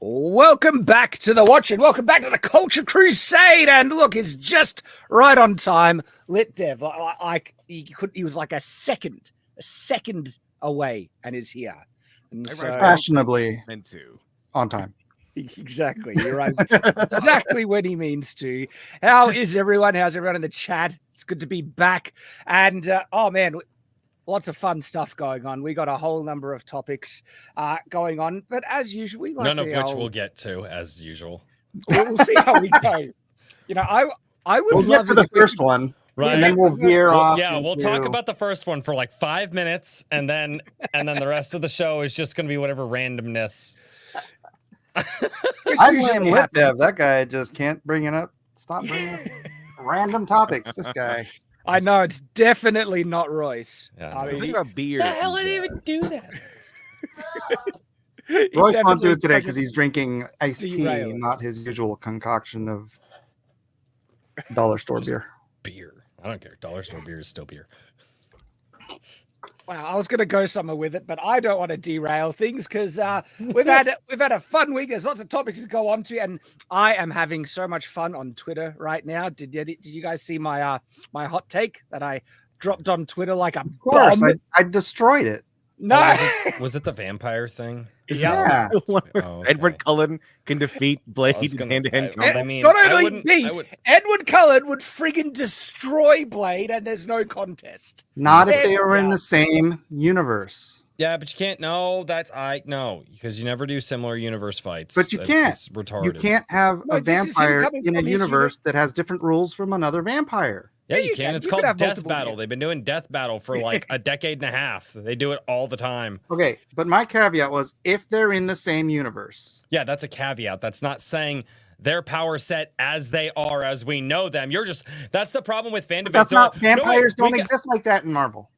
Welcome back to the watch and welcome back to the Culture Crusade. And look, it's just right on time. Lit Dev, he was like a second away and is here. And so, fashionably on time. Exactly. You're right. Exactly when he means to. How is everyone? How's everyone in the chat? It's good to be back. And oh man, lots of fun stuff going on. We got a whole number of topics going on, but as usual, we like none of which we'll get to as usual. We'll see how we go. You know, I would we'll love get to the first one, right? And then we'll veer off. Yeah, we'll talk about the first one for like 5 minutes, and then the rest of the show is just going to be whatever randomness. I blame Lit Dev. That guy just can't bring it up. Stop bringing up random topics. This guy. I know it's definitely not Royce. Yeah, I mean, think about beer. The hell did he even do that? Royce won't do it today because he's drinking iced tea, derail. not his usual concoction of dollar store beer. Beer. I don't care. Dollar store beer is still beer. Wow, I was going to go somewhere with it, but I don't want to derail things because we've had a fun week. There's lots of topics to go on to, and I am having so much fun on Twitter right now. Did you guys see my my hot take that I dropped on Twitter like a Of course, bomb? I destroyed it. No, Was it the vampire thing? Yeah. okay. Edward Cullen can defeat Blade in hand-to-hand combat. I mean, not I only wouldn't- beat, I would- Edward Cullen would friggin' destroy Blade, and there's no contest. Not if they are in the same universe. Yeah, but you can't. No, no, because you never do similar universe fights. But you can't. It's retarded. You can't have No, a this is him vampire coming in a from his universe that has different rules from another vampire. Yeah, Yeah, you you can. can. It's You called can have Death multiple Battle. units. They've been doing Death Battle for like a decade and a half. They do it all the time. Okay, but my caveat was if they're in the same universe. Yeah, that's a caveat. That's not saying their power set as they are as we know them. That's the problem with fandom. That's not vampires No, wait, don't exist like that in Marvel.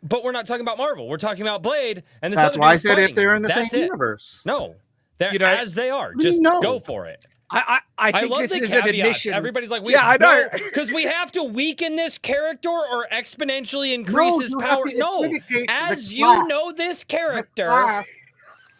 But we're not talking about Marvel. We're talking about Blade, and this That's other why I dude's said fighting. if they're in the That's same it. universe. No, they're You know, as they are. do you Just know? go for it. I think love this the is an caveats. admission. Everybody's like, Yeah, I know. because we have to weaken this character or exponentially increase his you have power. to No, equivocate the as you class. know, this The character class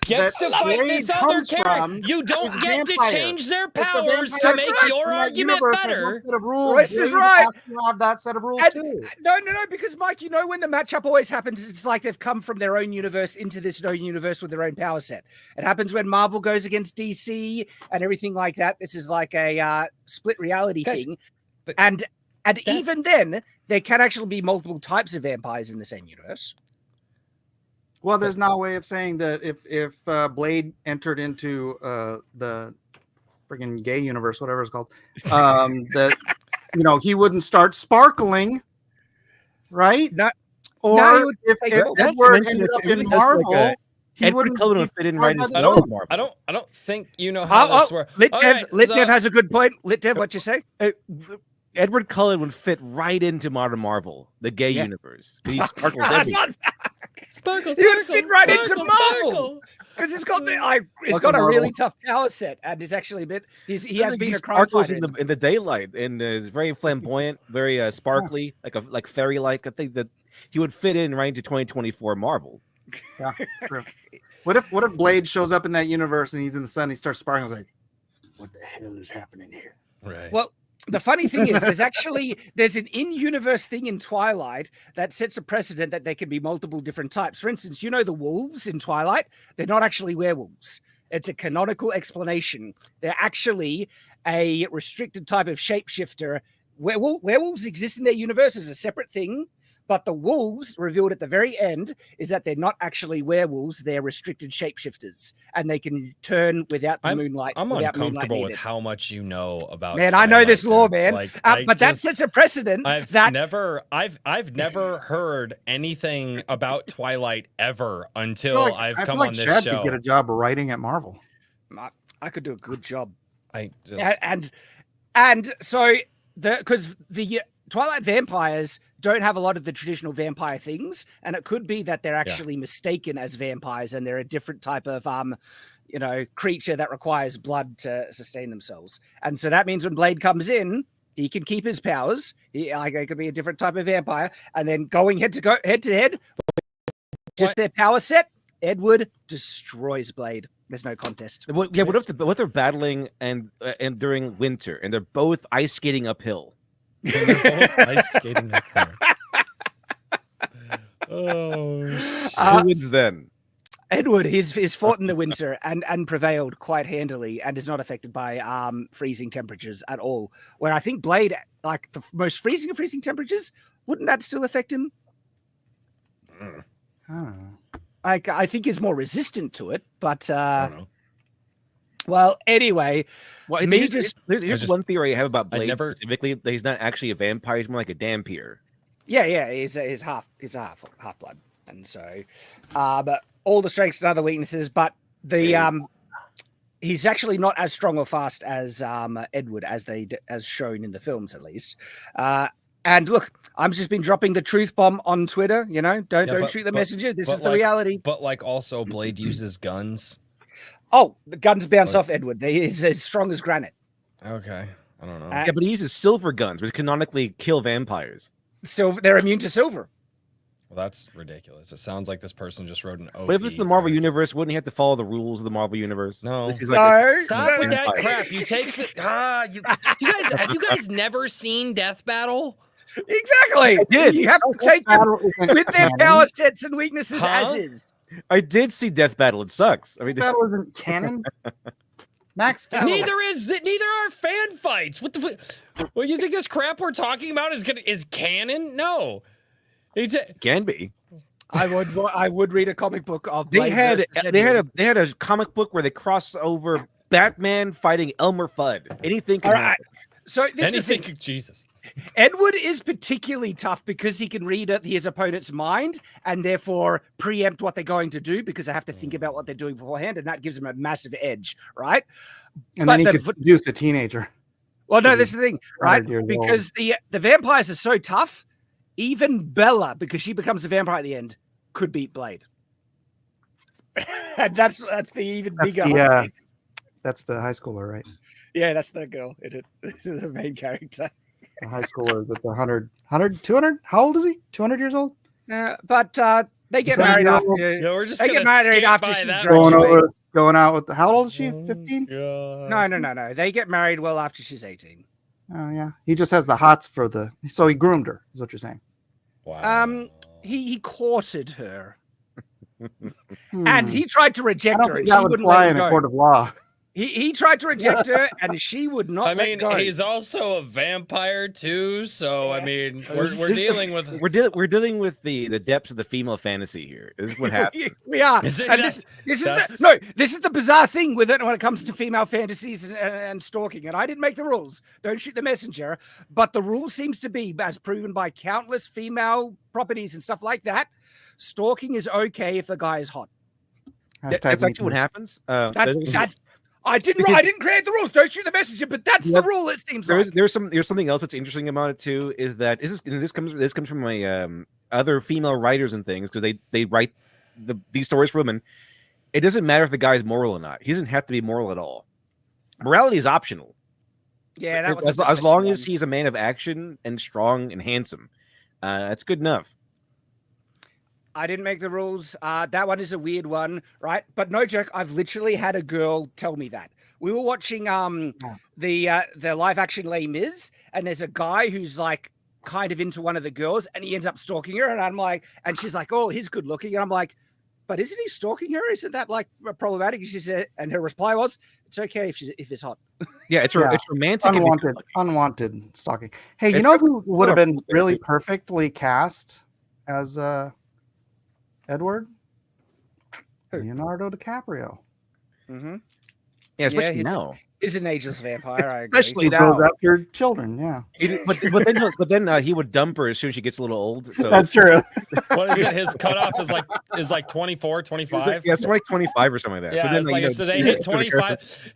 gets to that fight Blade this other comes character. from You don't is get to vampire. change their If the powers to vampire make set your from that argument universe has better. one set of rules, Royce is Blade right. has to have that set of rules And- too. No, because Mike, you know when the matchup always happens, it's like they've come from their own universe into this own universe with their own power set. It happens when Marvel goes against DC and everything like that. This is like a split reality Okay, thing, but and even then, there can actually be multiple types of vampires in the same universe. Well, there's no way of saying that if Blade entered into the friggin' gay universe, whatever it's called, that he wouldn't start sparkling, right? Not- Or no, he would if take Edward mention ended it, up it really in does like Marvel, a- he Edward wouldn't Cullen be would fit in part right by into the I Marvel. group. I don't think you know how this works. Lit Dev, Lit so- Dev has a good point. Lit Dev, what you say? Edward Cullen would fit right into modern Marvel, the gay Yeah. universe. He sparkles everywhere. Sparkle, He would fit right into sparkle, Marvel. sparkle. Because it's got it's Welcome, got a really Marvel. tough power set, and is actually a bit. He has been He a crime sparkles fighter. in the daylight, and is very flamboyant, very sparkly, like fairy-like. I think that he would fit in right into 2024 Marvel. Yeah, true. What if Blade shows up in that universe and he's in the sun? He starts sparkling. Like, what the hell is happening here? Right. Well, the funny thing is, there's an in-universe thing in Twilight that sets a precedent that there can be multiple different types. For instance, the wolves in Twilight, they're not actually werewolves. It's a canonical explanation. They're actually a restricted type of shapeshifter. Werewolves exist in their universe as a separate thing, but the wolves revealed at the very end is that they're not actually werewolves. They're restricted shapeshifters, and they can turn without the moonlight. I'm without moonlight uncomfortable with needed. how much you know about. Man, I know this Twilight, law, man. Like, But that sets a precedent I've that never heard anything about Twilight ever until I feel like- I've I come feel like on this Shad show. could get a job writing at Marvel. I could do a good job. I just And so because the Twilight vampires don't have a lot of the traditional vampire things, and it could be that they're actually mistaken as vampires, and they're a different type of creature that requires blood to sustain themselves. And so that means when Blade comes in, he can keep his powers. He could be a different type of vampire, and then going head to head, just their power set. Edward destroys Blade. There's no contest. What if they're battling and during winter and they're both ice skating uphill? Ice skating up there. Oh, shit. Who wins then? Edward is fought in the winter and prevailed quite handily and is not affected by freezing temperatures at all. Where I think Blade, like the most freezing of freezing temperatures, wouldn't that still affect him? I think he's more resistant to it, but I don't know. well, anyway, Well, here's one theory I have about Blade specifically. That he's not actually a vampire; he's more like a Dampier. Yeah, he's half blood, and so, but all the strengths and other weaknesses. But the he's actually not as strong or fast as Edward as shown in the films, at least. And look, I'm just been dropping the truth bomb on Twitter. You know, don't shoot the messenger. This is the reality. But like, also, Blade uses guns. Oh, the guns bounce off Edward. He's as strong as granite. Okay, I don't know. Yeah, but he uses silver guns, which canonically kill vampires. Silver, they're immune to silver. Well, that's ridiculous. It sounds like this person just wrote an OP. But if it's the Marvel universe, wouldn't he have to follow the rules of the Marvel universe? No. Stop with that crap. You take the have you guys never seen Death Battle? Exactly. I did. You have to take them with their power sets and weaknesses as is. I did see Death Battle. It sucks. I mean, Death Battle isn't canon. Max. Neither are fan fights. What the? What, you think this crap we're talking about is canon? No. Can be. I would read a comic book of They had a comic book where they crossed over Batman fighting Elmer Fudd. Anything can happen. So this anything. Is the thing. Jesus. Edward is particularly tough because he can read his opponent's mind and therefore preempt what they're going to do because they have to think about what they're doing beforehand, and that gives him a massive edge, right? And then he could seduce a teenager. Well, no, this is the thing, right? Because the vampires are so tough, even Bella, because she becomes a vampire at the end, could beat Blade. And that's the even bigger. Yeah, that's the high schooler, right? Yeah, that's the girl in it, the main character. The high schooler with the 100, 200? How old is he? 200 years old? But they get married after. Yeah, we're just they get married after she's going out with. How old is she? 15? No. They get married well after she's 18. Oh yeah, he just has the hots for the. So he groomed her. Is what you're saying? Wow. He courted her, and he tried to reject her, and she that would wouldn't fly let in him a go. court of law. He tried to reject her, and she would not. I mean, let go. he's also a vampire too. So I mean, we're dealing with we're dealing with the depths of the female fantasy here. This is what happens. We are. Is it, and this is the bizarre thing with it when it comes to female fantasies and stalking. And I didn't make the rules. Don't shoot the messenger. But the rule seems to be, as proven by countless female properties and stuff like that, stalking is okay if the guy is hot. That's actually what happens. I didn't create the rules. Don't shoot the messenger, but that's the rule. It seems there's something else that's interesting about it too. Is that this comes from my other female writers and things, because they write these stories for women. It doesn't matter if the guy's moral or not. He doesn't have to be moral at all. Morality is optional. Yeah, that was as long as he's a man of action and strong and handsome, that's good enough. I didn't make the rules. That one is a weird one, right? But no joke, I've literally had a girl tell me that. We were watching the live action Les Mis, and there's a guy who's like kind of into one of the girls, and he ends up stalking her, and I'm like, and she's like, oh, he's good looking, and I'm like, but isn't he stalking her? Isn't that like problematic? And she said, and her reply was, it's okay if it's hot. Yeah, it's romantic, unwanted stalking. Hey, you know who would have been really perfectly cast as Edward? Leonardo DiCaprio. Mm-hmm. Yeah, especially now. He's an ageless vampire. I agree. Especially now. After children, yeah. But then he would dump her as soon as she gets a little old. So that's true. What is it? His cutoff is like 24, 25. Yeah, it's like 25 or something like that. Yeah, so then, it's like, they hit 25.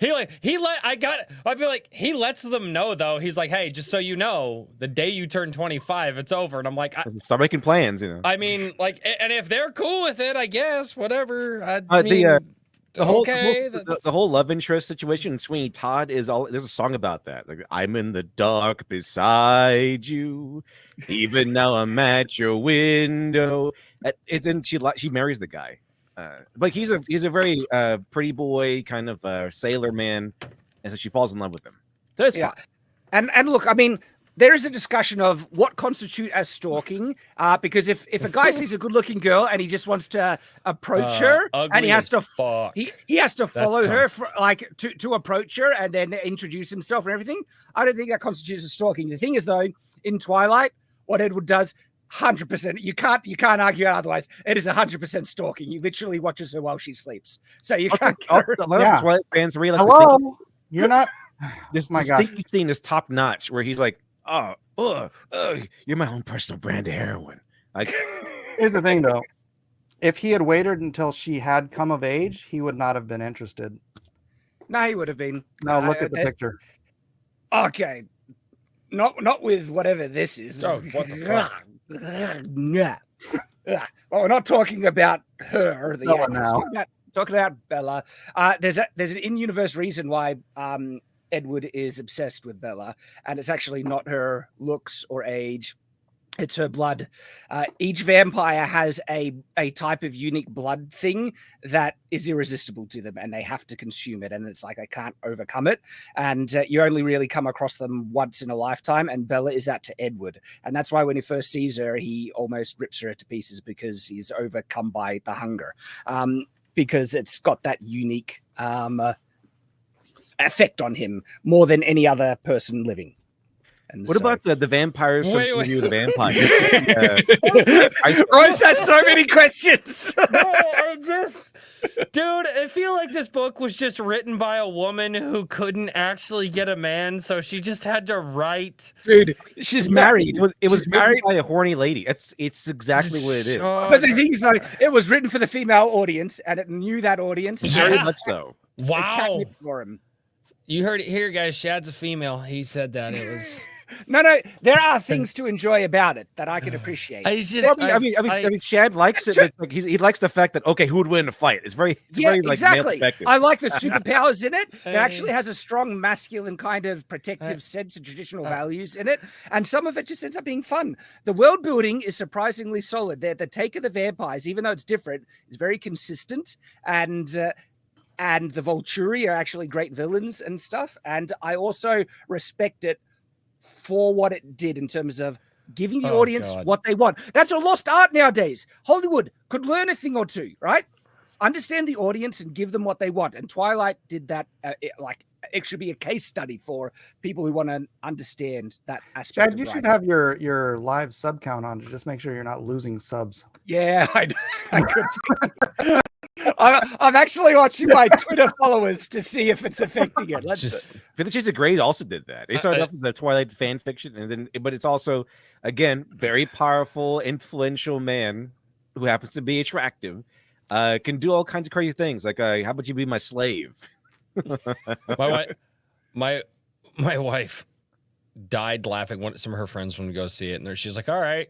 He lets them know though. He's like, hey, just so you know, the day you turn 25, it's over. And I'm like, start making plans, you know. I mean, like, and if they're cool with it, I guess whatever. The whole love interest situation in Sweeney Todd there's a song about that. Like, I'm in the dark beside you, even now I'm at your window. She marries the guy. But he's a very pretty boy, kind of sailor man, and so she falls in love with him. So it's fun. And look, I mean, there is a discussion of what constitute as stalking, because if a guy sees a good-looking girl and he just wants to approach her, and he has to he has to follow her for, like to approach her and then introduce himself and everything, I don't think that constitutes as stalking. The thing is, though, in Twilight, what Edward does, 100%, you can't argue otherwise. It is 100% stalking. He literally watches her while she sleeps, so you can't. A lot of Twilight fans realize. Hello, you're not. This my stinky scene is top notch, where he's like, you're my own personal brand of heroin. Like, here's the thing, though. If he had waited until she had come of age, he would not have been interested. No, he would have been. No, look at the picture. Okay, not with whatever this is. Oh, what the fuck? Yeah. Well, we're not talking about her. Talking about Bella. There's an in-universe reason why Edward is obsessed with Bella, and it's actually not her looks or age. It's her blood. Each vampire has a type of unique blood thing that is irresistible to them, and they have to consume it. And it's like, I can't overcome it. And you only really come across them once in a lifetime. And Bella is that to Edward. And that's why when he first sees her, he almost rips her to pieces because he's overcome by the hunger. Because it's got that unique effect on him more than any other person living. And what about the vampires? Review the vampires. Royce has so many questions. Dude, I feel like this book was just written by a woman who couldn't actually get a man, so she just had to write. Dude, she's married. It was married by a horny lady. It's exactly what it is. But the thing is, like, it was written for the female audience, and it knew that audience. Very much so. Wow. For him. You heard it here, guys. Shad's a female. He said that. It was. No, there are things to enjoy about it that I can appreciate. I mean, Shad likes it. It's like he likes the fact that, okay, who would win a fight? It's very like, exactly. I like the superpowers in it. It actually has a strong masculine kind of protective sense and traditional values in it, and some of it just ends up being fun. The world building is surprisingly solid. The take of the vampires, even though it's different, is very consistent, and the Volturi are actually great villains and stuff. And I also respect it for what it did in terms of giving the audience what they want. That's a lost art nowadays. Hollywood could learn a thing or two, right? Understand the audience and give them what they want. And Twilight did that. It should be a case study for people who want to understand that aspect. Chad, you should have your live sub count on to just make sure you're not losing subs. Yeah, I could. I'm actually watching my Twitter followers to see if it's affecting it. Fifty Shades of Grey also did that. They started off as a Twilight fan fiction, but it's also, again, very powerful, influential man who happens to be attractive, can do all kinds of crazy things. Like, how about you be my slave? My wife died laughing when some of her friends wanted to go see it, and she was like, "All right."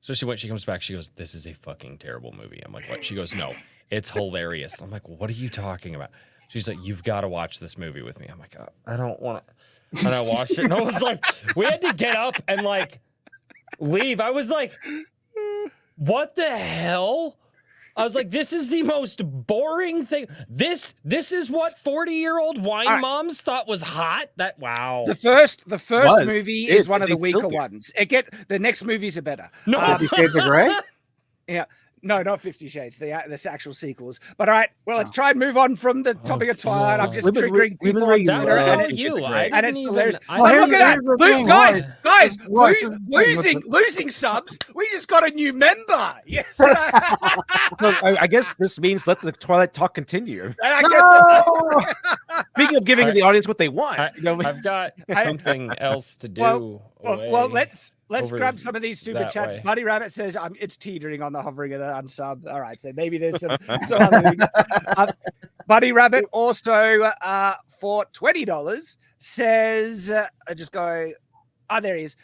So she comes back, she goes, "This is a fucking terrible movie." I'm like, "What?" She goes, "No, it's hilarious." I'm like, "What are you talking about?" She's like, "You've got to watch this movie with me." I'm like, "I don't want to." And I watched it, and I was like, we had to get up and like leave. I was like, what the hell? I was like, this is the most boring thing. This is what 40-year-old wine moms thought was hot. Wow. The first movie is one of the weaker ones. The next movies are better. No, 50 Shades of Grey? Yeah. No, not 50 Shades. The actual sequels. But all right, well, let's try and move on from the topic of Twilight. I'm just triggering people on Twitter. And it's hilarious. Look at that. Guys, losing subs. We just got a new member. Yes. I guess this means let the Twilight talk continue. Speaking of giving the audience what they want. I've got something else to do. Well, let's grab some of these super chats. Buddy Rabbit says it's teetering on the hovering of the unsub. All right, so maybe there's some other things. Buddy Rabbit also for $20 says, there he is.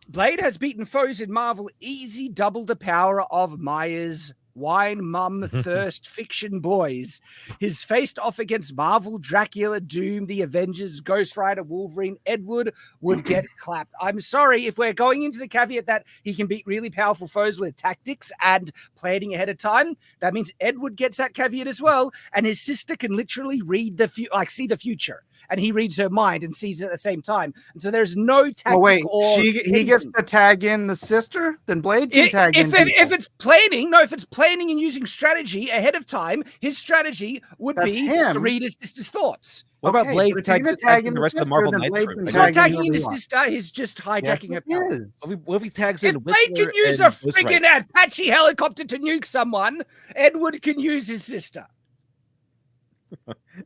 Blade has beaten foes in Marvel easy, double the power of Maya's wine, mum, thirst, fiction boys. He's faced off against Marvel, Dracula, Doom, the Avengers, Ghost Rider, Wolverine. Edward would get clapped. I'm sorry if we're going into the caveat that he can beat really powerful foes with tactics and planning ahead of time. That means Edward gets that caveat as well, and his sister can literally read see the future, and he reads her mind and sees it at the same time. And so there's no tactic. Oh wait, or he gets to tag in the sister. Then Blade can tag in. If it's planning and using strategy ahead of time, his strategy would be to read his sister's thoughts. What about Blade tagging the rest of the Marvel Knights? He's not tagging in his sister. He's just hijacking her power. What if he tags in? If Blade can use a friggin' Apache helicopter to nuke someone, Edward can use his sister.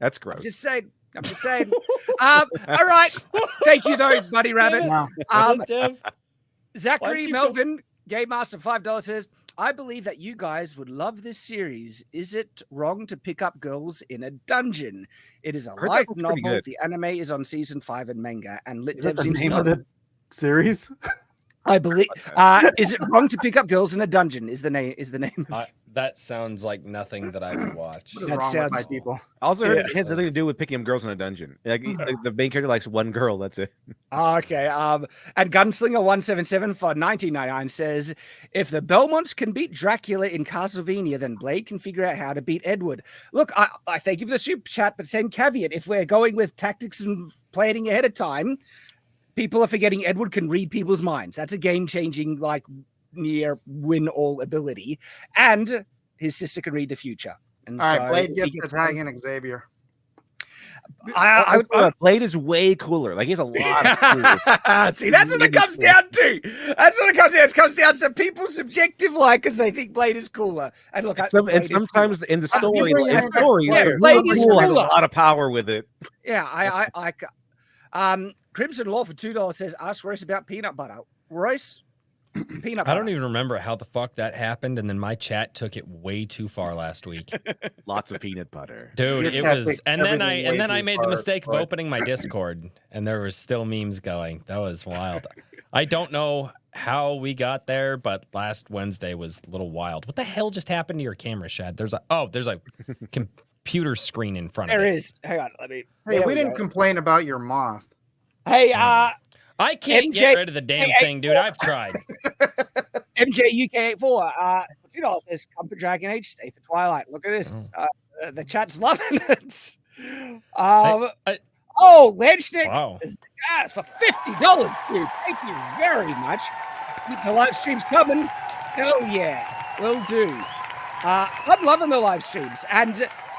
That's gross. I'm just saying. All right. Thank you, though, Buddy Rabbit. Zachary Melvin, Game Master, $5 says, I believe that you guys would love this series. Is it wrong to pick up girls in a dungeon? It is a light novel. The anime is on season 5 in manga. And is that the name of the series? I believe. Is it wrong to pick up girls in a dungeon? Is the name? That sounds like nothing that I would watch. That sounds my people. I also heard it has nothing to do with picking up girls in a dungeon. Like the main character likes one girl. That's it. Okay. And Gunslinger 177 for 1999 says, if the Belmonts can beat Dracula in Castlevania, then Blade can figure out how to beat Edward. Look, I thank you for the super chat, but same caveat. If we're going with tactics and planning ahead of time, people are forgetting Edward can read people's minds. That's a game-changing, near win-all ability. And his sister can read the future. And all right, Blade gets to tag in Xavier. Blade is way cooler. Like, he has a lot of cool. See, that's what it comes down to. That's what it comes down to. It comes down to people's subjective because they think Blade is cooler. And look, sometimes in the story, Blade is cooler. Has a lot of power with it. Yeah, Crimson Law for $2 says, ask Royce about peanut butter. Royce, peanut butter. I don't even remember how the fuck that happened, and then my chat took it way too far last week. Lots of peanut butter. Dude, it was and then I made the mistake of opening my Discord, and there was still memes going. That was wild. I don't know how we got there, but last Wednesday was a little wild. What the hell just happened to your camera, Shad? There's a computer screen in front of it. There is. Hang on, we didn't complain about your moth. Hey, I can't get rid of the damn thing, dude. I've tried. MJ UK84, $2 says, come for Dragon Age, stay for Twilight. Look at this. The chat's loving it. Landstick. Wow. Yes, for $50, dude. Thank you very much. Keep the live streams coming. Hell yeah. Will do. I'm loving the live streams.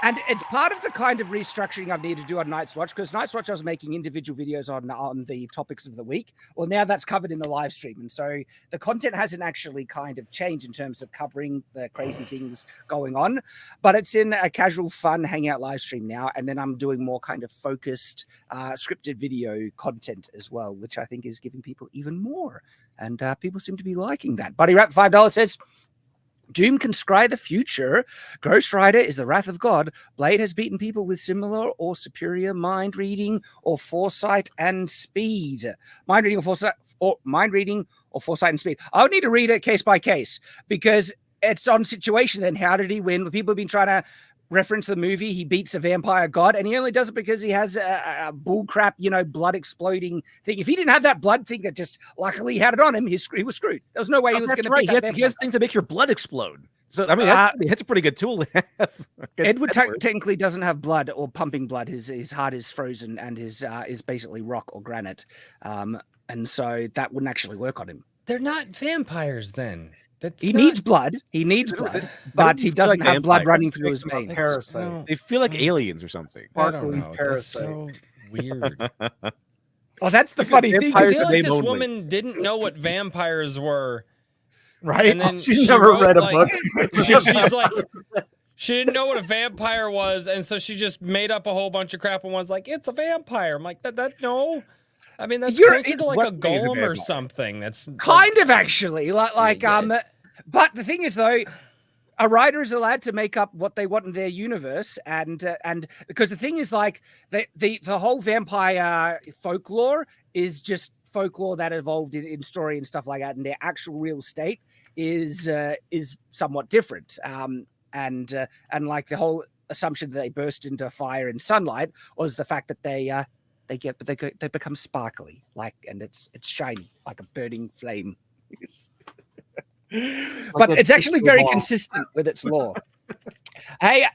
And it's part of the kind of restructuring I've needed to do on Night's Watch, because Night's Watch I was making individual videos on the topics of the week. Well, now that's covered in the live stream. And so the content hasn't actually kind of changed in terms of covering the crazy things going on, but it's in a casual, fun hangout live stream now. And then I'm doing more kind of focused, scripted video content as well, which I think is giving people even more. And people seem to be liking that. Buddy Rap $5 says, Doom can scry the future. Ghost Rider is the wrath of God. Blade has beaten people with similar or superior mind reading or foresight and speed. Mind reading or foresight and speed. I would need to read it case by case, because it's on situation. Then how did he win? People have been trying to reference the movie. He beats a vampire god, and he only does it because he has a bullcrap, blood exploding thing. If he didn't have that blood thing that just luckily had it on him, he was screwed. There was no way he was going to beat that. He has things to make your blood explode. So I mean, that's a pretty good tool to have. Edward technically doesn't have blood or pumping blood. His heart is frozen, and his is basically rock or granite, and so that wouldn't actually work on him. They're not vampires then. He needs blood, but he doesn't have blood running through his veins. Parasite. They feel like aliens or something. Sparkly parasite. That's so weird. Oh, that's the funny thing. I feel like this woman didn't know what vampires were. Right? And then she's never read a book. She's like, she didn't know what a vampire was, and so she just made up a whole bunch of crap and was like, it's a vampire. I'm like, no. I mean, that's closer to like a golem or something. That's kind of actually but the thing is, though, a writer is allowed to make up what they want in their universe, and because the thing is, like, the whole vampire folklore is just folklore that evolved in story and stuff like that, and their actual real state is somewhat different. And like the whole assumption that they burst into fire in sunlight was the fact that they become sparkly, and it's shiny like a burning flame. But it's actually very consistent with its lore. Hey,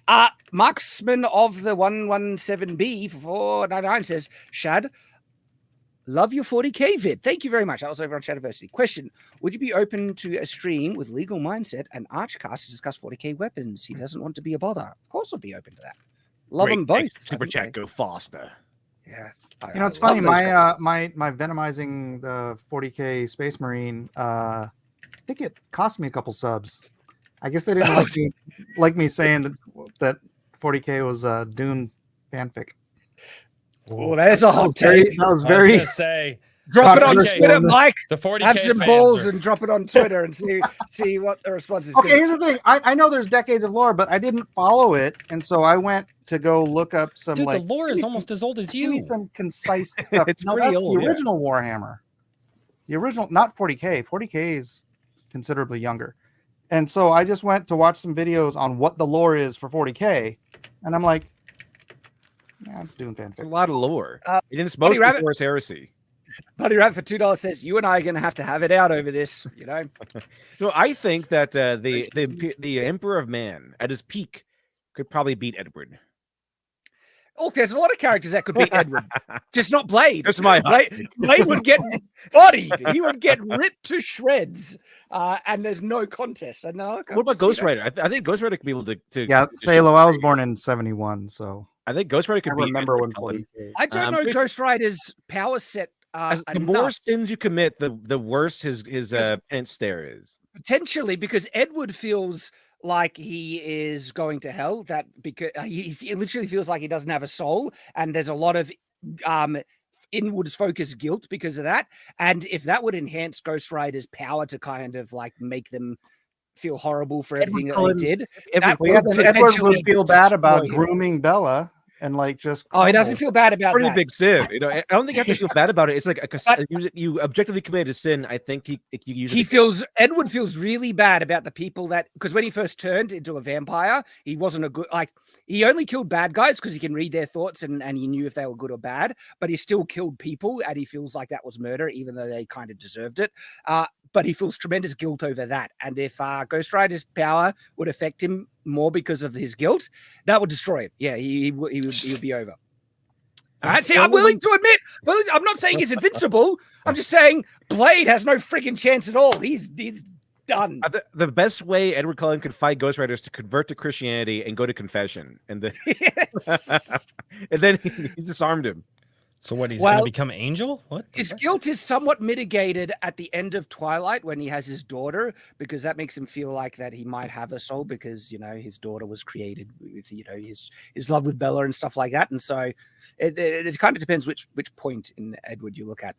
Marksman of the 117B for 499 says, Shad, love your 40k vid. Thank you very much. I was over on Shadiversity. Question: would you be open to a stream with Legal Mindset and Archcast to discuss 40k weapons? He doesn't want to be a bother. Of course, I'll be open to that. Love them both. Super chat, go faster. Yeah, it's funny. My venomizing the 40k Space Marine. I think it cost me a couple subs. I guess they didn't like me saying that 40k was Dune fanfic. Oh, there's a hot take. That was very. Say, drop it on Twitter, Mike. The 40K have some balls and drop it on Twitter and see what the response is. Okay, here's the thing. I know there's decades of lore, but I didn't follow it, and so I went to go look up some. Dude, the lore is almost as old as you. Give me some concise stuff. It's no, pretty that's old, the original Warhammer. The original, not 40k. 40k is considerably younger. And so I just went to watch some videos on what the lore is for 40k, and I'm like, yeah, it's doing fanfic. A lot of lore. It didn't supposed to force heresy. Buddy Rabbit for $2 says, you and I are going to have it out over this, So I think that the Emperor of Man at his peak could probably beat Edward. Oh, there's a lot of characters that could beat Edward, just not Blade. That's my Blade would get bodied. He would get ripped to shreds, and there's no contest. What about Ghost Rider? I think Ghost Rider could be able to yeah, Phalo, I was born in 71, so I think Ghost Rider could be. Remember when 40K. I don't know Ghost Rider's power set. The more sins you commit, the worse his penance stare is. Potentially, because Edward feels like he is going to hell, that because he literally feels like he doesn't have a soul, and there's a lot of inwards focused guilt because of that. And if that would enhance Ghost Rider's power to kind of like make them feel horrible for everything that they did, Edward would feel bad about grooming Bella. And like just he doesn't feel bad about pretty that. Big sin. I don't think you have to feel bad about it. It's like you objectively committed a sin. I think Edward feels really bad about the people that, because when he first turned into a vampire, he wasn't a good, he only killed bad guys because he can read their thoughts and he knew if they were good or bad, but he still killed people and he feels like that was murder, even though they kind of deserved it. But he feels tremendous guilt over that. And if Ghost Rider's power would affect him more because of his guilt, that would destroy him. Yeah, he would be over. All right, see, I'm willing to admit, I'm not saying he's invincible. I'm just saying Blade has no freaking chance at all. He's done. The best way Edward Cullen could fight Ghost Rider is to convert to Christianity and go to confession. And then, and then he disarmed him. So what, he's going to become Angel? What? His guilt is somewhat mitigated at the end of Twilight when he has his daughter, because that makes him feel like that he might have a soul because, his daughter was created with, his love with Bella and stuff like that. And so it kind of depends which point in Edward you look at.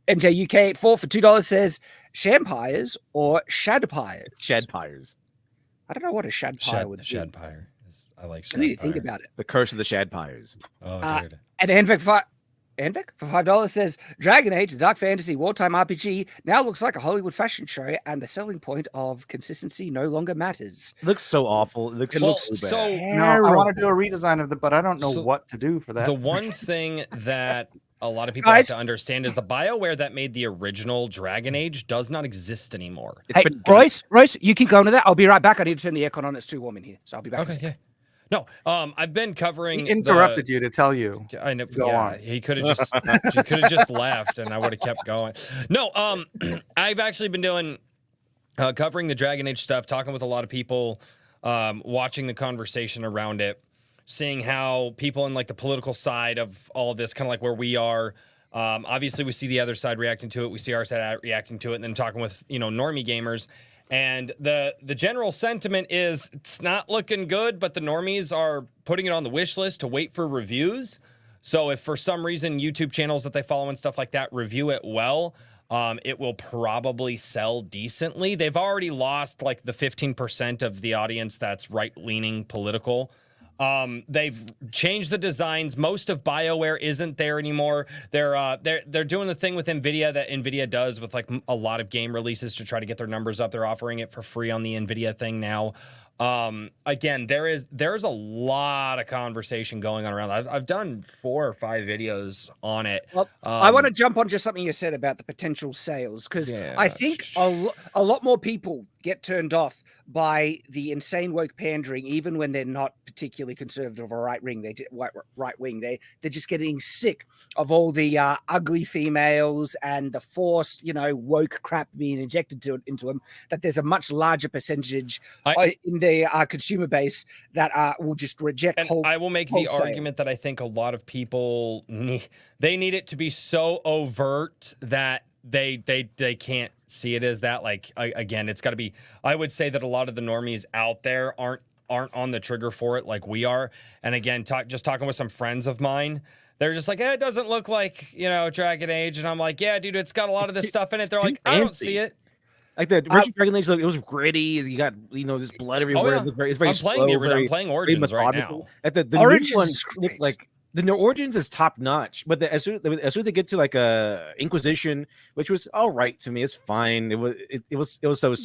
MJ UK 84 for $2 says Shampires or Shadpires? Shadpires. I don't know what a Shadpire would be. Shadpire. I like Shadpire. I need to think about it. The Curse of the Shadpires. Oh, dude. And Anvik for $5 says Dragon Age, the dark fantasy wartime RPG, now looks like a Hollywood fashion show, and the selling point of consistency no longer matters. It looks so awful. It looks so bad. No, I want to do a redesign of it, but I don't know what to do for that. The one thing that a lot of people have to understand is the Bioware that made the original Dragon Age does not exist anymore. Hey, Royce, you can go into that. I'll be right back. I need to turn the aircon on. It's too warm in here, so I'll be back. Okay, yeah. No, I've been covering. He interrupted you to tell you. I know. Go on. He could have just left, and I would have kept going. No, I've actually been doing covering the Dragon Age stuff, talking with a lot of people, watching the conversation around it, seeing how people in like the political side of all of this, kind of like where we are. Obviously, we see the other side reacting to it. We see our side reacting to it, and then talking with normie gamers. And the general sentiment is it's not looking good, but the normies are putting it on the wish list to wait for reviews. So if for some reason YouTube channels that they follow and stuff like that review it well, it will probably sell decently. They've already lost like the 15% of the audience that's right-leaning political. They've changed the designs. Most of BioWare isn't there anymore. They're doing the thing with NVIDIA that NVIDIA does with like a lot of game releases to try to get their numbers up. They're offering it for free on the NVIDIA thing now. Again, there's a lot of conversation going on around. I've done 4 or 5 videos on it. Well, I want to jump on just something you said about the potential sales, because I think a lot more people get turned off by the insane woke pandering, even when they're not particularly conservative or right wing. Right wing. They're just getting sick of all the ugly females and the forced, woke crap being injected into them. That there's a much larger percentage in the consumer base that will just reject. And I will make the argument that I think a lot of people need it to be so overt that they can't see it as that. Like, again, it's got to be. I would say that a lot of the normies out there aren't on the trigger for it like we are. And again, talking with some friends of mine, they're just like, it doesn't look like Dragon Age, and I'm like, yeah, dude, it's got a lot of this stuff in it. They're like, I don't see it. Like the original Dragon Age, it was gritty. You got this blood everywhere. Oh, yeah. It's very slow. I'm playing Origins right now. At the Origins ones look like. The Origins is top notch, but as soon as they get to like Inquisition, which was all right to me, it's fine. It was so.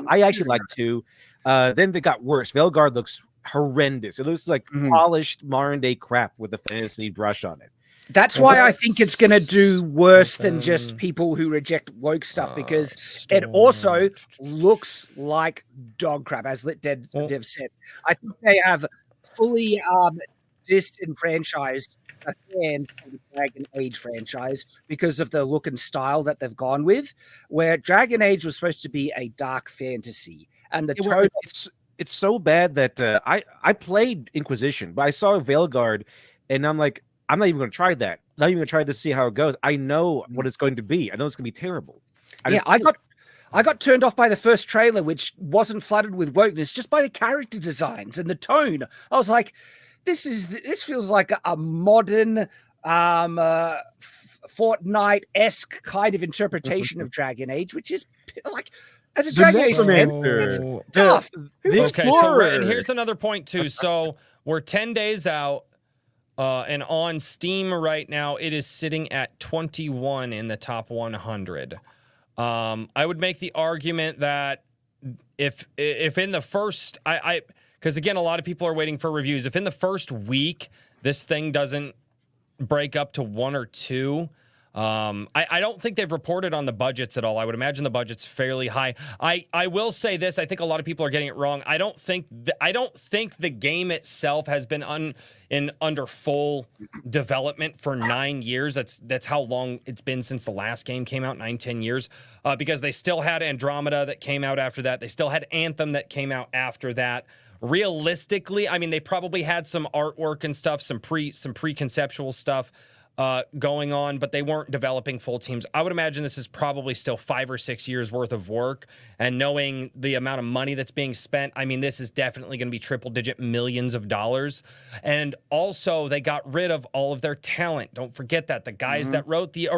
I actually liked 2. Then they got worse. Veilguard looks horrendous. It looks like polished modern day crap with a fantasy brush on it. That's why I think it's going to do worse than just people who reject woke stuff, because it also looks like dog crap, as Lit Dev said. I think they have fully disenfranchised fans of the Dragon Age franchise because of the look and style that they've gone with, where Dragon Age was supposed to be a dark fantasy, and it's so bad that I played Inquisition, but I saw Veilguard, and I'm like, I'm not even going to try that. Not even going to try to see how it goes. I know what it's going to be. I know it's going to be terrible. I got turned off by the first trailer, which wasn't flooded with wokeness, just by the character designs and the tone. I was like, this feels like a modern Fortnite-esque kind of interpretation of Dragon Age, which is like, as a Dragon Age fan, it's tough. And here's another point too. So we're 10 days out, and on Steam right now, it is sitting at 21 in the top 100. I would make the argument that if in the first, because again, a lot of people are waiting for reviews. If in the first week this thing doesn't break up to 1 or 2, I don't think they've reported on the budgets at all. I would imagine the budget's fairly high. I will say this: I think a lot of people are getting it wrong. I don't think the game itself has been under full development for 9 years. That's how long it's been since the last game came out, 9-10 years. Because they still had Andromeda that came out after that. They still had Anthem that came out after that. Realistically, I mean, they probably had some artwork and stuff, some preconceptual stuff going on, but they weren't developing full teams. I would imagine this is probably still 5 or 6 years worth of work, and knowing the amount of money that's being spent, I mean, this is definitely going to be triple-digit millions of dollars. And also, they got rid of all of their talent. Don't forget that. The guys that wrote the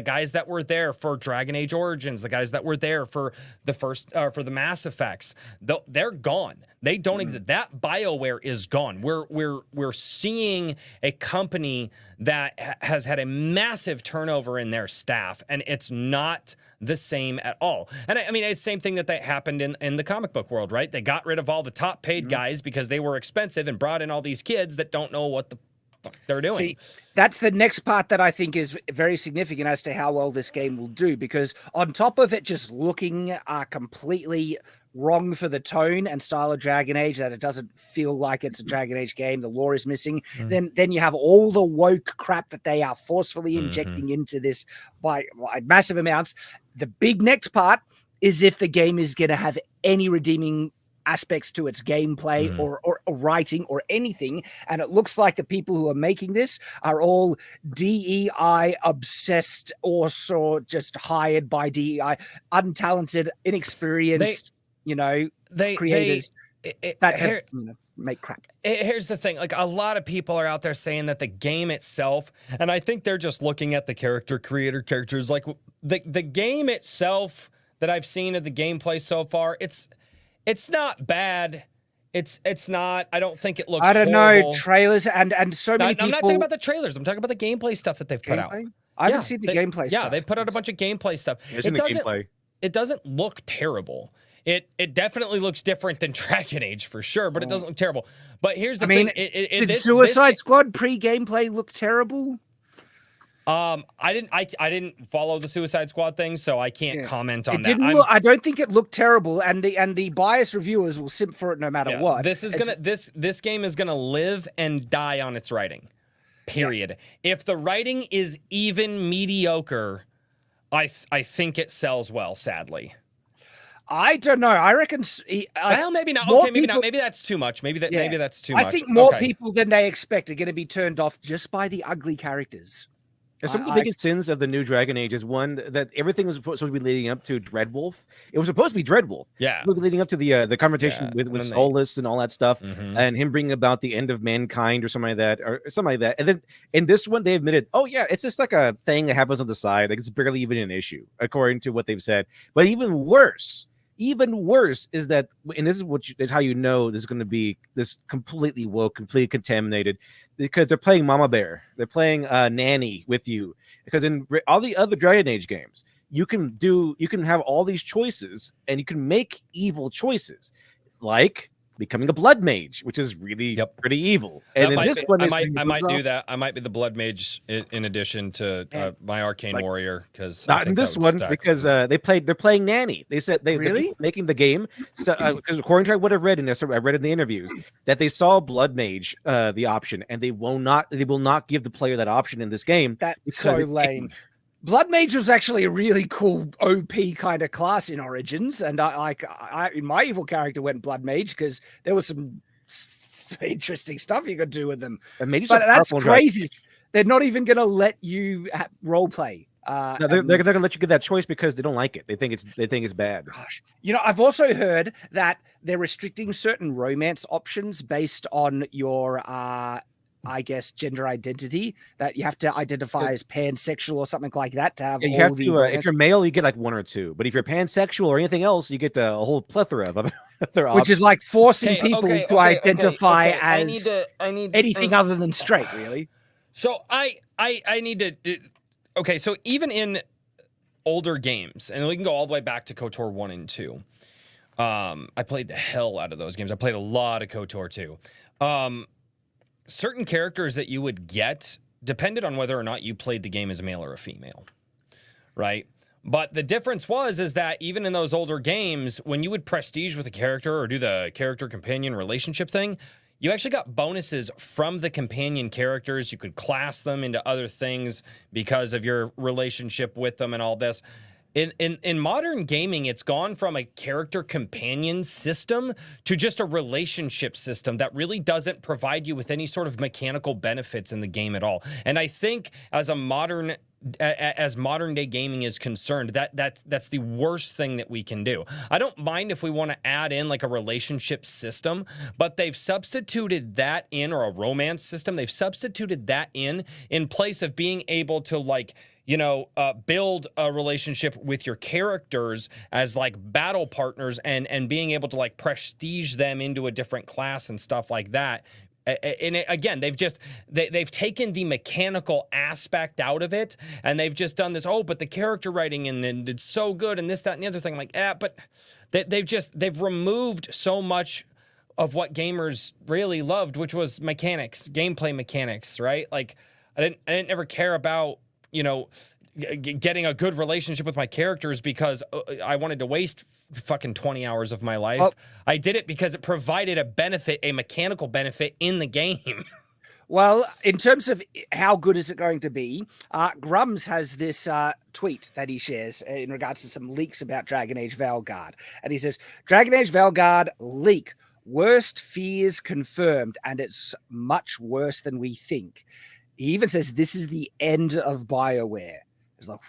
guys that were there for Dragon Age Origins, the guys that were there for the first, for the Mass Effects, they're gone. They don't exist. That BioWare is gone. We're seeing a company that has had a massive turnover in their staff, and it's not the same at all. And I mean, it's the same thing that happened in the comic book world, right? They got rid of all the top paid guys because they were expensive and brought in all these kids that don't know what the fuck they're doing. See, that's the next part that I think is very significant as to how well this game will do, because on top of it just looking completely wrong for the tone and style of Dragon Age, that it doesn't feel like it's a Dragon Age game, the lore is missing, then you have all the woke crap that they are forcefully injecting into this by massive amounts. The big next part is if the game is going to have any redeeming aspects to its gameplay or writing or anything. And it looks like the people who are making this are all DEI obsessed, or so just hired by DEI, untalented, inexperienced, creators that make crap. Here's the thing. Like, a lot of people are out there saying that the game itself, and I think they're just looking at the characters, like the game itself that I've seen of the gameplay so far. It's not bad. It's not. I don't think it looks. I don't horrible. know, trailers and so many people. I'm not talking about the trailers. I'm talking about the gameplay stuff that they've put out. Gameplay? I haven't seen the gameplay stuff. Yeah, they've put out a bunch of gameplay stuff. It's in the gameplay. It doesn't look terrible. It definitely looks different than Dragon Age for sure, but it doesn't look terrible. But here's the thing: did Suicide Squad pre-gameplay look terrible? I didn't follow the Suicide Squad thing, so I can't comment on that. I don't think it looked terrible, and the biased reviewers will simp for it no matter what. This game is gonna live and die on its writing. Period. Yeah. If the writing is even mediocre, I think it sells well. Sadly. I don't know. I reckon. Well, maybe not. Okay, maybe not. Maybe that's too much. Maybe that's too much. I think more people than they expect are going to be turned off just by the ugly characters. Some of the biggest sins of the new Dragon Age is one that everything was supposed to be leading up to Dreadwolf. It was supposed to be Dreadwolf. Yeah, leading up to the confrontation with Solus and all that stuff, and him bringing about the end of mankind or something like that. And then in this one, they admitted, oh yeah, it's just like a thing that happens on the side. Like it's barely even an issue, according to what they've said. But even worse is that, and this is how you know this is going to be this completely woke, completely contaminated, because they're playing Mama Bear, they're playing Nanny with you. Because in all the other Dragon Age games, you can have all these choices, and you can make evil choices, like becoming a blood mage, which is really pretty evil. And in this one, I might do that. I might be the blood mage in addition to my arcane warrior, because not in this one because they're playing Nanny. They said they're making the game. So because according to what I've read in this, I read in the interviews that they saw blood mage the option, and they will not give the player that option in this game. That's so lame. Blood Mage was actually a really cool OP kind of class in Origins, and I in my evil character went Blood Mage because there was some interesting stuff you could do with them. But that's crazy. They're not even going to let you role play. No, they're going to let you get that choice because they don't like it. They think it's bad. Gosh, I've also heard that they're restricting certain romance options based on your I guess gender identity, that you have to identify as pansexual or something like that to have. You have to. If you're male, you get like one or two, but if you're pansexual or anything else, you get a whole plethora of other options. Which is like forcing people to identify as anything other than straight, really. So I need to. Okay, so even in older games, and we can go all the way back to KOTOR 1 and 2. I played the hell out of those games. I played a lot of KOTOR 2. Certain characters that you would get depended on whether or not you played the game as a male or a female, right? But the difference is that even in those older games, when you would prestige with a character or do the character companion relationship thing, you actually got bonuses from the companion characters. You could class them into other things because of your relationship with them and all this. In modern gaming, it's gone from a character companion system to just a relationship system that really doesn't provide you with any sort of mechanical benefits in the game at all. And I think as modern day gaming is concerned, that's the worst thing that we can do. I don't mind if we want to add in like a relationship system, but they've substituted that in, or a romance system. They've substituted that in place of being able to build a relationship with your characters as like battle partners and being able to like prestige them into a different class and stuff like that. And again, they've taken the mechanical aspect out of it, and they've just done this. Oh, but the character writing and it's so good, and this, that, and the other thing. Like, but they've removed so much of what gamers really loved, which was mechanics, gameplay mechanics, right? Like, I didn't ever care about getting a good relationship with my characters because I wanted to waste fucking 20 hours of my life. I did it because it provided a mechanical benefit in the game. Well, in terms of how good is it going to be, Grums has this tweet that he shares in regards to some leaks about Dragon Age Veilguard. And he says, Dragon Age Veilguard leak. Worst fears confirmed, and it's much worse than we think. He even says this is the end of Bioware. It's like,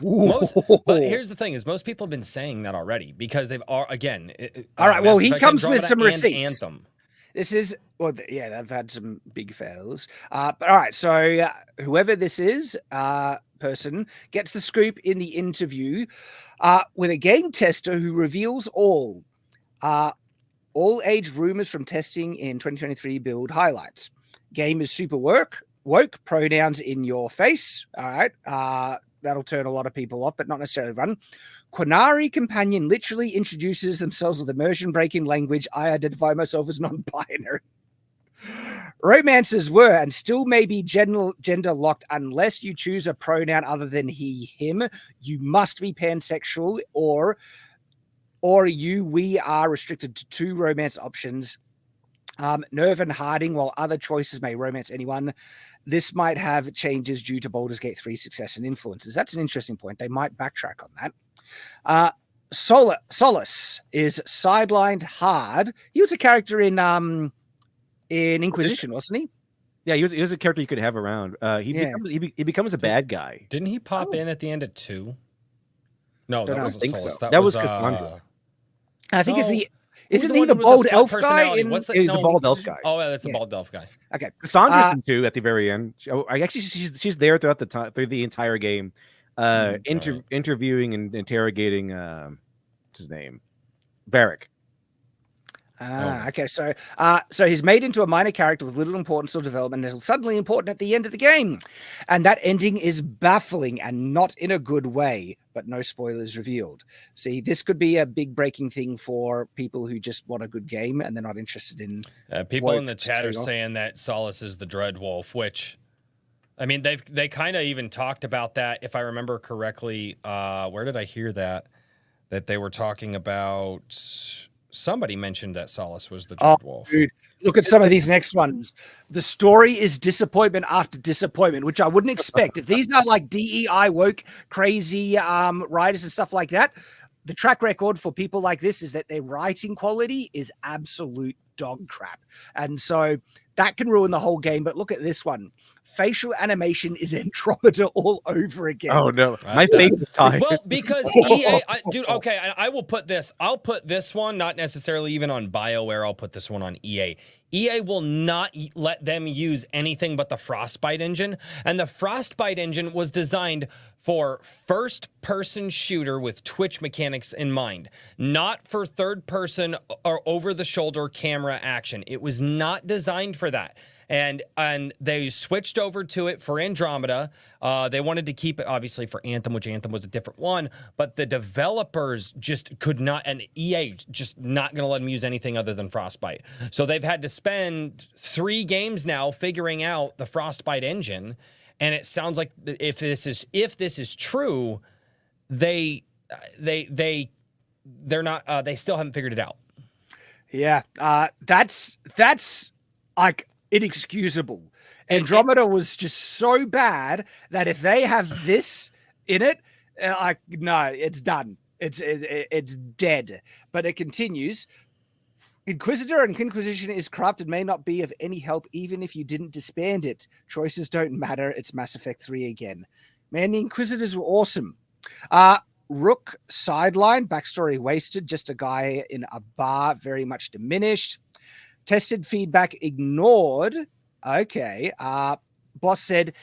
but here's the thing: is most people have been saying that already because they've all right. Well, he comes with some receipts. Anthem. This is they've had some big fails. But all right, so whoever this is, person gets the scoop in the interview with a game tester who reveals all. all age rumors from testing in 2023 build highlights. Game is super woke, pronouns in your face. All right. That'll turn a lot of people off, but not necessarily everyone. Quinari companion literally introduces themselves with immersion-breaking language. I identify myself as non-binary. Romances were and still may be gender locked unless you choose a pronoun other than he, him. You must be pansexual or we are restricted to 2 romance options. Nerve and Harding, while other choices may romance anyone, this might have changes due to Baldur's Gate 3 success and influences. That's an interesting point. They might backtrack on that. Solace is sidelined hard. He was a character in Inquisition, wasn't he? Yeah, he was a character you could have around. He becomes a bad guy. Didn't he pop in at the end of 2? No, that wasn't Solace. So. That was Cassandra. I think isn't he the bald elf guy? He's a bald elf guy. Oh, yeah, that's the bald elf guy. Okay, Cassandra's in 2 at the very end. She's there throughout the entire game, interviewing and interrogating. What's his name? Varric. Okay, so he's made into a minor character with little importance or development until suddenly important at the end of the game. And that ending is baffling and not in a good way, but no spoilers revealed. See, this could be a big breaking thing for people who just want a good game and they're not interested in... people in the chat are saying that Solace is the Dreadwolf, which... I mean, they kind of even talked about that, if I remember correctly. Where did I hear that? That they were talking about... Somebody mentioned that Solace was the Dreadwolf. Dude, look at some of these next ones. The story is disappointment after disappointment, which I wouldn't expect. If these are like DEI woke, crazy writers and stuff like that, the track record for people like this is that their writing quality is absolute dog crap. And so that can ruin the whole game. But look at this one. Facial animation is Andromeda all over again. Oh no, my face is tired. Well, because EA, dude. Okay, I will put this. I'll put this one, not necessarily even on BioWare. I'll put this one on EA. EA will not let them use anything but the Frostbite engine, and the Frostbite engine was designed for first-person shooter with twitch mechanics in mind, not for third-person or over-the-shoulder camera action. It was not designed for that. And they switched over to it for Andromeda. They wanted to keep it, obviously, for Anthem, which Anthem was a different one. But the developers just could not, and EA just not going to let them use anything other than Frostbite. So they've had to spend 3 games now figuring out the Frostbite engine. And it sounds like if this is true, they're not. They still haven't figured it out. Yeah, that's like inexcusable. Andromeda was just so bad that if they have this in it, no, it's done. It's dead. But it continues. Inquisitor and Inquisition is corrupt and may not be of any help even if you didn't disband it. Choices don't matter. It's Mass Effect 3 again. Man, the Inquisitors were awesome. Rook sideline, backstory wasted, just a guy in a bar, very much diminished. Tested feedback ignored. Okay. Boss said,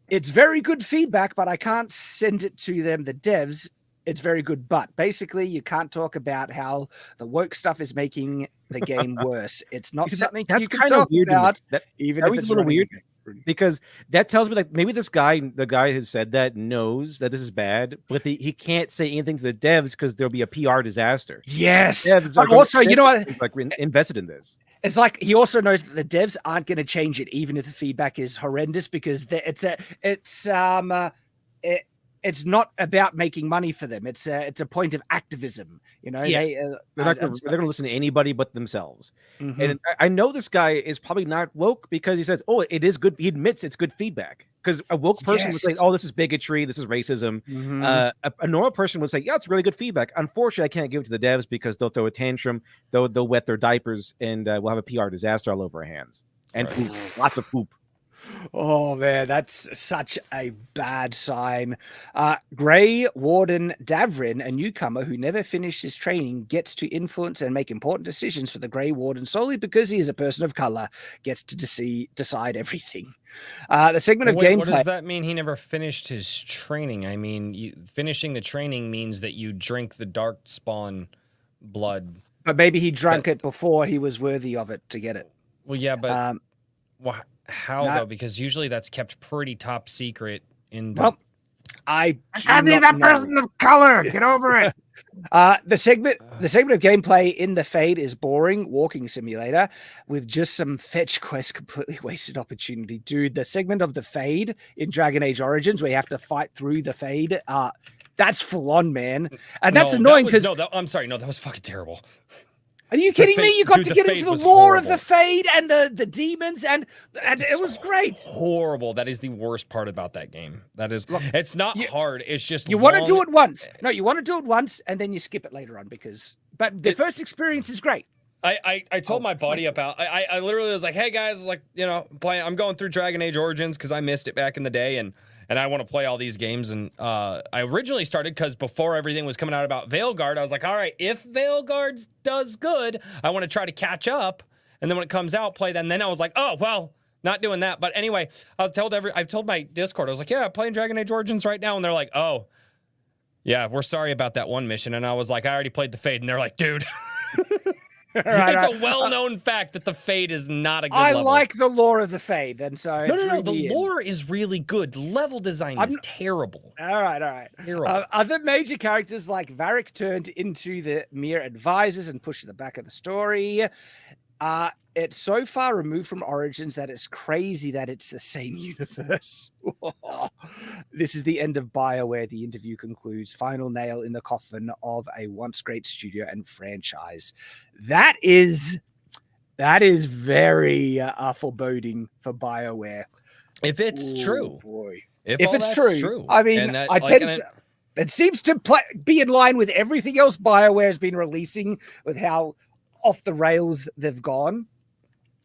it's very good feedback, but I can't send it to them, the devs. It's very good, but basically you can't talk about how the woke stuff is making the game worse. It's not something that's you can kind talk of weird about, even if it's it's a little weird. Running. Because that tells me like maybe the guy who said that knows that this is bad, but he can't say anything to the devs because there'll be a PR disaster. Yes, but also, you know what? Like invested in this. It's like he also knows that the devs aren't going to change it, even if the feedback is horrendous, because it's not about making money for them. It's a point of activism. You know, yeah. They're going to listen to anybody but themselves. Mm-hmm. And I know this guy is probably not woke because he says, "Oh, it is good." He admits it's good feedback. Because a woke person would say, "Oh, this is bigotry. This is racism." Mm-hmm. A normal person would say, "Yeah, it's really good feedback." Unfortunately, I can't give it to the devs because they'll throw a tantrum, they'll wet their diapers, and we'll have a PR disaster all over our hands and poop, lots of poop. Oh man, that's such a bad sign. Grey Warden Davrin, a newcomer who never finished his training, gets to influence and make important decisions for the Grey Warden solely because he is a person of color, gets to decide everything. The segment of gameplay. What does that mean? He never finished his training. I mean, finishing the training means that you drink the dark spawn blood. but maybe he drank it before he was worthy of it to get it. Well, yeah, but how not- though? Because usually that's kept pretty top secret in the... Well, I Because he's a person of color. Get over it. the segment of gameplay in the Fade is boring walking simulator with just some fetch quest completely wasted opportunity. Dude, the segment of the Fade in Dragon Age Origins where you have to fight through the Fade, that's full on, man. And that's annoying because I'm sorry, no, that was fucking terrible. Are you kidding me? You got to get into the lore of the Fade and the demons, and it was great. Horrible. That is the worst part about that game. That is, it's not hard. It's just you want to do it once. No, you want to do it once, and then you skip it later on but the first experience is great. I told my buddy about. I literally was like, hey guys, like I'm going through Dragon Age Origins because I missed it back in the day, and I want to play all these games. And I originally started because before everything was coming out about Veilguard, I was like, all right, if Veilguard does good, I want to try to catch up. And then when it comes out, play that. And then I was like, oh, well, not doing that. But anyway, I've told my Discord, I was like, yeah, I'm playing Dragon Age Origins right now. And they're like, oh, yeah, we're sorry about that one mission. And I was like, I already played the Fade. And they're like, dude. It's a well-known fact that the Fade is not a good level. I like the lore of the Fade, and so no. The lore is really good. Level design is terrible. All right. Terrible. Other major characters like Varric turned into the mere advisors and pushed to the back of the story. It's so far removed from Origins that it's crazy that it's the same universe. This is the end of Bioware, the interview concludes. Final nail in the coffin of a once great studio and franchise. That is very foreboding for Bioware. If it's true. Boy. If it's true. I mean, it seems to be in line with everything else Bioware has been releasing, with how off the rails they've gone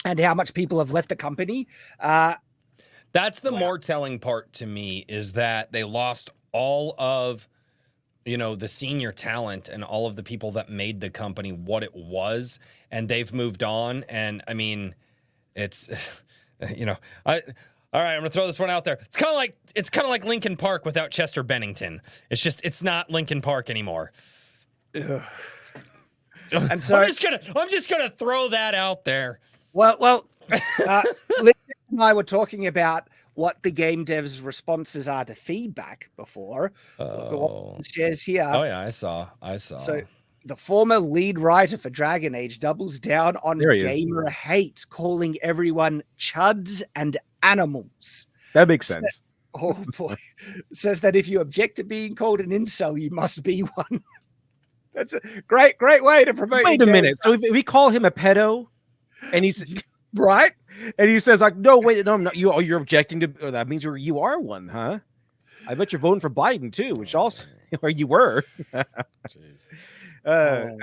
and how much people have left the company. That's the more telling part to me, is that they lost all of, the senior talent and all of the people that made the company what it was, and they've moved on. And I mean, it's, all right, I'm gonna throw this one out there. It's kind of like Linkin Park without Chester Bennington. It's not Linkin Park anymore. And so I'm just gonna throw that out there. Well, Lincoln and I were talking about what the game devs' responses are to feedback before. Look at what shares here. Oh yeah, I saw. So the former lead writer for Dragon Age doubles down on gamer hate, calling everyone chuds and animals. That makes sense. Oh boy. Says that if you object to being called an incel, you must be one. That's a great way to promote. Wait a minute. So if we call him a pedo, and he's right, and he says like, no, wait, no, I'm not. You're objecting to. That means you are one, huh? I bet you're voting for Biden too, which also, or you were. I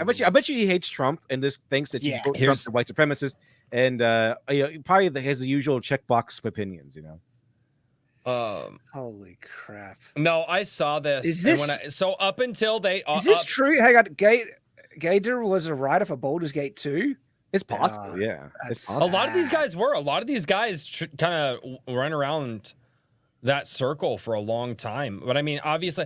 bet you he hates Trump and this thinks that Trump's a white supremacist, and probably has the usual checkbox opinions, Holy crap! No, I saw this. Is this so up until they? Is this true? Hang on, Gator was a writer for Baldur's Gate 2. It's possible, yeah. It's possible. A lot of these guys were. A lot of these guys kind of run around that circle for a long time. But I mean, obviously,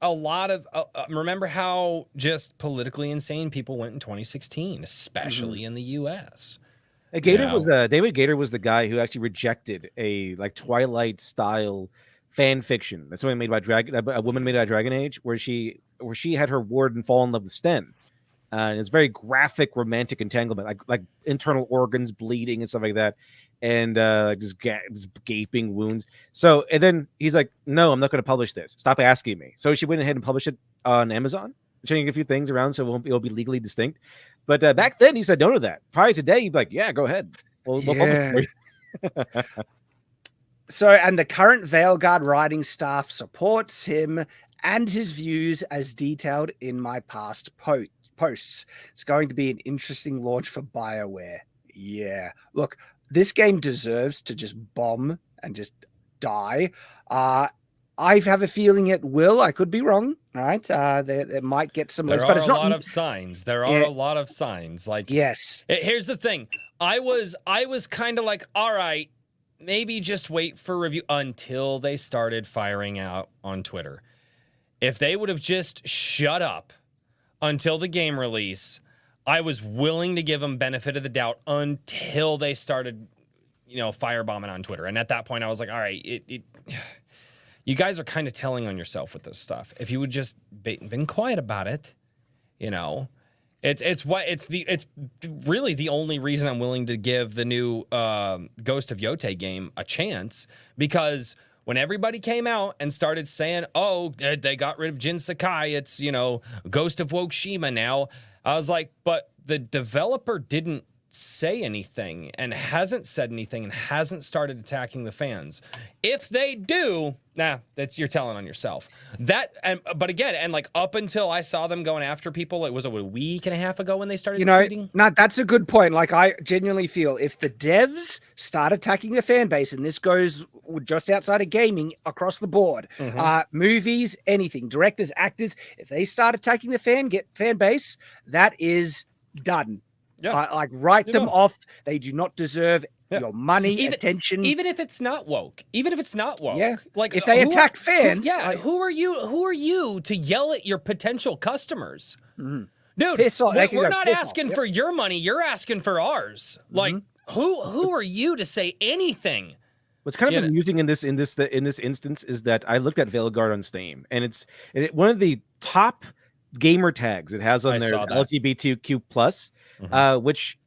a lot of remember how just politically insane people went in 2016, especially in the U.S. David Gator was the guy who actually rejected a Twilight style fan fiction. That's something made by a woman made by Dragon Age, where she had her warden fall in love with Sten. And it's very graphic, romantic entanglement, like internal organs bleeding and stuff like that, and just gaping wounds. So, and then he's like, "No, I'm not going to publish this. Stop asking me." So she went ahead and published it on Amazon, changing a few things around so it'll be legally distinct. But back then, he said no to that. Probably today, he'd be like, "Yeah, go ahead. We'll publish it for you." So, and the current Veilguard writing staff supports him and his views as detailed in my past posts. It's going to be an interesting launch for Bioware. Yeah. Look, this game deserves to just bomb and just die. I have a feeling it will. I could be wrong. All right. They might get some legs, but it's not a lot of signs. There are a lot of signs. Like, yes. Here's the thing. I was kind of like, all right, maybe just wait for review until they started firing out on Twitter. If they would have just shut up until the game release, I was willing to give them benefit of the doubt until they started, firebombing on Twitter. And at that point, I was like, all right, you guys are kind of telling on yourself with this stuff. If you would just been quiet about it, it's really the only reason I'm willing to give the new Ghost of Yote game a chance, because when everybody came out and started saying, oh, they got rid of Jin Sakai, it's, Ghost of Wokushima now, I was like, but the developer didn't say anything and hasn't said anything and hasn't started attacking the fans. If they do, you're telling on yourself. But again, and like up until I saw them going after people, it was a week and a half ago when they started tweeting. That's a good point. Like, I genuinely feel if the devs start attacking the fan base, and this goes just outside of gaming across the board, movies, anything, directors, actors, if they start attacking the fan base, that is done. Yeah. Write them off. They do not deserve your money, attention. Even if it's not woke. Yeah. Like, if they attack fans. Who are you to yell at your potential customers? Mm-hmm. Dude, we're not asking for your money. You're asking for ours. Like, who are you to say anything? What's kind of amusing in this instance is that I looked at Veilguard on Steam, and one of the top gamer tags it has on there LGBTQ plus. Which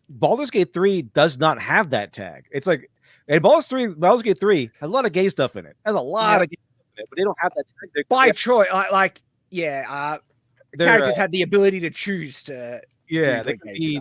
Baldur's Gate 3 does not have that tag. It's like, and Baldur's Gate 3 has a lot of gay stuff in it. Has a lot of gay stuff in it, but they don't have that tag. By choice, characters had the ability to choose to. Yeah,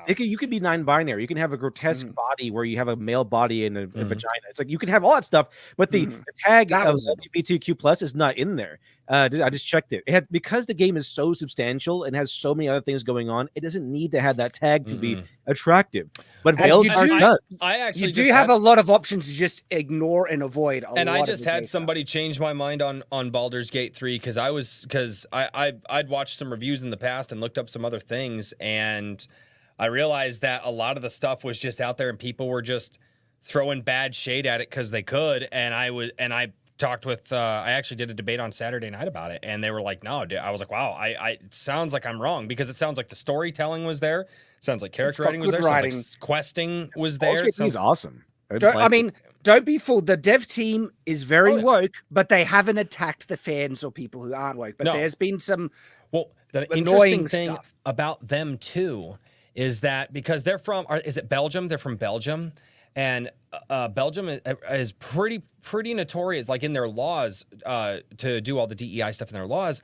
you can be non-binary. You can have a grotesque body where you have a male body and a vagina. It's like you can have all that stuff, but the tag of LGBTQ plus is not in there. I just checked it. Because the game is so substantial and has so many other things going on, it doesn't need to have that tag to be attractive. But Veilguard does. You do have a lot of options to just ignore and avoid. I just had somebody change my mind on Baldur's Gate 3 because I'd watched some reviews in the past and looked up some other things, and I realized that a lot of the stuff was just out there and people were just throwing bad shade at it because they could. And I talked with I actually did a debate on Saturday night about it, and they were like, no, dude. I was like, wow, it sounds like I'm wrong, because it sounds like the storytelling was there, sounds like character writing was there, sounds like questing was there. It's awesome. Don't be fooled. The dev team is very woke, but they haven't attacked the fans or people who aren't woke. But there's been some the interesting thing about them too is that because they're from is it Belgium? They're from Belgium. And Belgium is pretty notorious, like in their laws, to do all the DEI stuff in their laws.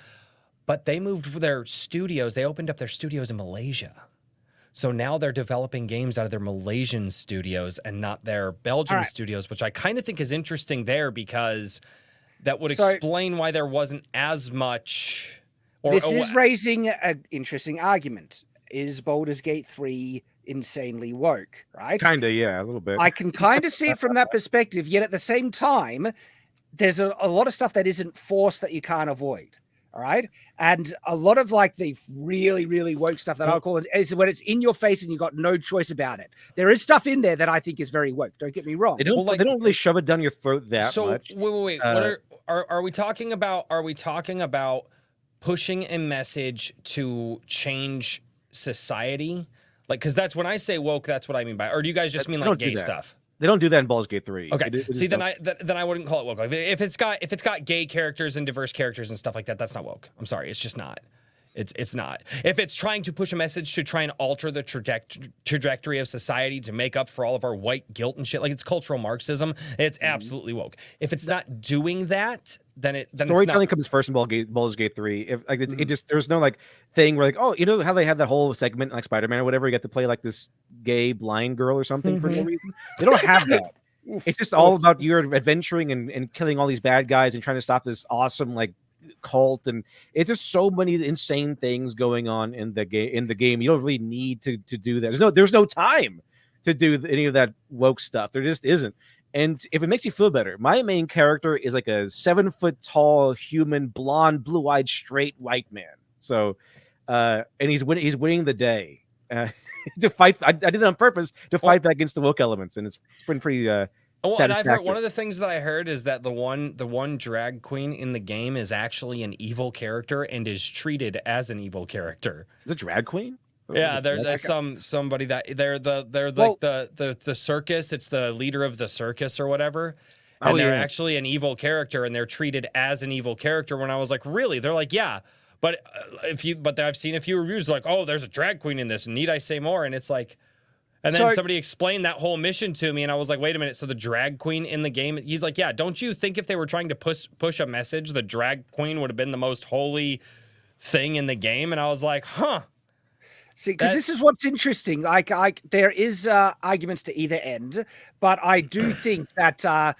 But they moved their studios. They opened up their studios in Malaysia. So now they're developing games out of their Malaysian studios and not their Belgian studios, which I kind of think is interesting there, because that would explain why there wasn't as much. This is raising an interesting argument. Is Baldur's Gate 3 insanely woke, right? Kind of, yeah, a little bit. I can kind of see it from that perspective, yet at the same time, there's a lot of stuff that isn't forced that you can't avoid, all right? And a lot of like the really, really woke stuff that I'll call it is when it's in your face and you got no choice about it. There is stuff in there that I think is very woke. Don't get me wrong. They don't really shove it down your throat that much. So wait. What are we talking about? Are we talking about pushing a message to change society? Like, because that's when I say woke, that's what I mean by. Or do you guys just mean like gay stuff? They don't do that in Baldur's Gate 3. Okay, then I wouldn't call it woke. Like, if it's got gay characters and diverse characters and stuff like that, that's not woke. I'm sorry, it's just not. It's not. If it's trying to push a message to try and alter the trajectory of society to make up for all of our white guilt and shit, like it's cultural Marxism, it's absolutely woke. If it's not doing that, then storytelling comes first in Baldur's Gate 3. If like it just there's no like thing where like, oh, you know how they have that whole segment like Spider-Man or whatever, you get to play like this gay blind girl or something for no reason. They don't have that. It's just all about you're adventuring and killing all these bad guys and trying to stop this awesome like cult, and it's just so many insane things going on in the game. You don't really need to do that. There's no time to do any of that woke stuff. There just isn't. And if it makes you feel better, my main character is like a 7 foot tall human, blonde, blue-eyed, straight white man. So and he's winning the day to fight. I did it on purpose to fight back against the woke elements, and it's been pretty and I've heard one of the things that I heard is that the one drag queen in the game is actually an evil character and is treated as an evil character. Is it drag queen? Yeah, there's somebody that they're Well- like the circus. It's the leader of the circus or whatever. Oh, And they're yeah. actually an evil character, and they're treated as an evil character. When I was like, really? They're like, yeah. But I've seen a few reviews like, oh, there's a drag queen in this. And need I say more? And it's like, and then somebody explained that whole mission to me, and I was like, wait a minute. So the drag queen in the game? He's like, yeah. Don't you think if they were trying to push a message, the drag queen would have been the most holy thing in the game? And I was like, huh. See, because this is what's interesting. Like, there is arguments to either end, but I do think that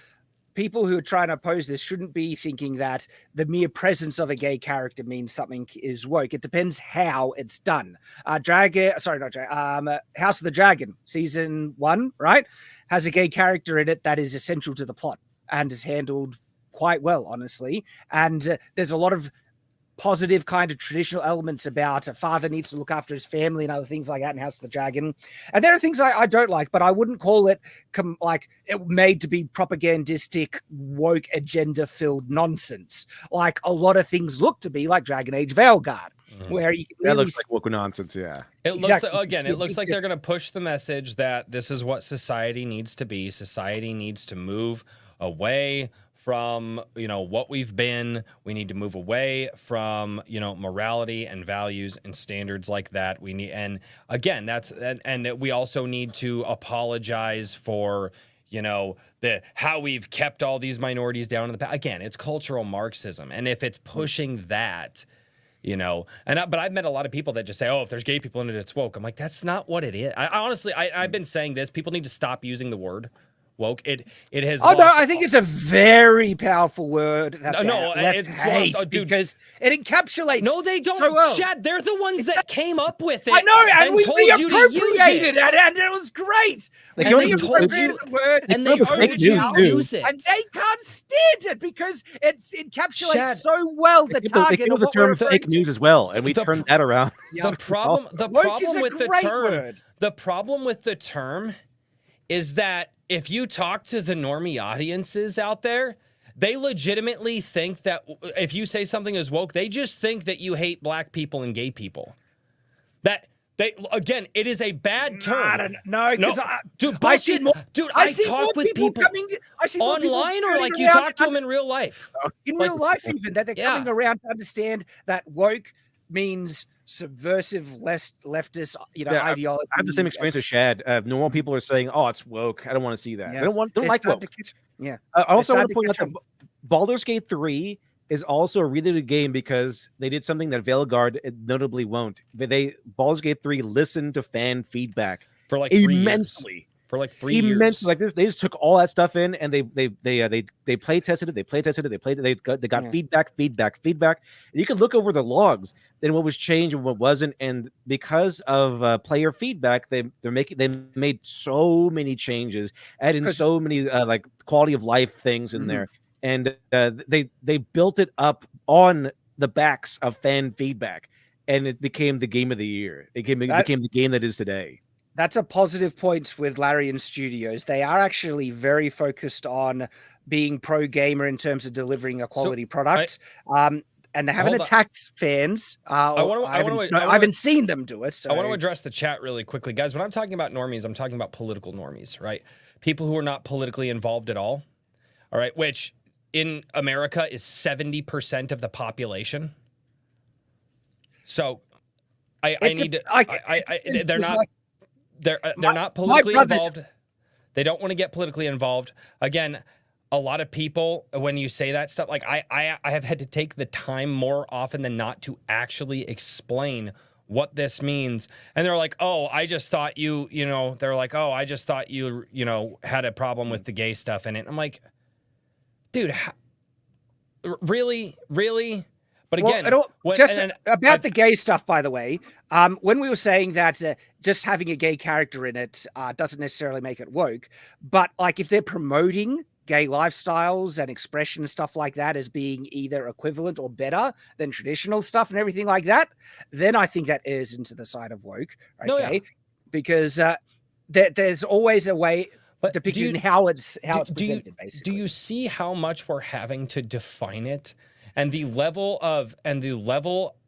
people who are trying to oppose this shouldn't be thinking that the mere presence of a gay character means something is woke. It depends how it's done. House of the Dragon, season 1, right, has a gay character in it that is essential to the plot and is handled quite well, honestly. And there's a lot of positive kind of traditional elements about a father needs to look after his family and other things like that in House of the Dragon. And there are things I don't like, but I wouldn't call it it made to be propagandistic, woke, agenda-filled nonsense. Like a lot of things look to be like Dragon Age Veilguard, where you can That really looks like woke nonsense. Yeah. It looks Exactly. like, again, It's it looks like they're going to difference. push the message that this is what society needs to be. Society needs to move away from, what we've been. We need to move away from, morality and values and standards like that. We need, and again, and we also need to apologize for, how we've kept all these minorities down in the past. Again, it's cultural Marxism. And if it's pushing that, but I've met a lot of people that just say, oh, if there's gay people in it, it's woke. I'm like, that's not what it is. I honestly, I've been saying this. People need to stop using the word woke. It has. Oh no, I think it's a very powerful word. That left it's hate lost, dude. because it encapsulates. No, they don't. So well. Shad, they're the ones that came up with it. I know, and we told you to use reappropriated it. and it was great. Like, And they they told you- appropriated the word, and they they told told us you fake to news, use it. and they can't stand it because it encapsulates Shad, so well the They target came of with the what we're term referring fake to. news as well, and we The turned that around. The problem Woke is a with the great term, word. the problem with the term is that if you talk to the normie audiences out there, they legitimately think that if you say something is woke, they just think that you hate black people and gay people. It is a bad term. No, because dude, I see bullshit. more. Dude, I I see talk more with people I see more people online or turning like you around talk to them in real life. in Like- real life, even that they're Yeah. coming around to understand that woke means subversive, leftist, Yeah, ideology. I have the same experience as Shad. Normal people are saying, "Oh, it's woke. I don't want to see that. Yeah. They don't They're like starting woke." to catch- yeah. I also They're want to point out starting that to Baldur's Gate 3 is also a really good game because they did something that Veilguard notably won't. Baldur's Gate 3 listened to fan feedback For like 3 years. immensely. For like 3 Immensely. years. Like this, they just took all that stuff in and they play tested it. They got Yeah. feedback. And you could look over the logs then what was changed and what wasn't. And because of player feedback, they made so many changes, adding 'Cause- so many like quality of life things in Mhm. there. And they built it up on the backs of fan feedback, and it became the game of the year. It became the game that is today. That's a positive point with Larian Studios. They are actually very focused on being pro gamer in terms of delivering a quality product. And they haven't Hold on. attacked fans. I haven't seen them do it. So. I want to address the chat really quickly. Guys, when I'm talking about normies, I'm talking about political normies, right? People who are not politically involved at all. All right, which in America is 70% of the population. So they're not politically involved. They don't want to get politically involved. Again, a lot of people, when you say that stuff, like I have had to take the time more often than not to actually explain what this means. And they're like, oh, I just thought they're like, oh, I just thought you had a problem with the gay stuff in it. I'm like, dude, really? But again, the gay stuff, by the way, when we were saying that just having a gay character in it doesn't necessarily make it woke, but like if they're promoting gay lifestyles and expression and stuff like that as being either equivalent or better than traditional stuff and everything like that, then I think that is into the side of woke, okay? No, yeah. Because there's always a way depicting how it's presented, basically. Do you see how much we're having to define it? And the level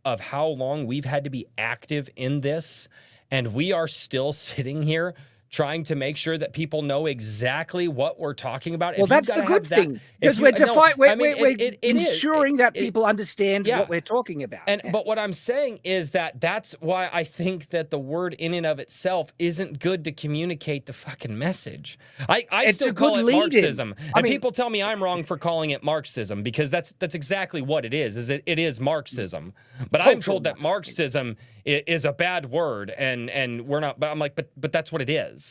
of how long we've had to be active in this, and we are still sitting here trying to make sure that people know exactly what we're talking about. Well, that's the good thing, because we're ensuring that people understand what we're talking about. But what I'm saying is that's why I think that the word in and of itself isn't good to communicate the fucking message. I still call it Marxism, and people tell me I'm wrong for calling it Marxism, because that's exactly what it is. It is Marxism, but I'm told that Marxism is a bad word, and we're not. But I'm like, but that's what it is.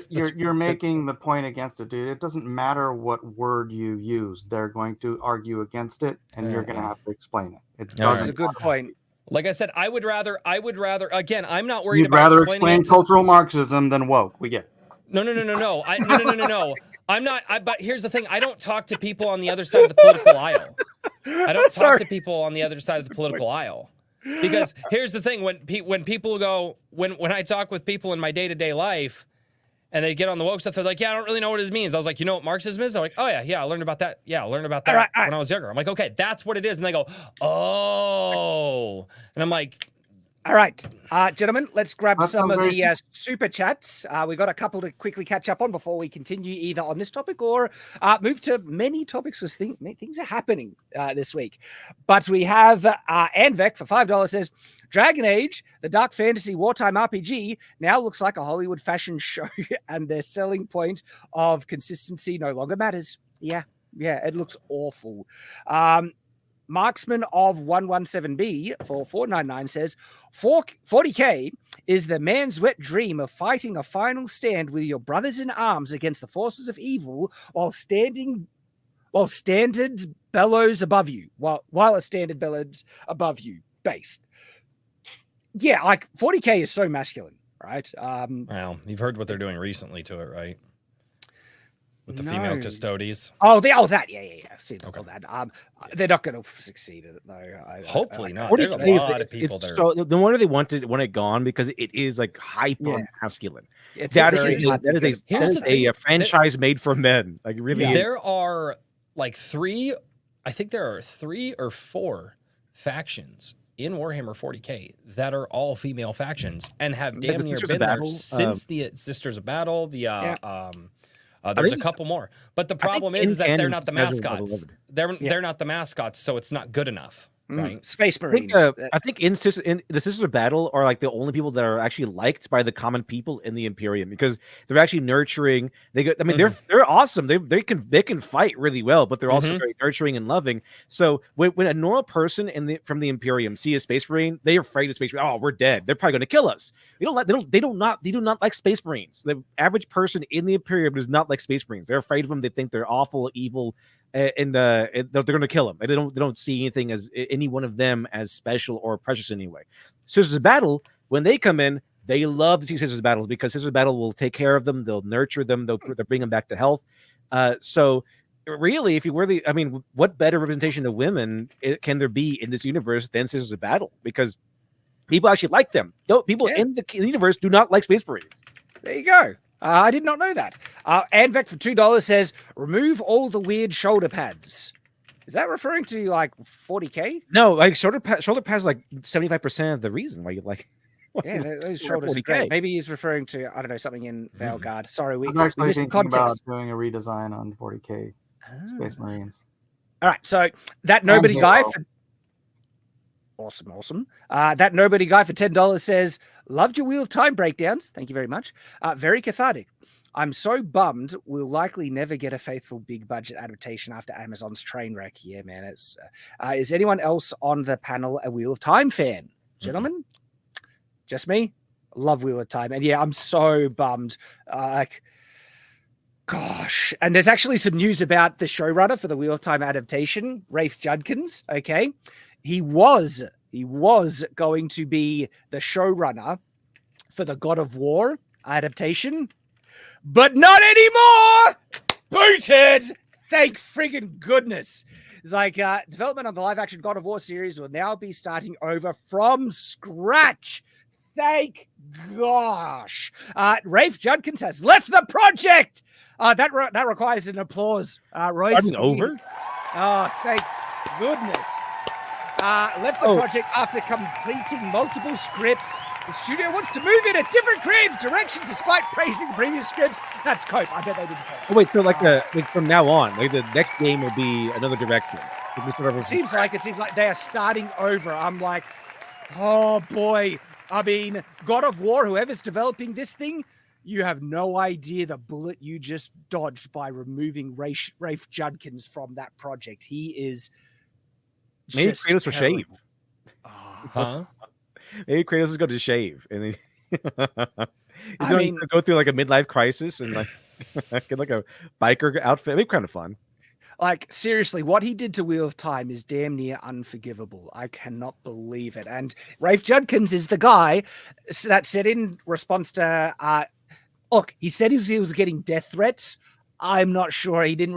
You're making the point against it, dude. It doesn't matter what word you use; they're going to argue against it, and you're going to have to explain it. That's a good point. Like I said, I would rather. Again, I'm not worried about. You'd rather explain cultural Marxism than woke. We get it. No. No. I'm not. But here's the thing: I don't talk to people on the other side of the political aisle. I don't talk to people on the other side of the political aisle. Because here's the thing: when people go, when I talk with people in my day-to-day life, and they get on the woke stuff, they're like, "Yeah, I don't really know what it means." I was like, "You know what Marxism is?" They're like, "Oh yeah, I learned about that. Yeah, I learned about that when I was younger." I'm like, "Okay, that's what it is." And they go, "Oh," and I'm like, all right, gentlemen, let's grab some of the super chats. We've got a couple to quickly catch up on before we continue either on this topic or move to many topics, because things are happening this week. But we have Anvek for $5 says, Dragon Age, the dark fantasy wartime RPG, now looks like a Hollywood fashion show, and their selling point of consistency no longer matters. Yeah, it looks awful. Marksman of 117B for $4.99 says 40K is the man's wet dream of fighting a final stand with your brothers in arms against the forces of evil while standard bellows above you, while a standard bellows above you based. Yeah, like 40K is so masculine, right? Well, you've heard what they're doing recently to it, right? With the female custodies. Oh, that. Yeah. I've seen all that. They're not going to succeed at it, though. Hopefully not. There's a lot of people there. So the wonder they want it gone, because it is like hyper masculine. That is a franchise made for men. Like really, there are like three or four factions in Warhammer 40K that are all female factions and have damn near been there since the Sisters of Battle. There's a couple more, but the problem is that they're not the mascots. They're not the mascots, so it's not good enough. Right? Space Marines. I think in the Sisters of Battle are like the only people that are actually liked by the common people in the Imperium, because they're actually nurturing. They're awesome. They can fight really well, but they're also very nurturing and loving. So when a normal person from the Imperium see a Space Marine, they're afraid of Space Marine. Oh, we're dead. They're probably going to kill us. They do not like Space Marines. The average person in the Imperium does not like Space Marines. They're afraid of them. They think they're awful, evil. And they're going to kill them. They don't see anything as any one of them as special or precious anyway. Sisters of Battle, when they come in, they love to see Sisters of Battle, because Sisters of Battle will take care of them. They'll nurture them. They'll bring them back to health. So really, if you really, what better representation of women can there be in this universe than Sisters of Battle? Because people actually like them. People in the universe do not like Space Marines. There you go. I did not know that. Anvek for $2 says, remove all the weird shoulder pads. Is that referring to like 40K? No, like shoulder pads like 75% of the reason why you like. Yeah, those shoulders are great. Maybe he's referring to, I don't know, something in Veilguard. Sorry, we was actually missed thinking context. about doing a redesign on 40K Space Marines. All right, so that nobody guy for awesome. That nobody guy for $10 says, loved your Wheel of Time breakdowns. Thank you very much. Very cathartic. I'm so bummed we'll likely never get a faithful big budget adaptation after Amazon's train wreck. Yeah, man. It's is anyone else on the panel a Wheel of Time fan? Gentlemen? Just me? Love Wheel of Time. And yeah, I'm so bummed. Gosh. And there's actually some news about the showrunner for the Wheel of Time adaptation, Rafe Judkins. Okay. He was going to be the showrunner for the God of War adaptation, but not anymore. Booted. Thank friggin' goodness. It's like development on the live action God of War series will now be starting over from scratch. Thank gosh. Rafe Judkins has left the project. That requires an applause. Royce. Starting over? Oh, thank goodness. left the project after completing multiple scripts. The studio wants to move in a different creative direction despite praising previous scripts. That's cope. I bet they didn't cope. Oh, wait, so like from now on, like the next game will be another direction. It seems like they are starting over. I'm like, oh boy. I mean, God of War, whoever's developing this thing, you have no idea the bullet you just dodged by removing Rafe Judkins from that project. He is maybe Kratos will shave. Huh? Maybe Kratos is going to shave, and he's going to go through like a midlife crisis and like get like a biker outfit. It'd be kind of fun. Like, seriously, what he did to Wheel of Time is damn near unforgivable. I cannot believe it. And Rafe Judkins is the guy that said in response to, look, he said he was getting death threats. I'm not sure. He didn't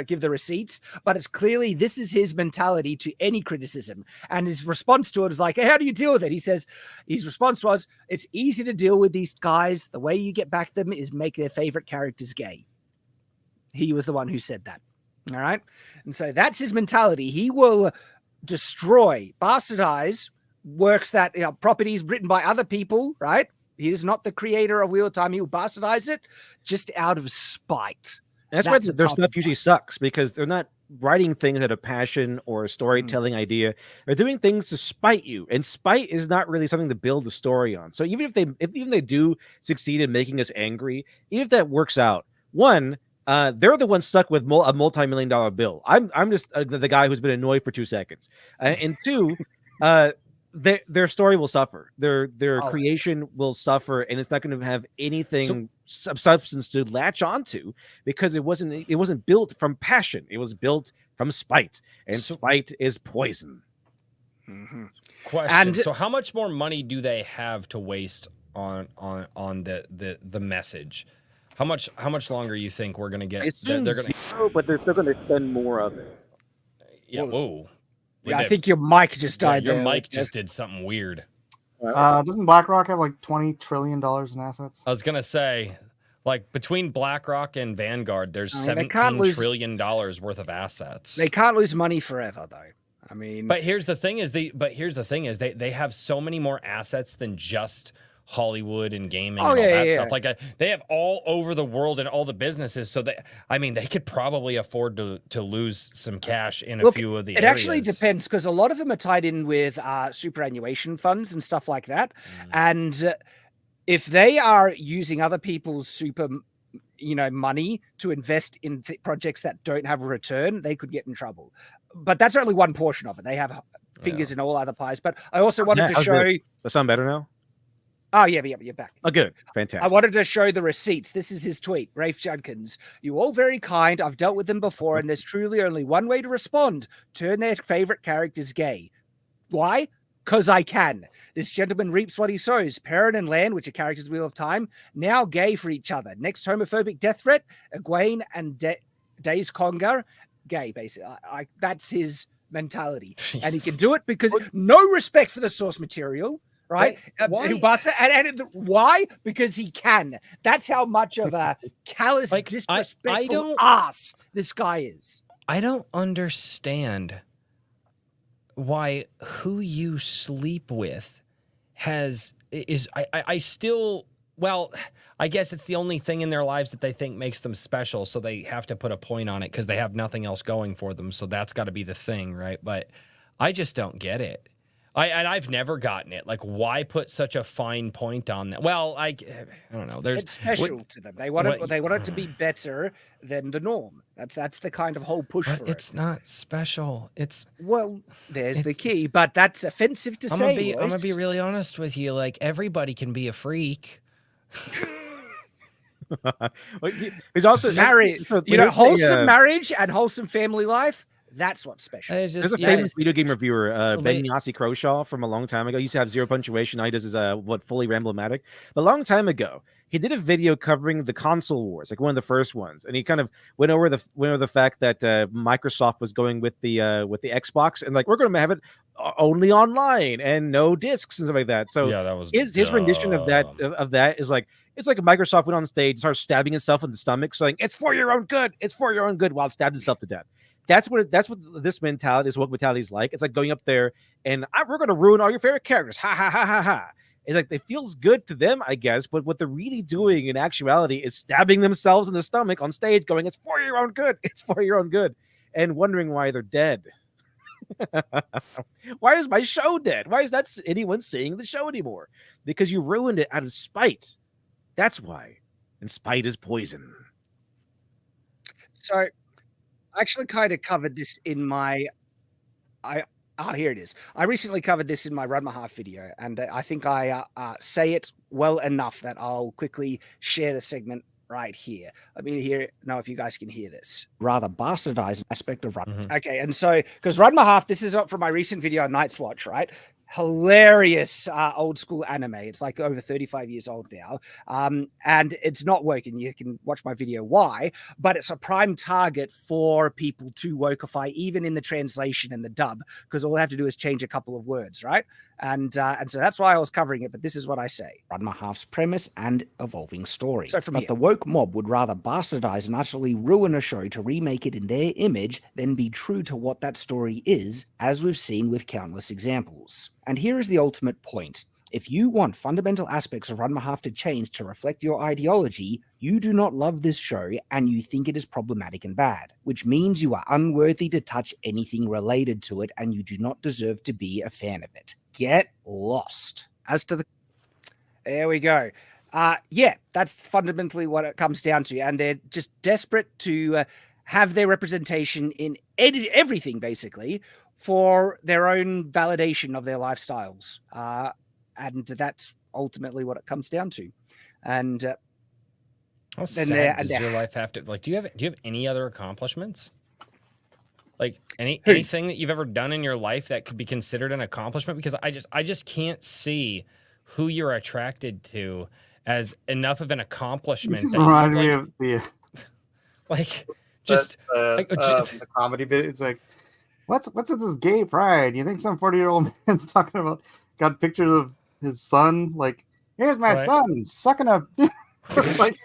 give the receipts, but it's clearly this is his mentality to any criticism. And his response to it is like, hey, how do you deal with it? He says his response was, it's easy to deal with these guys. The way you get back at them is make their favorite characters gay. He was the one who said that. All right. And so that's his mentality. He will destroy, bastardize works that, properties written by other people, right? He is not the creator of Wheel of Time. He will bastardize it just out of spite. And that's why their stuff usually sucks, because they're not writing things out of passion or a storytelling idea. They're doing things to spite you, and spite is not really something to build a story on. So even if they do succeed in making us angry, even if that works out, one, they're the ones stuck with a multi-million-dollar bill. I'm just the guy who's been annoyed for 2 seconds, and two, their story will suffer. Their creation will suffer, and it's not going to have anything substance to latch onto, because it wasn't built from passion. It was built from spite, and spite is poison. Mm-hmm. Question: so how much more money do they have to waste on the message? How much longer you think we're gonna get? They're gonna zero, but they're still gonna spend more of it. Yeah. Whoa. Yeah, I think your mic just died. Your mic just did something weird. Doesn't BlackRock have like $20 trillion in assets? I was gonna say, like, between BlackRock and Vanguard, there's $17 trillion worth of assets. They can't lose money forever, though. I mean, but here's the thing: they have so many more assets than just Hollywood and gaming and all that stuff. Like they have all over the world and all the businesses. So they could probably afford to lose some cash in a few of the areas. It actually depends, because a lot of them are tied in with superannuation funds and stuff like that. And if they are using other people's money to invest in projects that don't have a return, they could get in trouble. But that's only one portion of it. They have fingers in all other pies. But I also wanted to show. Does that sound better now? Oh, yeah, you're back. Oh, good. Fantastic. I wanted to show the receipts. This is his tweet. Rafe Judkins. You all very kind. I've dealt with them before, and there's truly only one way to respond. Turn their favorite characters gay. Why? Because I can. This gentleman reaps what he sows. Perrin and Lan, which are characters of Wheel of Time, now gay for each other. Next homophobic death threat, Egwene and Days Congar, gay, basically. That's his mentality. Jesus. And he can do it because no respect for the source material. Right? Why? Because he can. That's how much of a callous, disrespectful ass this guy is. I don't understand why who you sleep with I still, well, I guess it's the only thing in their lives that they think makes them special, so they have to put a point on it because they have nothing else going for them, so that's got to be the thing, right? But I just don't get it. I've never gotten it. Like, why put such a fine point on that? Well, I don't know. It's special to them. They want it to be better than the norm. That's the kind of whole push for it. It's not special. There's the key, but that's offensive to say. I'm gonna be really honest with you. Like, everybody can be a freak. He's also married. Wholesome marriage and wholesome family life. That's what's special. There's a famous video game reviewer, Ben Yossi Croshaw, from a long time ago. He used to have 0 punctuation. Now he does his fully ramblomatic. But a long time ago, he did a video covering the console wars, like one of the first ones, and he kind of went over the fact that Microsoft was going with the Xbox, and like, we're going to have it only online and no discs and stuff like that. So yeah, that was his rendition of that is like, it's like Microsoft went on stage and started stabbing itself in the stomach, saying it's for your own good, while it stabbed itself to death. that's what this mentality, this woke mentality is like. It's like going up there and we're going to ruin all your favorite characters. Ha ha ha ha ha. It's like it feels good to them, I guess, but what they're really doing in actuality is stabbing themselves in the stomach on stage, going, "It's for your own good. It's for your own good," and wondering why they're dead. Why is my show dead? Why is that anyone seeing the show anymore? Because you ruined it out of spite. That's why. And spite is poison. So I actually kind of covered this in my here it is. I recently covered this in my Run My Half video, and I think I say it well enough that I'll quickly share the segment right here. Let me know if you guys can hear this. Rather bastardized aspect of Run. Mhm. Okay, and so because Run My Half, this is from my recent video on Night's Watch, right? Hilarious old school anime. It's like over 35 years old now. And it's not working. You can watch my video why, but it's a prime target for people to wokeify, even in the translation and the dub, because all they have to do is change a couple of words, right? And so that's why I was covering it, but this is what I say. Run My Half's premise and evolving story. So from here, the woke mob would rather bastardize and utterly ruin a show to remake it in their image than be true to what that story is, as we've seen with countless examples. And here is the ultimate point. If you want fundamental aspects of Run My Half to change to reflect your ideology, you do not love this show and you think it is problematic and bad, which means you are unworthy to touch anything related to it and you do not deserve to be a fan of it. Get lost. As to the... There we go. Yeah, that's fundamentally what it comes down to. And they're just desperate to have their representation in everything, basically, for their own validation of their lifestyles. And that's ultimately what it comes down to. And how sad does your life have to, like, do you have any other accomplishments? Like anything that you've ever done in your life that could be considered an accomplishment? Because I just can't see who you're attracted to as enough of an accomplishment. This that reminds me like, of the like just the comedy bit. It's like, what's with this gay pride? You think some 40-year-old man's talking about got pictures of his son? Like, here's my son sucking a. Like,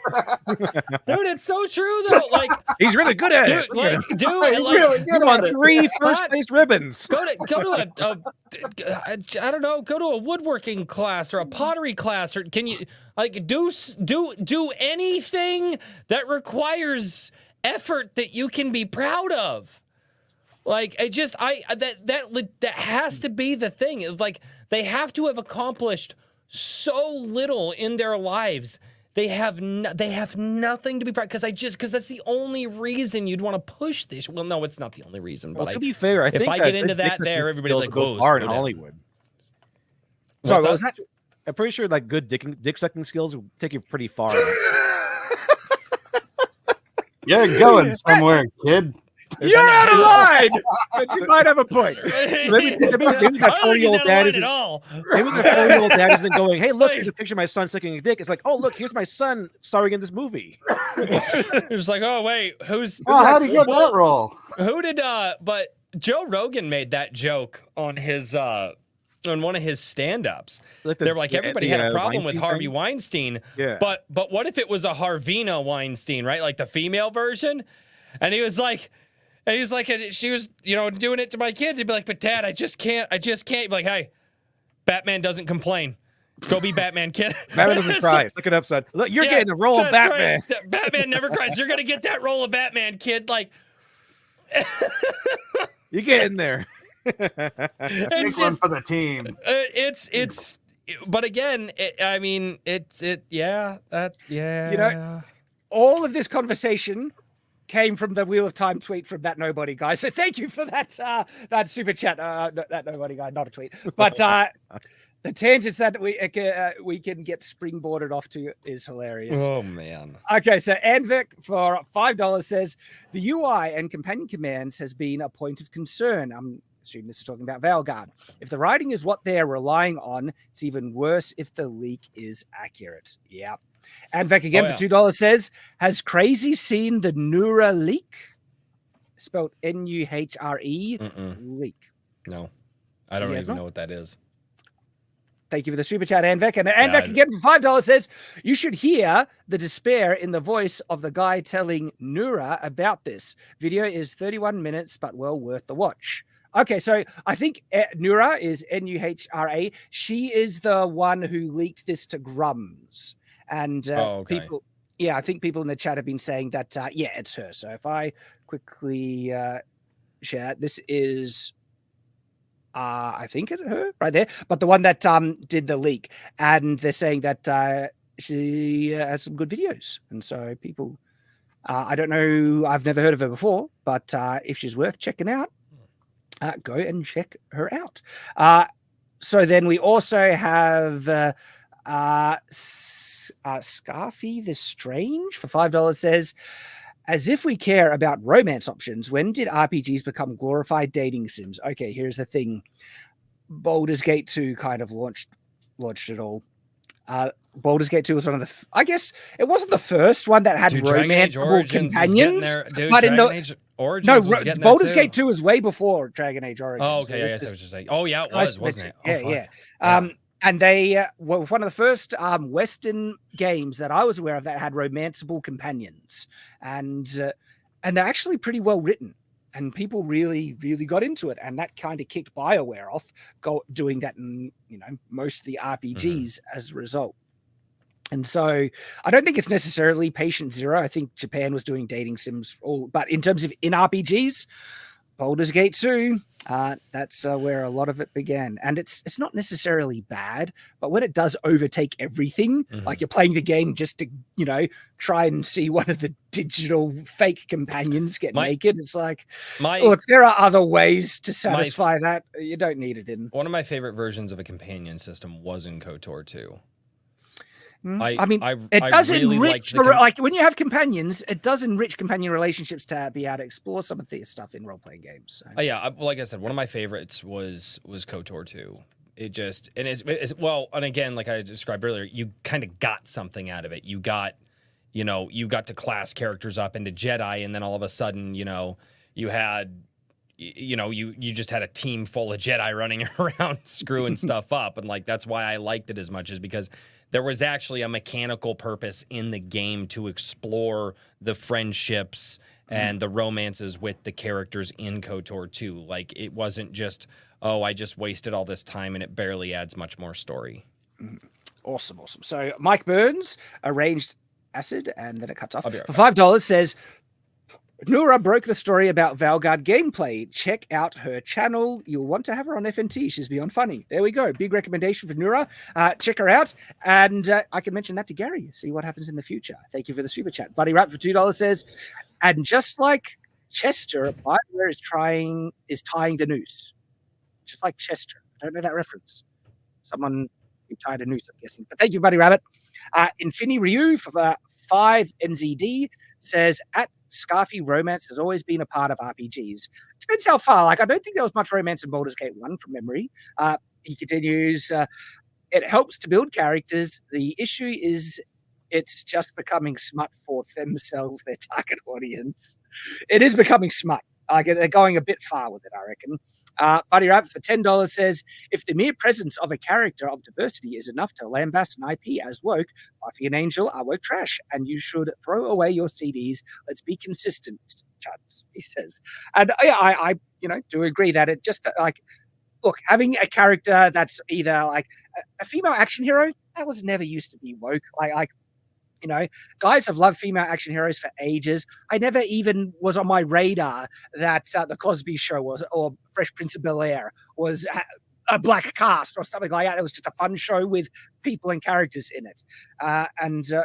dude, it's so true though. Like, he's really good at it. Like, dude, he's like, really good at it. 3 first-place ribbons. Go to I don't know, go to a woodworking class or a pottery class, or can you like do anything that requires effort that you can be proud of? Like, that has to be the thing. Like, they have to have accomplished so little in their lives. They have nothing to be proud, because that's the only reason you'd want to push this. Well, no, it's not the only reason. But well, to be fair, I think if I get into that, everybody like goes far in Hollywood. Sorry, what was that? I'm pretty sure like good dick sucking skills will take you pretty far. You're going somewhere, kid. You're out of line, but you might have a point. Maybe that 40-year-old dad isn't. Maybe the 40-year-old dad isn't going, "Hey, look, here's a picture of my son sucking a dick." It's like, "Oh, look, here's my son starring in this movie." It's like, "Oh, wait, how did he get that role?" Who did? But Joe Rogan made that joke on his on one of his stand-ups. They're like, everybody had a problem with Harvey Weinstein. Yeah. But what if it was a Harvina Weinstein, right? Like the female version? And he was like. And he's like, and she was, doing it to my kid. He'd be like, "But Dad, I just can't. Be like, hey, Batman doesn't complain. Go be Batman, kid." Batman doesn't cry. Look it up, son. Look, you're getting the role of Batman. Right. Batman never cries. You're gonna get that role of Batman, kid. Like, you get in there. It's one for the team. But again, yeah. All of this conversation came from the Wheel of Time tweet from that nobody guy. So thank you for that super chat. That nobody guy, not a tweet, but the tangents that we can get springboarded off to is hilarious. Oh man. Okay, so Anvik for $5 says the UI and companion commands has been a point of concern. I'm assuming this is talking about Veilguard. If the writing is what they're relying on, it's even worse if the leak is accurate. Yeah. And back again for $2 says, has Crazy seen the Nura leak? Spelled Nuhre leak. No, I don't even know what that is. Thank you for the super chat, Anvek. And Anvek again for $5 says, you should hear the despair in the voice of the guy telling Nura about this. Video is 31 minutes, but well worth the watch. Okay, so I think Nura is Nuhra. She is the one who leaked this to Grums. And people, I think people in the chat have been saying that, it's her. So if I quickly share, this is... I think it's her right there, but the one that did the leak, and they're saying that she has some good videos, and so people, I don't know, I've never heard of her before, but if she's worth checking out, go and check her out. So then we also have Scarfy the Strange for $5 says, as if we care about romance options, when did RPGs become glorified dating sims? Okay, here's the thing. Baldur's Gate 2 kind of launched it all. Baldur's Gate 2 was one of the... I guess it wasn't the first one that had romanceable companions. But in the... Baldur's Gate 2 was way before Dragon Age Origins. Oh, okay, I guess I was just saying. Oh, yeah, it was, wasn't it? Oh, yeah. And they were one of the first Western games that I was aware of that had romanceable companions, and they're actually pretty well written, and people really, really got into it, and that kind of kicked Bioware off, doing that in most of the RPGs as a result. And so I don't think it's necessarily Patient Zero. I think Japan was doing dating sims, but in terms of in RPGs, Baldur's Gate 2, that's where a lot of it began. And it's not necessarily bad, but when it does overtake everything, like you're playing the game just to, try and see one of the digital fake companions get naked, it's like, look, there are other ways to satisfy that. You don't need it in. One of my favorite versions of a companion system was in KOTOR 2. It does really enrich like when you have companions, it does enrich companion relationships to be able to explore some of this stuff in role-playing games. So. Like I said, one of my favorites was KOTOR 2. It just and again, like I described earlier, you kind of got something out of it. You got to class characters up into Jedi, and then all of a sudden, you had you just had a team full of Jedi running around screwing stuff up, and like that's why I liked it as much, is because there was actually a mechanical purpose in the game to explore the friendships and the romances with the characters in KOTOR 2. Like, it wasn't just, I just wasted all this time and it barely adds much more story. Awesome. So Mike Burns arranged acid and then it cuts off. For $5 says, Nura broke the story about Veilguard gameplay. Check out her channel. You'll want to have her on FNT. She's beyond funny. There we go. Big recommendation for Nura. Check her out. And I can mention that to Gary. See what happens in the future. Thank you for the super chat. Buddy Rap for $2 says, and just like Chester, Bioware is tying the noose. Just like Chester. I don't know that reference. Someone who tied a noose, I'm guessing. But thank you, Buddy Rabbit. Infini Ryu for 5 NZD says, at Scarfy, romance has always been a part of RPGs. It depends how far. Like, I don't think there was much romance in Baldur's Gate 1 from memory. He continues, it helps to build characters. The issue is it's just becoming smut for themselves, their target audience. It is becoming smut. They're going a bit far with it, I reckon. Buddy Rabbit for $10 says, if the mere presence of a character of diversity is enough to lambast an IP as woke, Buffy and Angel are woke trash, and you should throw away your CDs. Let's be consistent, Chad, he says. And I do agree that it just, look, having a character that's either like a female action hero, that was never used to be woke. Guys have loved female action heroes for ages. I never even was on my radar that the Cosby Show or Fresh Prince of Bel-Air was a black cast or something like that. It was just a fun show with people and characters in it. The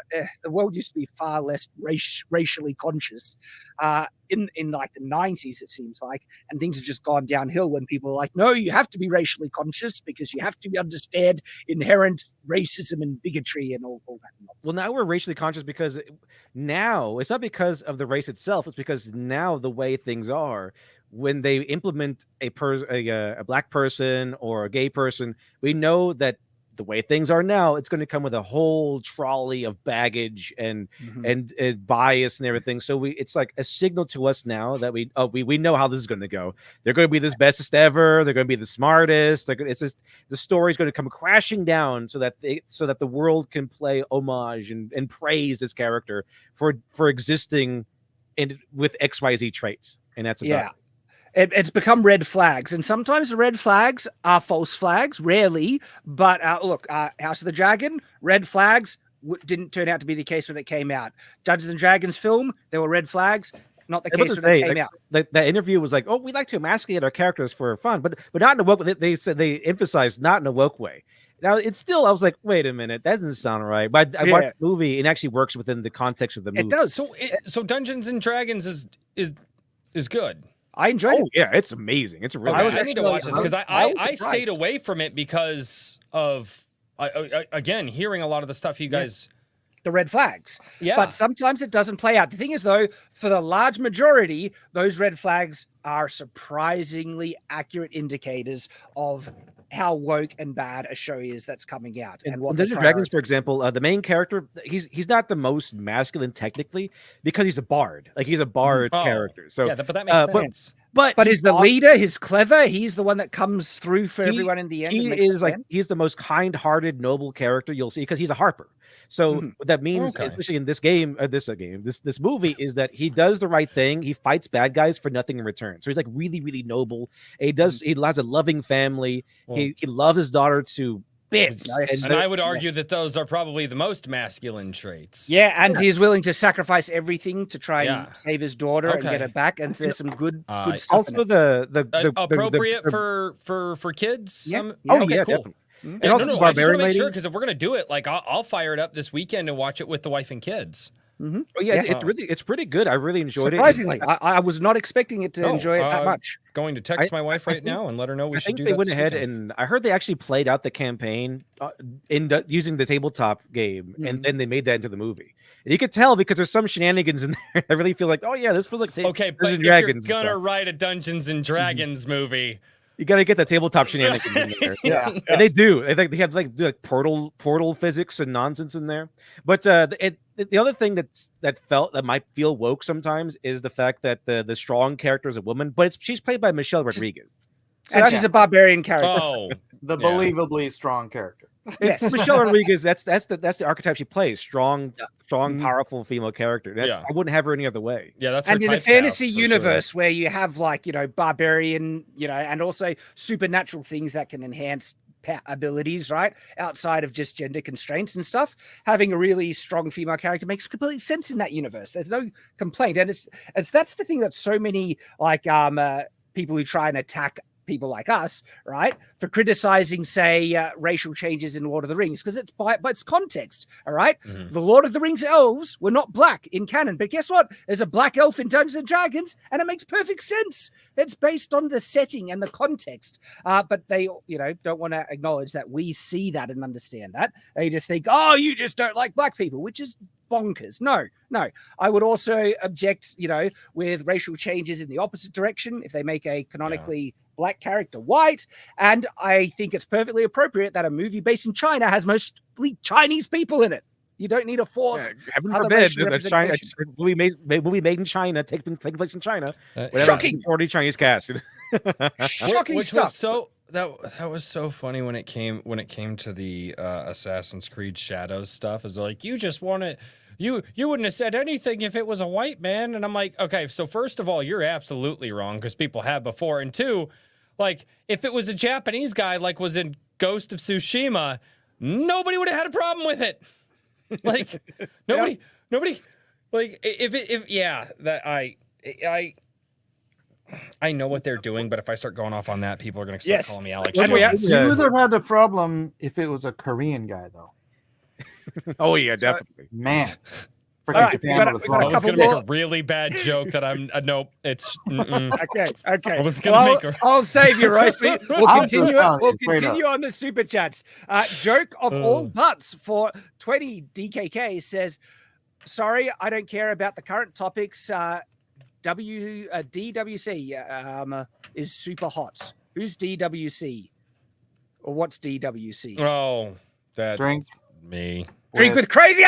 world used to be far less racially conscious in like the 90s, it seems like, and things have just gone downhill when people are like, no, you have to be racially conscious because you have to understand inherent racism and bigotry and all that nonsense. Well, now we're racially conscious because now it's not because of the race itself. It's because now the way things are, when they implement a black person or a gay person, we know that the way things are now, it's going to come with a whole trolley of baggage and bias and everything. So it's like a signal to us now that we know how this is going to go. They're going to be the bestest ever. They're going to be the smartest. It's just the story's going to come crashing down so that the world can play homage and praise this character for existing with XYZ traits. And that's about it. It's become red flags, and sometimes the red flags are false flags, rarely. But look, House of the Dragon, red flags didn't turn out to be the case when it came out. Dungeons and Dragons film, there were red flags, not the case when it came out. That interview was like, oh, we like to emasculate our characters for fun, but not in a woke. They said they emphasized not in a woke way. Now it's still, I was like, wait a minute, that doesn't sound right. But I watched the movie, it actually works within the context of the movie. It does. So Dungeons and Dragons is good. I enjoyed it. Yeah, it's amazing. It's really. I need to watch this because I stayed away from it because of again hearing a lot of the stuff you guys. The red flags. Yeah. But sometimes it doesn't play out. The thing is, though, for the large majority, those red flags are surprisingly accurate indicators of how woke and bad a show is that's coming out. And what Dungeons and Dragons, for example, the main character, he's not the most masculine technically because he's a bard. Like he's a bard character. So yeah, but that makes sense. But he's the leader. He's clever. He's the one that comes through for everyone in the end. He's the most kind-hearted, noble character you'll see because he's a harper. So what that means, especially in this movie, is that he does the right thing. He fights bad guys for nothing in return. So he's like really, really noble. He has a loving family. He loves his daughter to bits. Nice. And I would argue that those are probably the most masculine traits. Yeah, and he's willing to sacrifice everything to try and save his daughter and get her back. And there's some good stuff. Also, the appropriate for kids. Yeah. Cool. Definitely. And also, I just want to make sure because if we're gonna do it, like I'll fire it up this weekend and watch it with the wife and kids. Mm-hmm. Oh, yeah, it's pretty good. I really enjoyed it. Surprisingly, I was not expecing it to enjoy it that much. Going to text my wife right now and let her know we should do that. They went ahead and I heard they actually played out the campaign using the tabletop game, and then they made that into the movie. And you could tell because there's some shenanigans in there. I really feel like, oh yeah, this feels like Dungeons and Dragons. If you're gonna write a Dungeons and Dragons movie. You got to get the tabletop shenanigans in there. And they do. They have like portal physics and nonsense in there. But the other thing that might feel woke sometimes is the fact that the strong character is a woman, but she's played by Michelle Rodriguez, and she's a barbarian character. Oh, the believably strong character. Yes. Michelle Rodriguez. That's the archetype she plays. Strong, powerful female character. I wouldn't have her any other way. Yeah, that's and in a fantasy universe where you have like barbarian, and also supernatural things that can enhance abilities, right? Outside of just gender constraints and stuff, having a really strong female character makes complete sense in that universe. There's no complaint, and that's the thing that so many people who try and attack people like us, right, for criticizing, say, racial changes in Lord of the Rings, because it's by its context, all right? The Lord of the Rings elves were not black in canon, but guess what? There's a black elf in Dungeons and Dragons, and it makes perfect sense. It's based on the setting and the context, but they, don't want to acknowledge that we see that and understand that. They just think, oh, you just don't like black people, which is bonkers. No. I would also object, with racial changes in the opposite direction if they make a canonically black character white. And I think it's perfectly appropriate that a movie based in China has mostly Chinese people in it. You don't need to force. Heaven forbid, a movie made in China, taking place in China. Shocking. 40 Chinese cast. Shocking which stuff. Was so that was so funny when it came to the Assassin's Creed Shadows stuff. Is like you just want to. You wouldn't have said anything if it was a white man. And I'm like, okay, so first of all, you're absolutely wrong because people have before. And two, like, if it was a Japanese guy like was in Ghost of Tsushima, nobody would have had a problem with it. Like, nobody, like, I know what they're doing, but if I start going off on that, people are going to start calling me Alex. You would have had a problem if it was a Korean guy, though. Oh yeah, definitely. Man. I was going to make a really bad joke that I'm nope. It's okay. I was going to make I'll save you, Royce. We'll continue on the super chats. Joke of all butts for 20 DKK says, "Sorry, I don't care about the current topics. DWC is super hot. Who's DWC? Or what's DWC? Oh, that Drink me. Drink with crazy.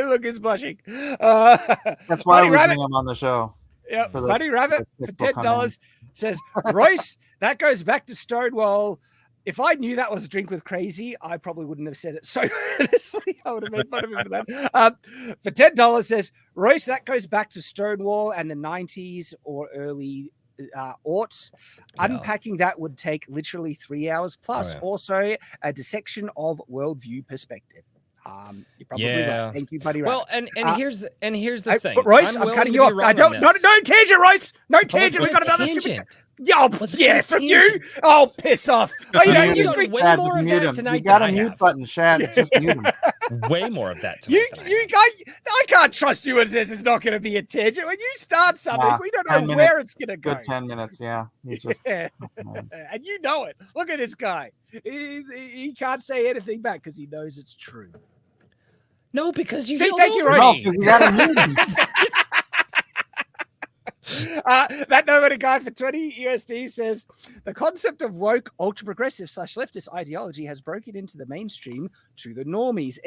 Look, he's blushing. That's why Buddy we Rabbit. bring him on the show. Yeah, for the- Buddy Rabbit the for pixel $10 says, Royce, that goes back to Stonewall. If I knew that was Drink with Crazy, I probably wouldn't have said it. So honestly, I would have made fun of him for that. For $10 says, Royce, that goes back to Stonewall and the 90s or early aughts. Yeah. Unpacking that would take literally 3 hours plus. Oh, yeah. Also, a dissection of worldview perspective. You're probably right. Thank you, Buddy Rabbit. Well, and here's the thing. But Royce, I'm willing cutting to you be off. wrong I on don't. No, this. no tangent, Royce. No Oh, tangent. We got another super. tangent. Yeah, Was it yeah, a from you. tangent? Oh, piss off. Oh, you know, You've you done think way Shad, more just of mute that him. tonight You got than a I mute have. button, Shad. Just mute him. Way more of that tonight. than I you have. guys. I can't trust you when this is not going to be a tangent. When you start something, Nah, we don't 10 know minutes. where it's going to go. Good 10 minutes. Yeah. He's just. Yeah. Oh, man. And you know it. Look at this guy. He can't say anything back because he knows it's true. No, because you See, yelled thank you, over Royce. No, me. because you got to mute him. That Nobody guy for 20 USD says the concept of woke, ultra progressive / leftist ideology has broken into the mainstream to the normies.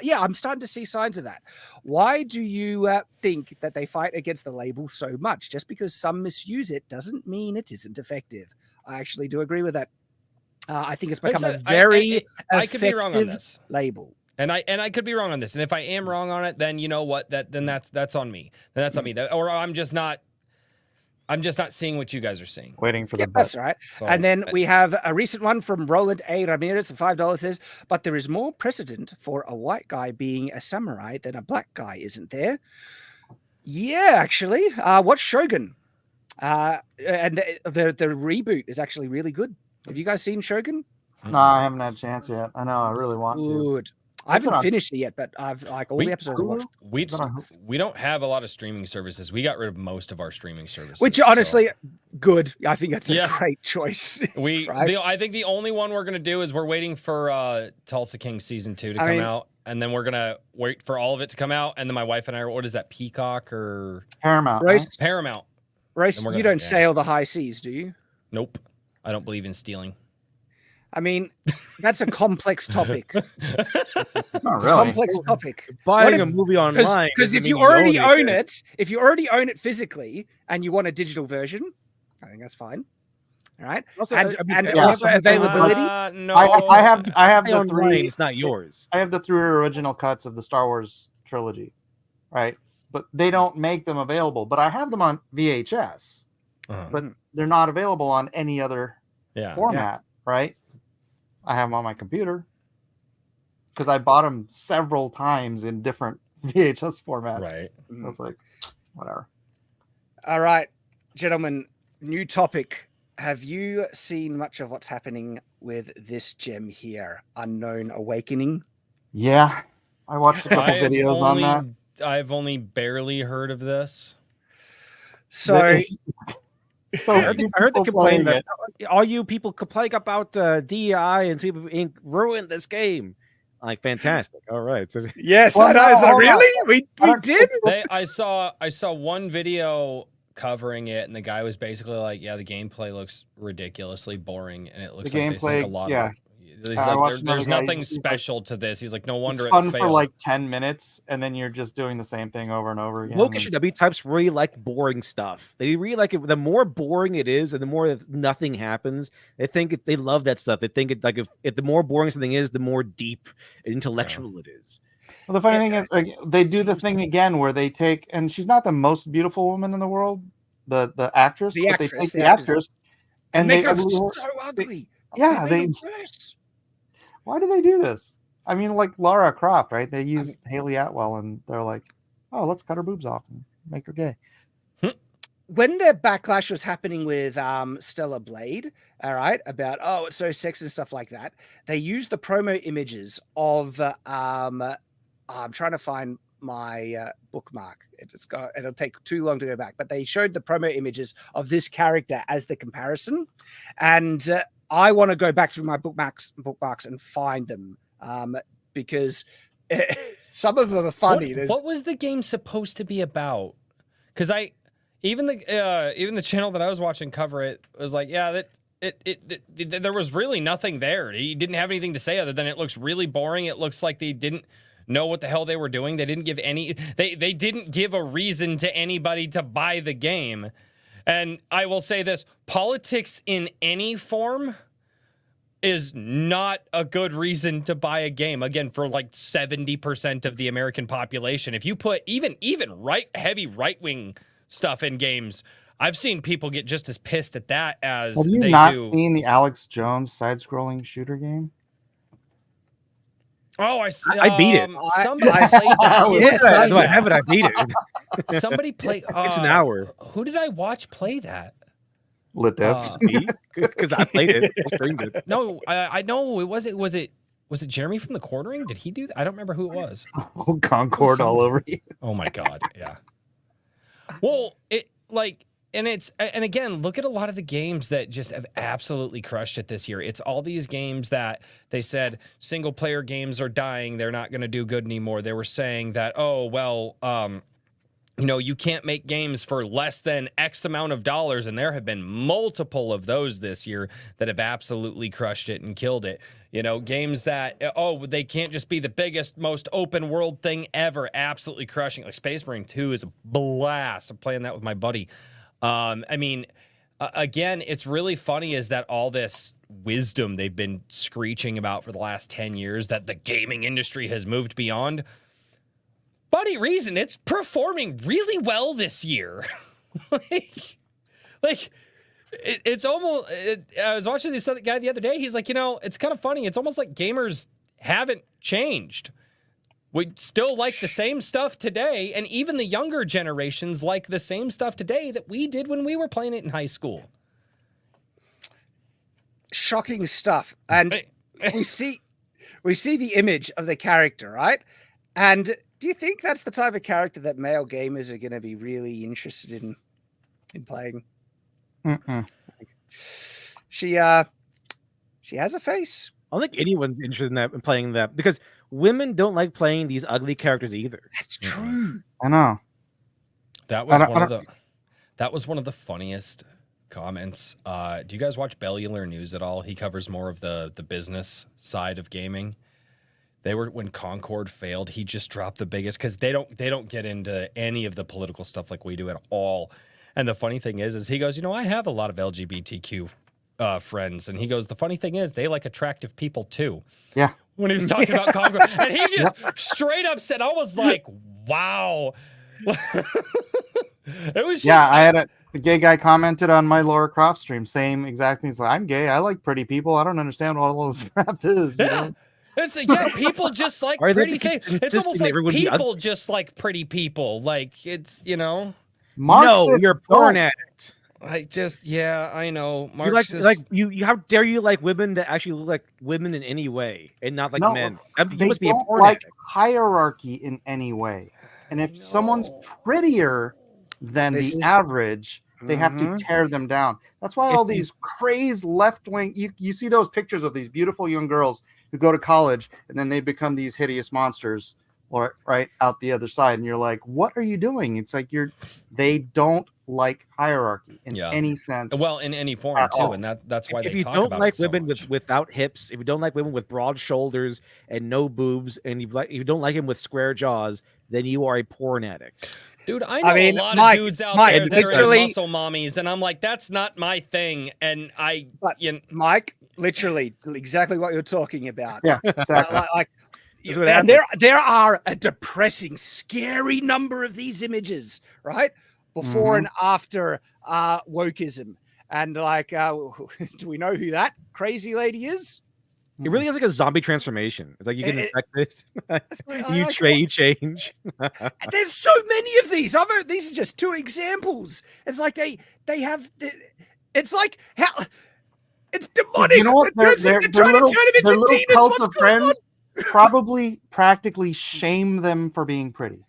Yeah, I'm starting to see signs of that. Why do you think that they fight against the label so much? Just because some misuse it doesn't mean it isn't effective. I actually do agree with that. I think it's become a very I could be wrong on effective this. label. And I could be wrong on this. And if I am wrong on it, then you know what? Then that's on me. Then that's on me. Or I'm just not seeing what you guys are seeing. Waiting for Yeah, the that's button. right. So, And then we have a recent one from Roland A. Ramirez for $5 says, but there is more precedent for a white guy being a samurai than a black guy, isn't there? Yeah, actually. What's Shogun? And the reboot is actually really good. Have you guys seen Shogun? No, I haven't had a chance yet. I know. I really want to. Good. I What's it haven't on? finished it yet, but I've like all We- the episodes I watched. we don't have a lot of streaming services. We got rid of most of our streaming services. Which so honestly, good. I think that's a Yeah. great choice. we right? I think the only one we're gonna do is we're waiting for Tulsa King season 2 to I come mean- out, and then we're gonna wait for all of it to come out, and then my wife and I are, what is that, Peacock or Paramount. Royce, Right? Paramount? Royce, And we're you gonna- don't yeah. sail the high seas, do you? Nope, I don't believe in stealing. I mean, that's a complex topic. Not really. Complex topic. Buying if- a movie online Because doesn't if you mean already own it. it, if you already own it physically and you want a digital version, I think that's fine. All right. Also, And, I mean, and yeah, also some things availability. No, I have Buy the online, three. it's not yours. I have the 3 original cuts of the Star Wars trilogy, right? But they don't make them available. But I have them on VHS, Uh-huh. but they're not available on any other Yeah. format, right? I have them on my computer because I bought them several times in different VHS formats. Right. I was like, whatever. All right, gentlemen, new topic. Have you seen much of what's happening with this gem here, Unknown Awakening? Yeah, I watched a couple videos on that. I've only barely heard of this. So, So I heard they complain playing that all you people complain about DEI and people being ruined this game. Like, fantastic. All right. So yes, Well, I know. no, Is that hold on. really? We Aren't did? I saw one video covering it, and the guy was basically like, "Yeah, the gameplay looks ridiculously boring, and it looks The like they sunk a gameplay, lot yeah. of." He's I like, watched another there's guy, nothing he's like, special to this. He's like, no wonder It's it fun failed. for like 10 minutes, and then you're just doing the same thing over and over again. Wokish W types really like boring stuff. They really like it. The more boring it is, and the more that nothing happens, they think they love that stuff. They think it like if the more boring something is, the more deep and intellectual it is. Well, the funny thing is, like, they do the thing again where they take, and she's not the most beautiful woman in the world, the actress, The but they actress, take the the actress. actress, And and make they, her so ugly. yeah, They make her worse. why do they do this? I mean, like Lara Croft, right? They use Haley Atwell, and they're like, oh, let's cut her boobs off and make her gay. When the backlash was happening with Stella Blade, all right, about it's so sex and stuff like that, they used the promo images of I'm trying to find my bookmark. It'll take too long to go back, but they showed the promo images of this character as the comparison, and I want to go back through my bookmarks and find them because some of them are funny. What was the game supposed to be about? Because even the channel that I was watching cover it was like, yeah, there was really nothing there. He didn't have anything to say other than it looks really boring. It looks like they didn't know what the hell they were doing. They didn't give they didn't give a reason to anybody to buy the game. And I will say this, politics in any form is not a good reason to buy a game. Again, for like 70% of the American population. If you put even heavy right-wing stuff in games, I've seen people get just as pissed at that as Have you they not do. seen the Alex Jones side-scrolling shooter game? Oh, I beat it. Somebody played that. Yes, do I have it? I beat it. Somebody played. It's an hour. Who did I watch play that? Lit Dev. Because I played it. I streamed it. No, I know it was it Jeremy from the Quartering? Did he do that? I don't remember who it was. Oh, Concord all over you. Oh my god, yeah. Well, and again, look at a lot of the games that just have absolutely crushed it this year. It's all these games that they said single player games are dying. They're not going to do good anymore. They were saying that, oh, well, you can't make games for less than X amount of dollars. And there have been multiple of those this year that have absolutely crushed it and killed it. Games that, they can't just be the biggest, most open world thing ever. Absolutely crushing. Like Space Marine 2 is a blast. I'm playing that with my buddy. Again, it's really funny is that all this wisdom they've been screeching about for the last 10 years that the gaming industry has moved beyond. Funny reason, it's performing really well this year. It's almost, I was watching this other guy the other day. He's like, it's kind of funny. It's almost like gamers haven't changed. We still like the same stuff today, and even the younger generations like the same stuff today that we did when we were playing it in high school. Shocking stuff. And we see the image of the character, right? And do you think that's the type of character that male gamers are going to be really interested in playing? Mm-mm. She has a face. I don't think anyone's interested in playing that because women don't like playing these ugly characters either. That's true. I know. That was one of the funniest comments. Do you guys watch Bellular News at all? He covers more of the business side of gaming. When Concord failed, he just dropped the biggest because they don't get into any of the political stuff like we do at all. And the funny thing is he goes, I have a lot of LGBTQ friends, and he goes, the funny thing is they like attractive people too. Yeah. When he was talking about Concord, and he just straight up said, I was like, wow. It was just I had the gay guy commented on my Laura Croft stream, same exact thing. He's like, I'm gay. I like pretty people. I don't understand what all this crap is. It's people just like pretty things. It's almost like people just like pretty people. Like it's Marxist, you're a porn addict. I know. Marxist. How dare you like women that actually look like women in any way and not like men? You must be a porn addict. Hierarchy in any way. And if someone's prettier than the average, they have to tear them down. That's why all these crazed left-wing, you see those pictures of these beautiful young girls who go to college and then they become these hideous monsters right out the other side. And you're like, what are you doing? It's like they don't like hierarchy in any sense. Well, in any form too. And that's why if you don't like women without hips, if you don't like women with broad shoulders and no boobs, and if you don't like them with square jaws, then you are a porn addict. Dude, I know a lot of dudes out there that are muscle mommies, and I'm like, that's not my thing. And Mike, literally, exactly what you're talking about. Yeah, exactly. And there are a depressing, scary number of these images, right? Before and after wokeism. And do we know who that crazy lady is? It really is like a zombie transformation. It's like you get infected. You change. There's so many of these. These are just two examples. It's like they have. It's like how it's demonic. You know what? They're little cult of friends probably practically shame them for being pretty.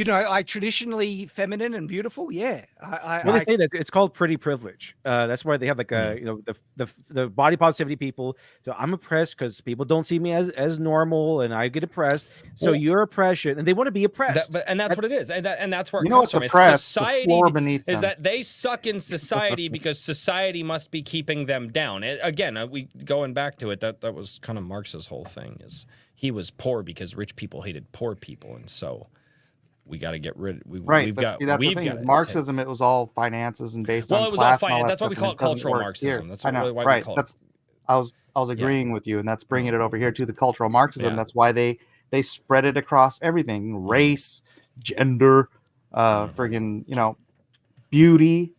I traditionally feminine and beautiful. Yeah, Well, they say that it's called pretty privilege. That's why they have like the body positivity people. So I'm oppressed because people don't see me as normal, and I get oppressed. So Well, you're oppression, and they want to be oppressed. and that's what it is, and that's where it You know comes what's from. It's oppressed? The society floor beneath is them. that they suck in society because society must be keeping them down. Again, we going back to it. That was kind of Marx's whole thing. Is he was poor because rich people hated poor people, and so. We got to get rid. Right, We've but got. see, that's the We've thing. got Is Marxism, it was all finances and based on it was class all and all finance. that That's why we stuff, call and it doesn't cultural work Marxism. here. That's I know, really why right? we call That's I was agreeing with you, and that's bringing it over here to the cultural Marxism. Yeah. That's why they spread it across everything: race, gender, friggin' beauty,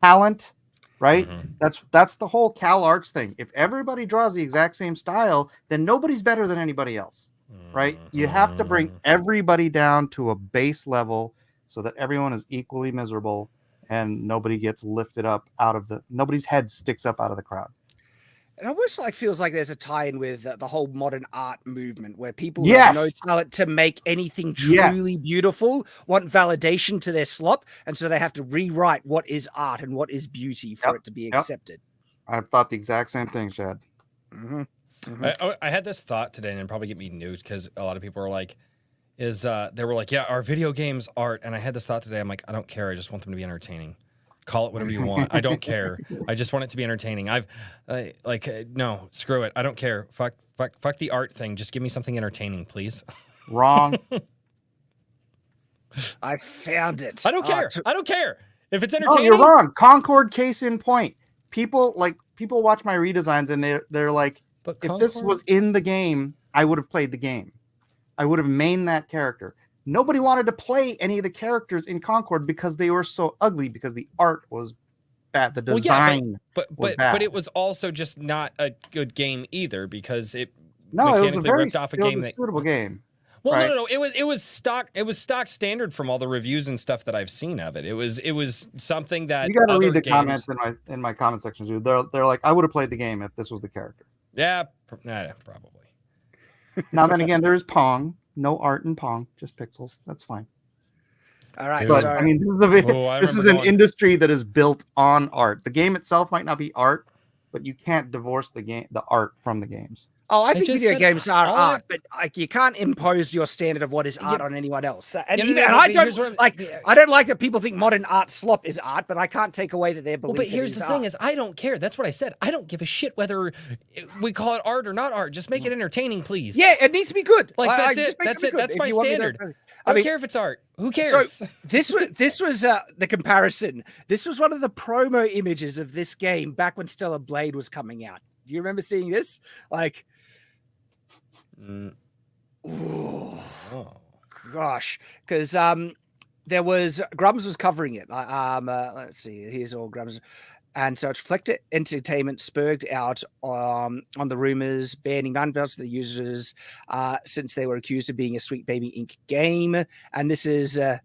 talent. Right? That's the whole Cal Arts thing. If everybody draws the exact same style, then nobody's better than anybody else. Right? You have to bring everybody down to a base level so that everyone is equally miserable and nobody gets lifted up nobody's head sticks up out of the crowd. It almost feels like there's a tie-in with the whole modern art movement where people who have no talent to make anything truly beautiful want validation to their slop, and so they have to rewrite what is art and what is beauty for it to be accepted. I thought the exact same thing, Shad. I had this thought today, and it'd probably get me nuked because a lot of people are like, they were like, yeah, are video games art? And I had this thought today. I'm like, I don't care. I just want them to be entertaining. Call it whatever you want. I don't care. I just want it to be entertaining. No, screw it. I don't care. Fuck the art thing. Just give me something entertaining, please. Wrong. I found it. I don't care. I don't care. If it's entertaining. No, you're wrong. Concord, case in point. People watch my redesigns and they're like, if this was in the game, I would have played the game. I would have mained that character. Nobody wanted to play any of the characters in Concord because they were so ugly, because the art was bad. The design was bad. But it was also just not a good game either, because it was a very ripped off a game suitable game. Well, right? No. It was stock standard from all the reviews and stuff that I've seen of it. It was something that you got to read the comments in my comment section too. They're like, I would have played the game if this was the character. Yeah, probably. Now then again, there is Pong. No art in Pong, just pixels. That's fine. All right. But I mean, this is an industry that is built on art. The game itself might not be art, but you can't divorce the art from the games. Oh, I think video games are art, but you can't impose your standard of what is art on anyone else. And I don't like that people think modern art slop is art, but I can't take away that their belief. But here's the thing: is I don't care. That's what I said. I don't give a shit whether we call it art or not art. Just make it entertaining, please. Yeah, it needs to be good. That's it. That's it. That's my standard. I don't care if it's art. Who cares? So this was the comparison. This was one of the promo images of this game back when Stellar Blade was coming out. Do you remember seeing this? Gosh, because there was Grums was covering it. Let's see, here's all Grums, and so it's Reflector Entertainment spurred out on the rumors banning non-belts to the users since they were accused of being a Sweet Baby Inc. game, and this is the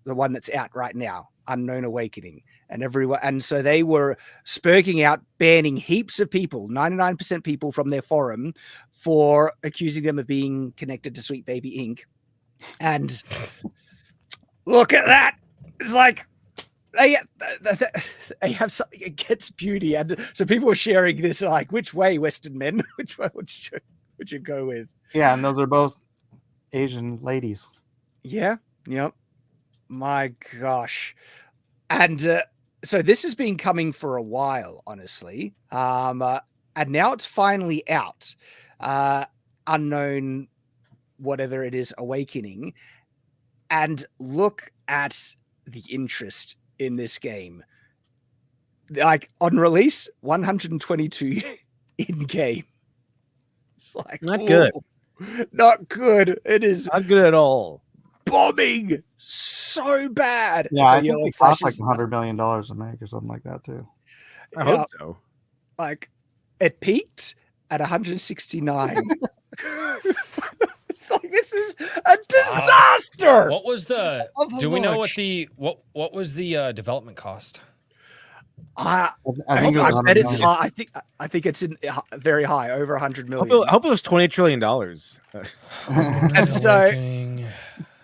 one that's out right now. Unknown Awakening, and everyone, and so they were spurging out, banning heaps of people, 99% people from their forum, for accusing them of being connected to Sweet Baby Inc. And look at that! It's like they have something against beauty, and so people were sharing this like, which way, Western men? Which way would you go with? Yeah, and those are both Asian ladies. Yeah. Yep. My gosh. And so this has been coming for a while, honestly. And now it's finally out. Unknown, whatever it is, Awakening. And look at the interest in this game. Like on release, 122 in game. It's like not good. Not good. It is not good at all. Bombing so bad. Yeah, I think it cost like $100 million to make or something like that too. I hope so. Like it peaked at 169. It's like this is a disaster. What was the? Do we know what the what was the development cost? I think it's high. I think it's in very high, over 100 million. I hope it was $20 trillion. And so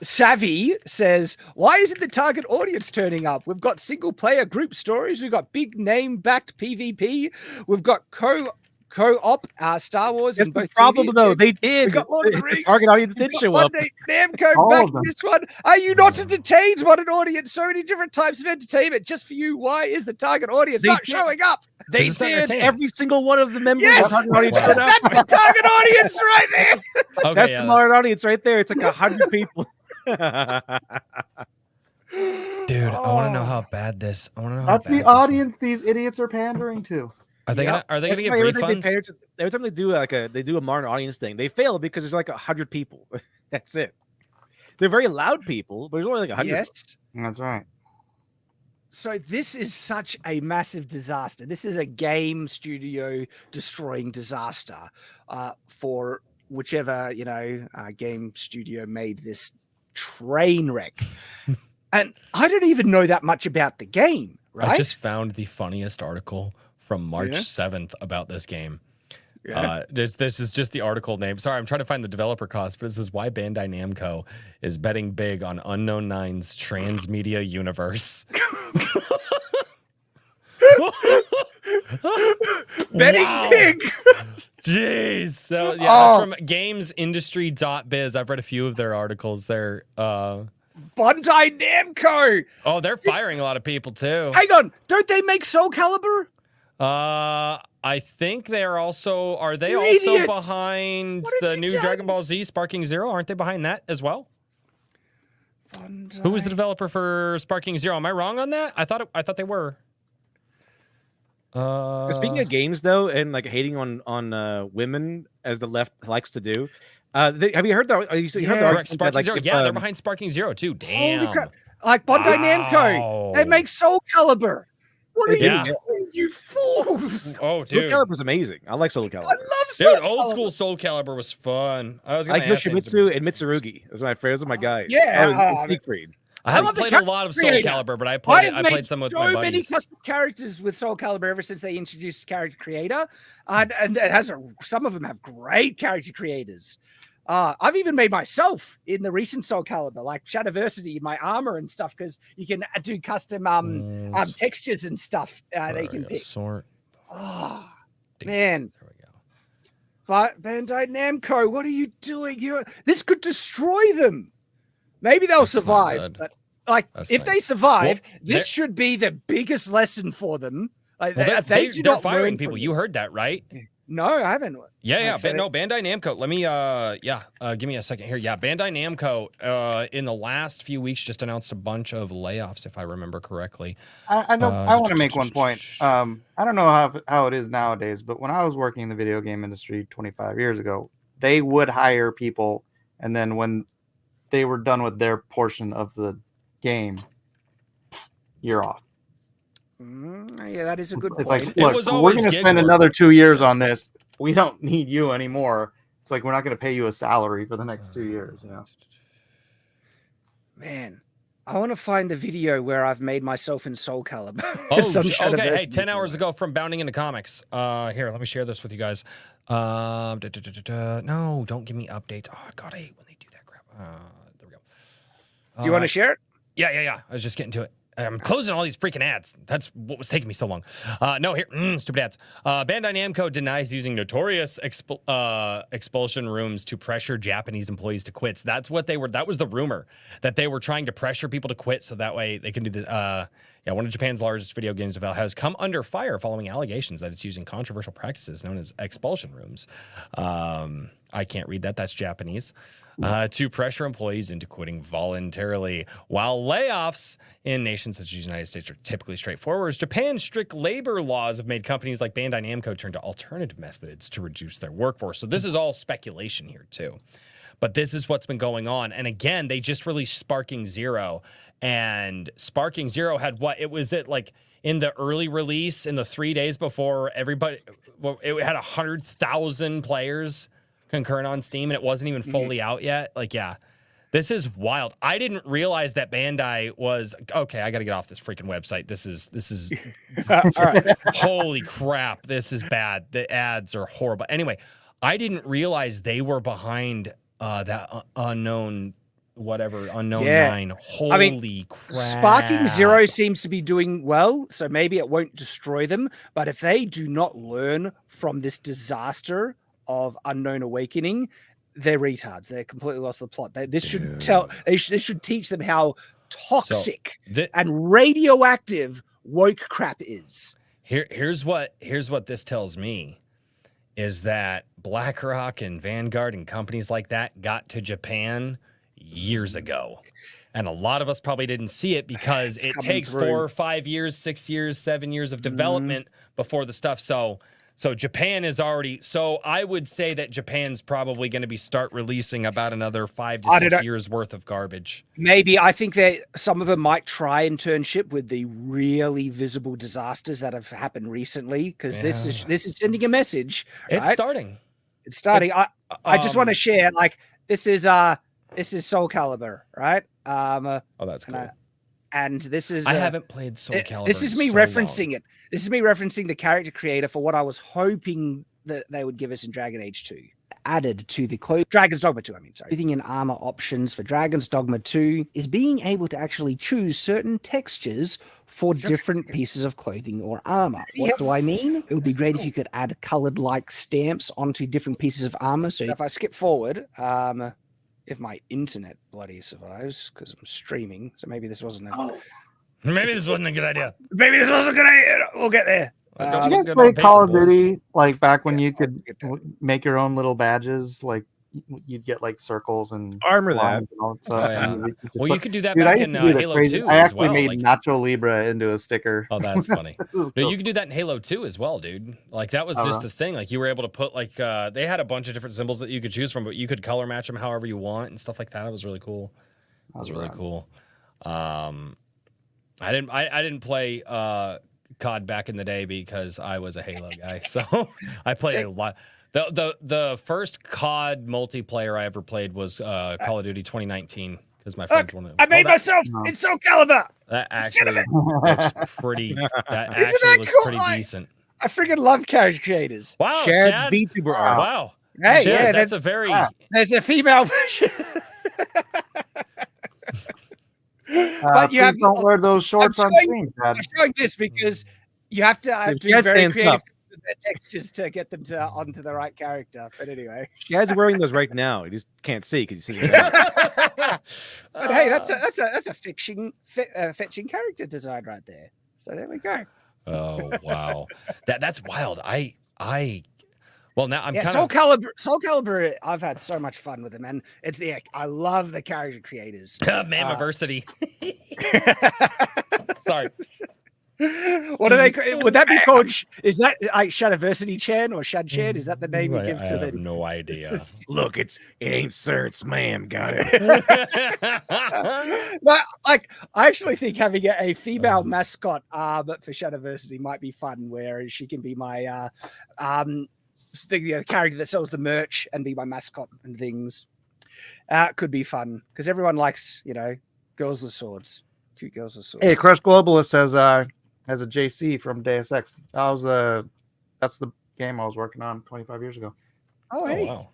Savvy says, why isn't the target audience turning up? We've got single player group stories. We've got big name backed PvP. We've got co-op Star Wars. That's in the both problem, TV. though. They did. We got Lord of the The Rings. target audience did We've got show up. Bandai Namco All back of them. this one. Are you not entertained? What an audience. So many different types of entertainment just for you. Why is the target audience They not did. showing up? They It's not did. entertaining. Every single one of the members Yes! of the target audience Wow. showed up. That's the target audience right there. Okay, That's yeah. the target audience right there. It's like 100 people. Dude, I want to know how bad this. I want to know. That's how bad the this one- audience these idiots are pandering to. Are they Yep. gonna? Are they That's gonna why give everything refunds? every time they do a modern audience thing, they fail because there's like 100 people. That's it. They're very loud people, but there's only like 100. Yes. That's right. So this is such a massive disaster. This is a game studio destroying disaster for whichever, game studio made this train wreck. And I don't even know that much about the game, right? I just found the funniest article from March Yeah. 7th about this game. Yeah. This is just the article name. Sorry, I'm trying to find the developer cost, but this is why Bandai Namco is betting big on Unknown Nine's transmedia universe. Betting Wow. big. Jeez. That's Oh. from gamesindustry.biz. I've read a few of their articles there. Bandai Namco. Oh, they're firing a lot of people too. Hang on. Don't they make Soul Calibur? I think they're also are they You also idiots! behind What have the you new done? Dragon Ball Z Sparking Zero? Aren't they behind that as well? Bandai. Who was the developer for Sparking Zero? Am I wrong on that? I thought they were. Speaking of games, though, and like hating on women as the left likes to do, have you heard that? You heard the Yeah. correct, argument that, Sparking like, Zero. if, Yeah, they're behind Sparking Zero too. Damn. Holy crap. Like Bandai Namco. They Wow. make Soul Calibur. What are Yeah. you doing, you fools? Oh, Soul dude. Calibur's amazing. I like Soul I Calibur. love Soul Dude, old Calibur. school Soul Calibur was fun. I was I gonna like ask him to- Yoshimitsu and Mitsurugi. Those are my friends. Those are my guys. Yeah, and oh, Siegfried. I haven't love the played a lot of Soul creator. Calibur, but I I played have I made played some with so my many buddies. custom characters with Soul Calibur ever since they introduced character creator, and it has some of them have great character creators. I've even made myself in the recent Soul Calibur, like Shadiversity, my armor and stuff, because you can do custom textures and stuff they can pick. Sort. Oh, man. There we go. But Bandai Namco, what are you doing? This could destroy them. Maybe they'll That's not survive, good. but like That's if not they good. survive, Well, this should be the biggest lesson for them. Like, Well, if they do they're not firing learn people. from You this- heard that, right? No, I haven't. Yeah, Like, so they- no, Bandai Namco. Let me, give me a second here. Yeah, Bandai Namco, in the last few weeks, just announced a bunch of layoffs, if I remember correctly. I know. I want to make one point. I don't know how it is nowadays, but when I was working in the video game industry 25 years ago, they would hire people, and then when they were done with their portion of the game, you're off. Yeah, that is a good It's point. like, It look, was we're always going to gig spend work. another 2 years on this. We don't need you anymore. It's like we're not going to pay you a salary for the next 2 years. You know. Man, I want to find a video where I've made myself in Soul Calibur. Oh, It's on okay. Hey, Shadiversity 10 hours somewhere. ago from Bounding into Comics. Here, let me share this with you guys. No, don't give me updates. Oh, God, I hate when they do that crap. There we go. Do you want to share it? Yeah. I was just getting to it. I'm closing all these freaking ads. That's what was taking me so long. No, here, stupid ads. Bandai Namco denies using notorious expulsion rooms to pressure Japanese employees to quit. So that's what they were. That was the rumor, that they were trying to pressure people to quit so that way they can do the. One of Japan's largest video games developers has come under fire following allegations that it's using controversial practices known as expulsion rooms. I can't read that. That's Japanese. To pressure employees into quitting voluntarily. While layoffs in nations such as the United States are typically straightforward, Japan's strict labor laws have made companies like Bandai Namco turn to alternative methods to reduce their workforce. So this is all speculation here too. But this is what's been going on. And again, they just released Sparking Zero. And Sparking Zero had like in the early release, in the 3 days before everybody, it had 100,000 players concurrent on Steam, and it wasn't even fully out yet. Like, yeah, this is wild. I didn't realize that Bandai was okay. I got to get off this freaking website. This is All right. holy crap. This is bad. The ads are horrible. Anyway, I didn't realize they were behind that unknown whatever unknown Yeah. 9. Holy I mean, crap! Sparking Zero seems to be doing well, so maybe it won't destroy them. But if they do not learn from this disaster of Unknown Awakening, they're retards. They're completely lost the plot. This should this should teach them how toxic and radioactive woke crap is. Here's what this tells me is that BlackRock and Vanguard and companies like that got to Japan years ago. And a lot of us probably didn't see it because it takes 4 or 5 years, 6 years, 7 years of development before the stuff. So Japan is already, so I would say that Japan's probably going to start releasing about another 5 to 6 years worth of garbage. Maybe. I think that some of them might try internship with the really visible disasters that have happened recently, because this is sending a message. Right? It's starting. It's starting. I just want to share, like, this is Soul Calibur, right? Oh, that's cool. And this is I haven't played Soul Calibur. This is me referencing it. This is me referencing the character creator for what I was hoping that they would give us in Dragon Age 2. Added to the Dragon's Dogma 2, Everything in armor options for Dragon's Dogma 2 is being able to actually choose certain textures for different pieces of clothing or armor. What do I mean? It would be great if you could add colored like stamps onto different pieces of armor. So if I skip forward, if my internet bloody survives, because I'm streaming, so maybe this wasn't Maybe this wasn't a good idea. Maybe this wasn't a good idea. We'll get there. Did you guys play Call of Duty like back when you could make your own little badges? Like you'd get like circles and armor that. And all that stuff. Oh, yeah. Well, you could do that Dude, back in Halo 2 I as actually well. made Nacho Libre into a sticker. Oh, that's funny. Cool. No, you could do that in Halo 2 as well, dude. Like that was just the thing. Like you were able to put like they had a bunch of different symbols that you could choose from, but you could color match them however you want and stuff like that. It was really cool. That was really cool. I didn't play COD back in the day because I was a Halo guy. So I played a lot. The first COD multiplayer I ever played was Call of Duty 2019 because my friends wanted. I made myself in Soul Calibur. That actually looks pretty. That actually looks pretty decent. I freaking love character creators. Wow, Shad's Shad. VTuber art. art. Wow. Hey, Shad, yeah, that's a very. There's a female version. But you don't wear those shorts on screen, Dad. I'm showing this because you have to do very creative with their textures to get them to onto the right character. But anyway, Shad's wearing those right now. You just can't see because you see. But hey, that's a fetching character design right there. So there we go. Oh wow, that's wild. Well, now I'm kind Soul Calibur. I've had so much fun with them, and I love the character creators. Mamiversity. Sorry. What do they? Would that be called? Is that Shadiversity Chan or Shad Chan? Is that the name you give to the? I have no idea. Look, it ain't sir, it's ma'am. Got it. No, I actually think having a female mascot, but for Shadiversity might be fun, where she can be my the character that sells the merch and be my mascot and things. Could be fun because everyone likes girls with swords, cute girls with swords. Hey, Crush Globalist has a JC from Deus Ex. That's the game I was working on 25 years ago. Oh, hey. Wow.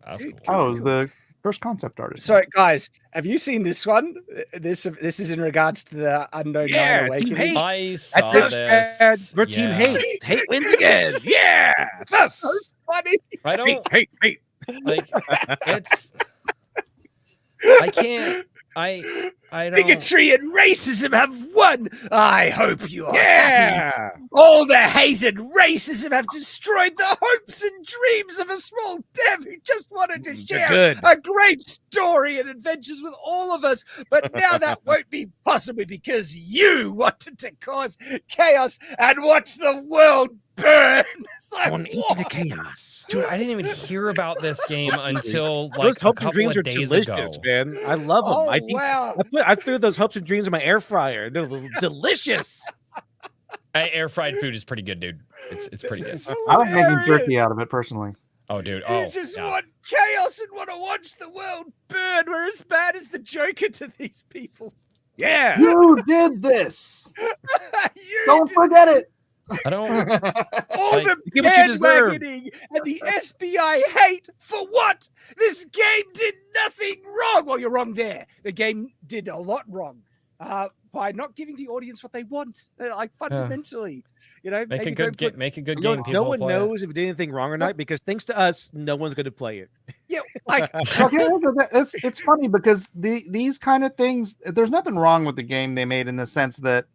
That's cool. I was the first concept artist. So, guys, have you seen this one? This is in regards to the Unknown Nine Awakening. I saw this. We're Team Hate. Hate wins again. Yeah, it's us. So funny. I don't hate. like. It's. I can't. I don't. Bigotry and racism have won. I hope you are happy. All the hate and racism have destroyed the hopes and dreams of a small dev who just wanted to share a great story and adventures with all of us. But now that won't be possible because you wanted to cause chaos and watch the world burn. On into the chaos. Dude, I didn't even hear about this game until like those hopes a and couple dreams of are days delicious, ago. man. I love them. Wow. I threw those hopes and dreams in my air fryer. They're delicious. Air fried food is pretty good, dude. It's pretty good. I like making jerky out of it personally. Oh, dude. You just want chaos and want to watch the world burn. We're as bad as the Joker to these people. Yeah. You did this. Don't forget it. I don't. All Like, the get what you deserve. bandwagoning and the SBI hate for what? This game did nothing wrong. Well, you're wrong there. The game did a lot wrong by not giving the audience what they want. Like fundamentally, you know, Make a maybe good don't put- make a good No, game. no People one play it. knows if it did anything wrong or not because thanks to us, no one's going to play it. Yeah, like Okay, it's funny because these kind of things, there's nothing wrong with the game they made in the sense that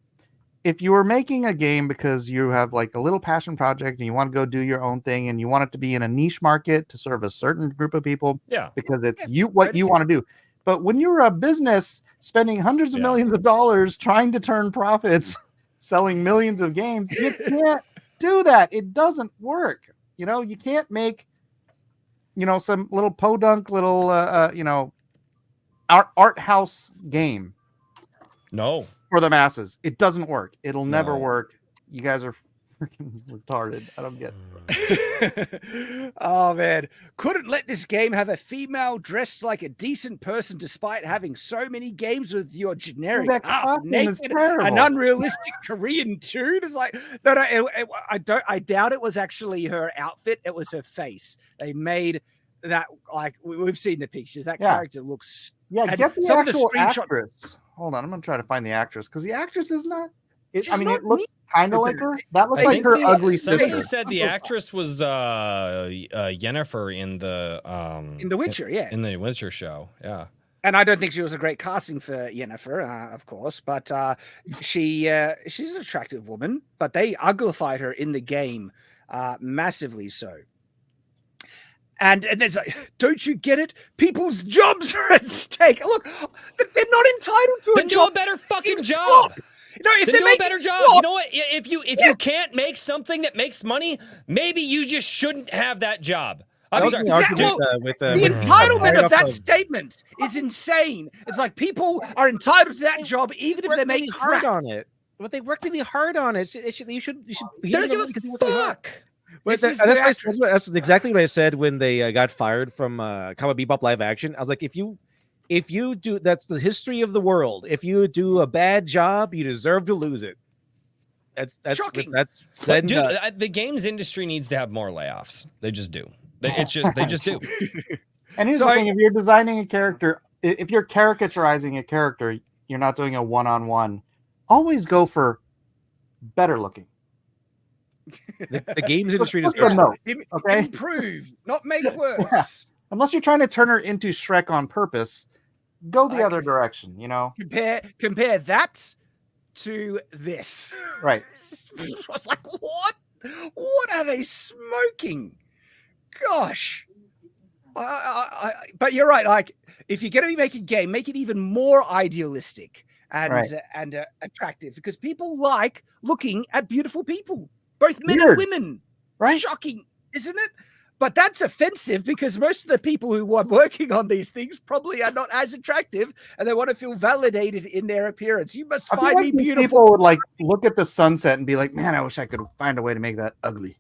if you were making a game because you have like a little passion project and you want to go do your own thing and you want it to be in a niche market to serve a certain group of people Yeah. because it's Yeah, what you want to do. But when you're a business spending hundreds of millions of dollars trying to turn profits, selling millions of games, you can't do that. It doesn't work. You know, you can't make, you know, some little podunk little, you know, art house game No. for the masses. It doesn't work. It'll never No. work. You guys are freaking retarded. I don't get oh man, couldn't let this game have a female dressed like a decent person despite having so many games with your generic that half costume is naked terrible. and unrealistic Korean tune. It's like no, I doubt it was actually her outfit. It was her face. They made that like we've seen the pictures. That character looks and get the some of the actual screenshot- actress. Hold on, I'm gonna try to find the actress because the actress is not. She's I mean, not it looks kind of like her. That looks I like think her ugly somebody sister. said the actress was Yennefer in the Witcher, yeah. in the Witcher show. Yeah. And I don't think she was a great casting for Yennefer, of course, but she's an attractive woman, but they uglified her in the game massively so. And it's like, don't you get it? People's jobs are at stake. Look, they're not entitled to Then a do job. a better fucking It's job. slop. No, if Then they do make a better it job. slop- You know what? If you can't make something that makes money, maybe you just shouldn't have that job. That I'm was sorry. the argument, the with entitlement of that of- statement is insane. It's like people are entitled to that job even if they worked make really hard crap. on it. But they worked really hard on it. You should. They don't give a fuck. This is That's, the actress. that's exactly what I said when they got fired from Cowboy Bebop live action. I was like, if you do, that's the history of the world. If you do a bad job, you deserve to lose it. That's Shocking. that's said. Dude, the games industry needs to have more layoffs. They just do. They just do. And here's the thing: if you're designing a character, if you're caricaturizing a character, you're not doing a one-on-one. Always go for better looking. The games industry Just just a note, Im- okay? Improve, not make worse. Unless you're trying to turn her into Shrek on purpose, go the other direction. You know, Compare that to this. right? I was like, what? What are they smoking? Gosh. But you're right. Like, if you're going to be making a game, make it even more idealistic and attractive because people like looking at beautiful people, both men and women. Right? Shocking, isn't it? But that's offensive because most of the people who are working on these things probably are not as attractive and they want to feel validated in their appearance. You must find me beautiful. People would like look at the sunset and be like, man, I wish I could find a way to make that ugly.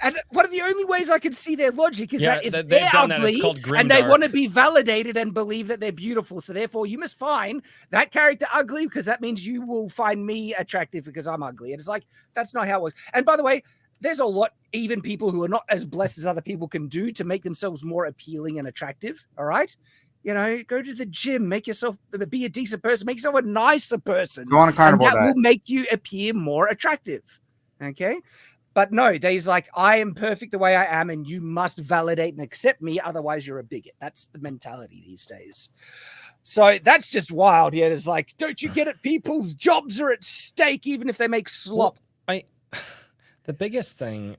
And one of the only ways I can see their logic is that if they've they're done that. ugly It's called and they grimdark. want to be validated and believe that they're beautiful, so therefore you must find that character ugly because that means you will find me attractive because I'm ugly. And it's like, that's not how it works. And by the way, there's a lot, even people who are not as blessed as other people can do to make themselves more appealing and attractive. All right. You know, go to the gym, make yourself be a decent person, make yourself a nicer person. Go on a carnivore and that diet. will make you appear more attractive. Okay. But no, there's like, I am perfect the way I am, and you must validate and accept me. Otherwise, you're a bigot. That's the mentality these days. So that's just wild. Yeah. It's like, don't you get it? People's jobs are at stake, even if they make slop. The biggest thing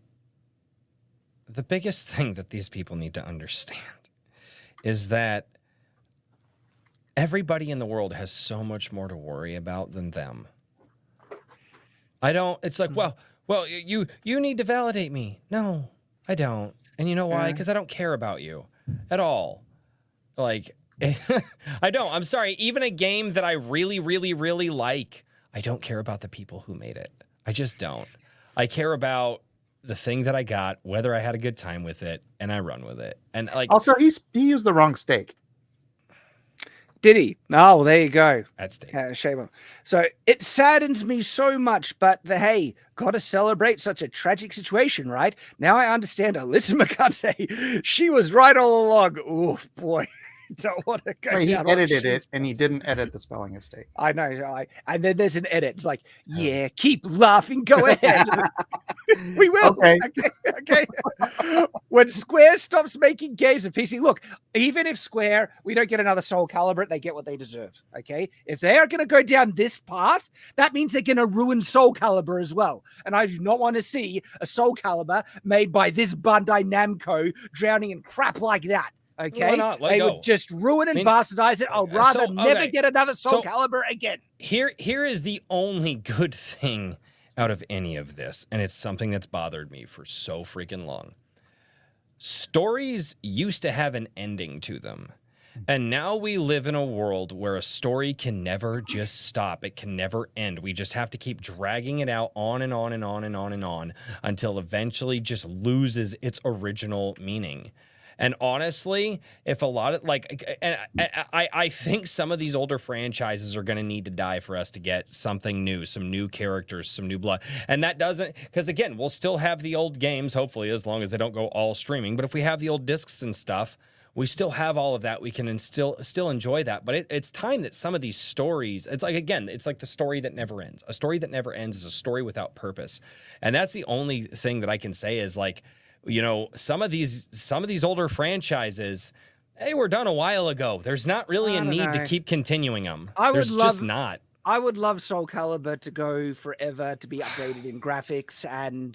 that these people need to understand is that everybody in the world has so much more to worry about than them. It's like, well, you need to validate me. No, I don't. And you know why? Because I don't care about you at all. Like, I don't. I'm sorry. Even a game that I really, really, really like, I don't care about the people who made it. I just don't. I care about the thing that I got, whether I had a good time with it, and I run with it. And like, Also, he used the wrong steak. Did he? Oh, well, there you go. That's Dave. Shame on. So it saddens me so much, but hey, gotta celebrate such a tragic situation, right? Now I understand Alyssa McCartney. She was right all along. Oh boy. Don't want to go. Right, he down on edited shit. it, and he didn't edit the spelling mistake. I know. And then there's an edit. It's like, yeah, keep laughing. Go ahead. We will. Okay. Okay. When Square stops making games of PC, look, even if Square, we don't get another Soul Calibur, they get what they deserve. Okay. If they are going to go down this path, that means they're going to ruin Soul Calibur as well. And I do not want to see a Soul Calibur made by this Bandai Namco drowning in crap like that. Okay, Why not? Let they go. would just ruin and I mean, bastardize it. I'd rather never okay. get another Soul So- Calibur again. Here is the only good thing out of any of this, and it's something that's bothered me for so freaking long. Stories used to have an ending to them. And now we live in a world where a story can never just stop. It can never end. We just have to keep dragging it out on and on and on and on and on until eventually just loses its original meaning. And honestly, if a lot of I think some of these older franchises are going to need to die for us to get something new, some new characters, some new blood. And that doesn't, because again, we'll still have the old games, hopefully, as long as they don't go all streaming. But if we have the old discs and stuff, we still have all of that. We can still enjoy that. But it's time that some of these stories, it's like, again, it's like the story that never ends. A story that never ends is a story without purpose. And that's the only thing that I can say is like, you know, some of these older franchises, they were done a while ago. There's not really a need to keep continuing them. There's just not. I would love Soul Calibur to go forever, to be updated in graphics, and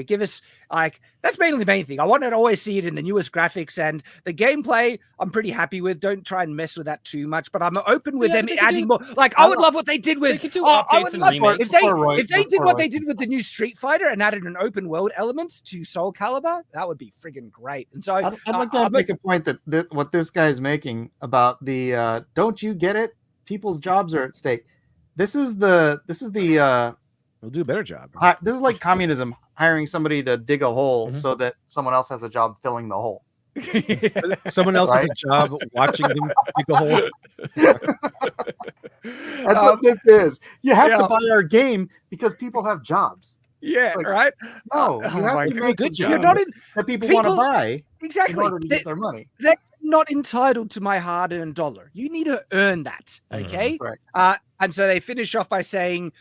give us that's mainly the main thing. I want to always see it in the newest graphics, and the gameplay I'm pretty happy with. Don't try and mess with that too much, but I'm open with them adding more. Like I would love what they did with. They could do updates and remakes. If they did what they did with the new Street Fighter and added an open world element to Soul Calibur, that would be friggin' great. And so I'd like to make a point that what this guy's making about the don't you get it? People's jobs are at stake. This is the We'll do a better job. this is like communism, hiring somebody to dig a hole so that someone else has a job filling the hole. Someone else has a job watching them dig a hole. That's what this is. You have to buy our game because people have jobs. Yeah, Like, right. No, you have to make a good You're job not in that people want to people- buy exactly. in order to get their money. They're not entitled to my hard-earned dollar. You need to earn that, okay? Right. And so they finish off by saying,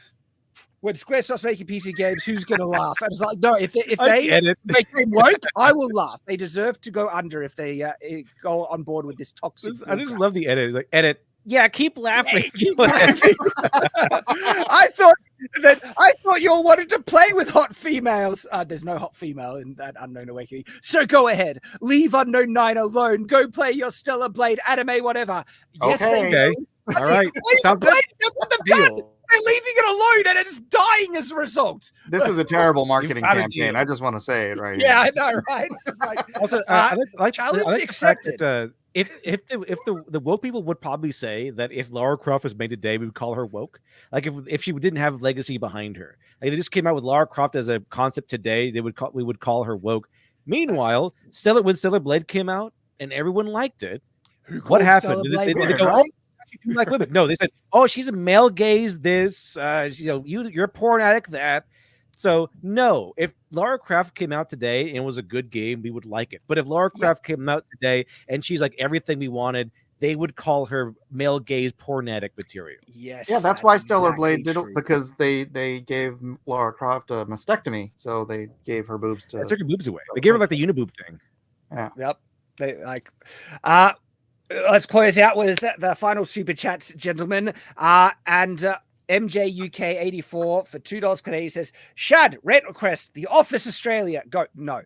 when Square stops making PC games, who's going to laugh? And it's like, no, if they make them woke, I will laugh. They deserve to go under if they go on board with this toxic. I just love the edit. It's like, edit. Yeah, keep laughing. I thought you all wanted to play with hot females. There's no hot female in that Unknown Awakening. So go ahead. Leave Unknown 9 alone. Go play your Stellar Blade anime, whatever. Yes, Okay. Okay. All right. Sounds good. That's what they've done. They're leaving it alone and it's dying as a result. This is a terrible marketing got a campaign. deal. I just want to say it right Yeah, here. I know, right? It's just like, Also, I like challenge the fact accepted. that, if the woke people would probably say that if Lara Croft was made today, we would call her woke. Like if she didn't have legacy behind her, like they just came out with Lara Croft as a concept today, we would call her woke. Meanwhile, when Stellar Blade came out and everyone liked it, what happened? Did they go, oh, you like women? No, they said, oh, she's a male gaze. This, you're a porn addict. That. So no, if Lara Croft came out today and was a good game, we would like it. But if Lara Croft came out today and she's like everything we wanted, they would call her male gaze porn addict material. Yes. Yeah, that's why Stellar exactly Blade did it, true. because they gave Lara Croft a mastectomy, so they gave her boobs to. They took her boobs away. They gave her like the uniboob thing. Yep. They like let's close out with the final super chats, gentlemen. And MJ UK 84 for $2 Canadian says, Shad, rent request, The Office Australia. Go. No.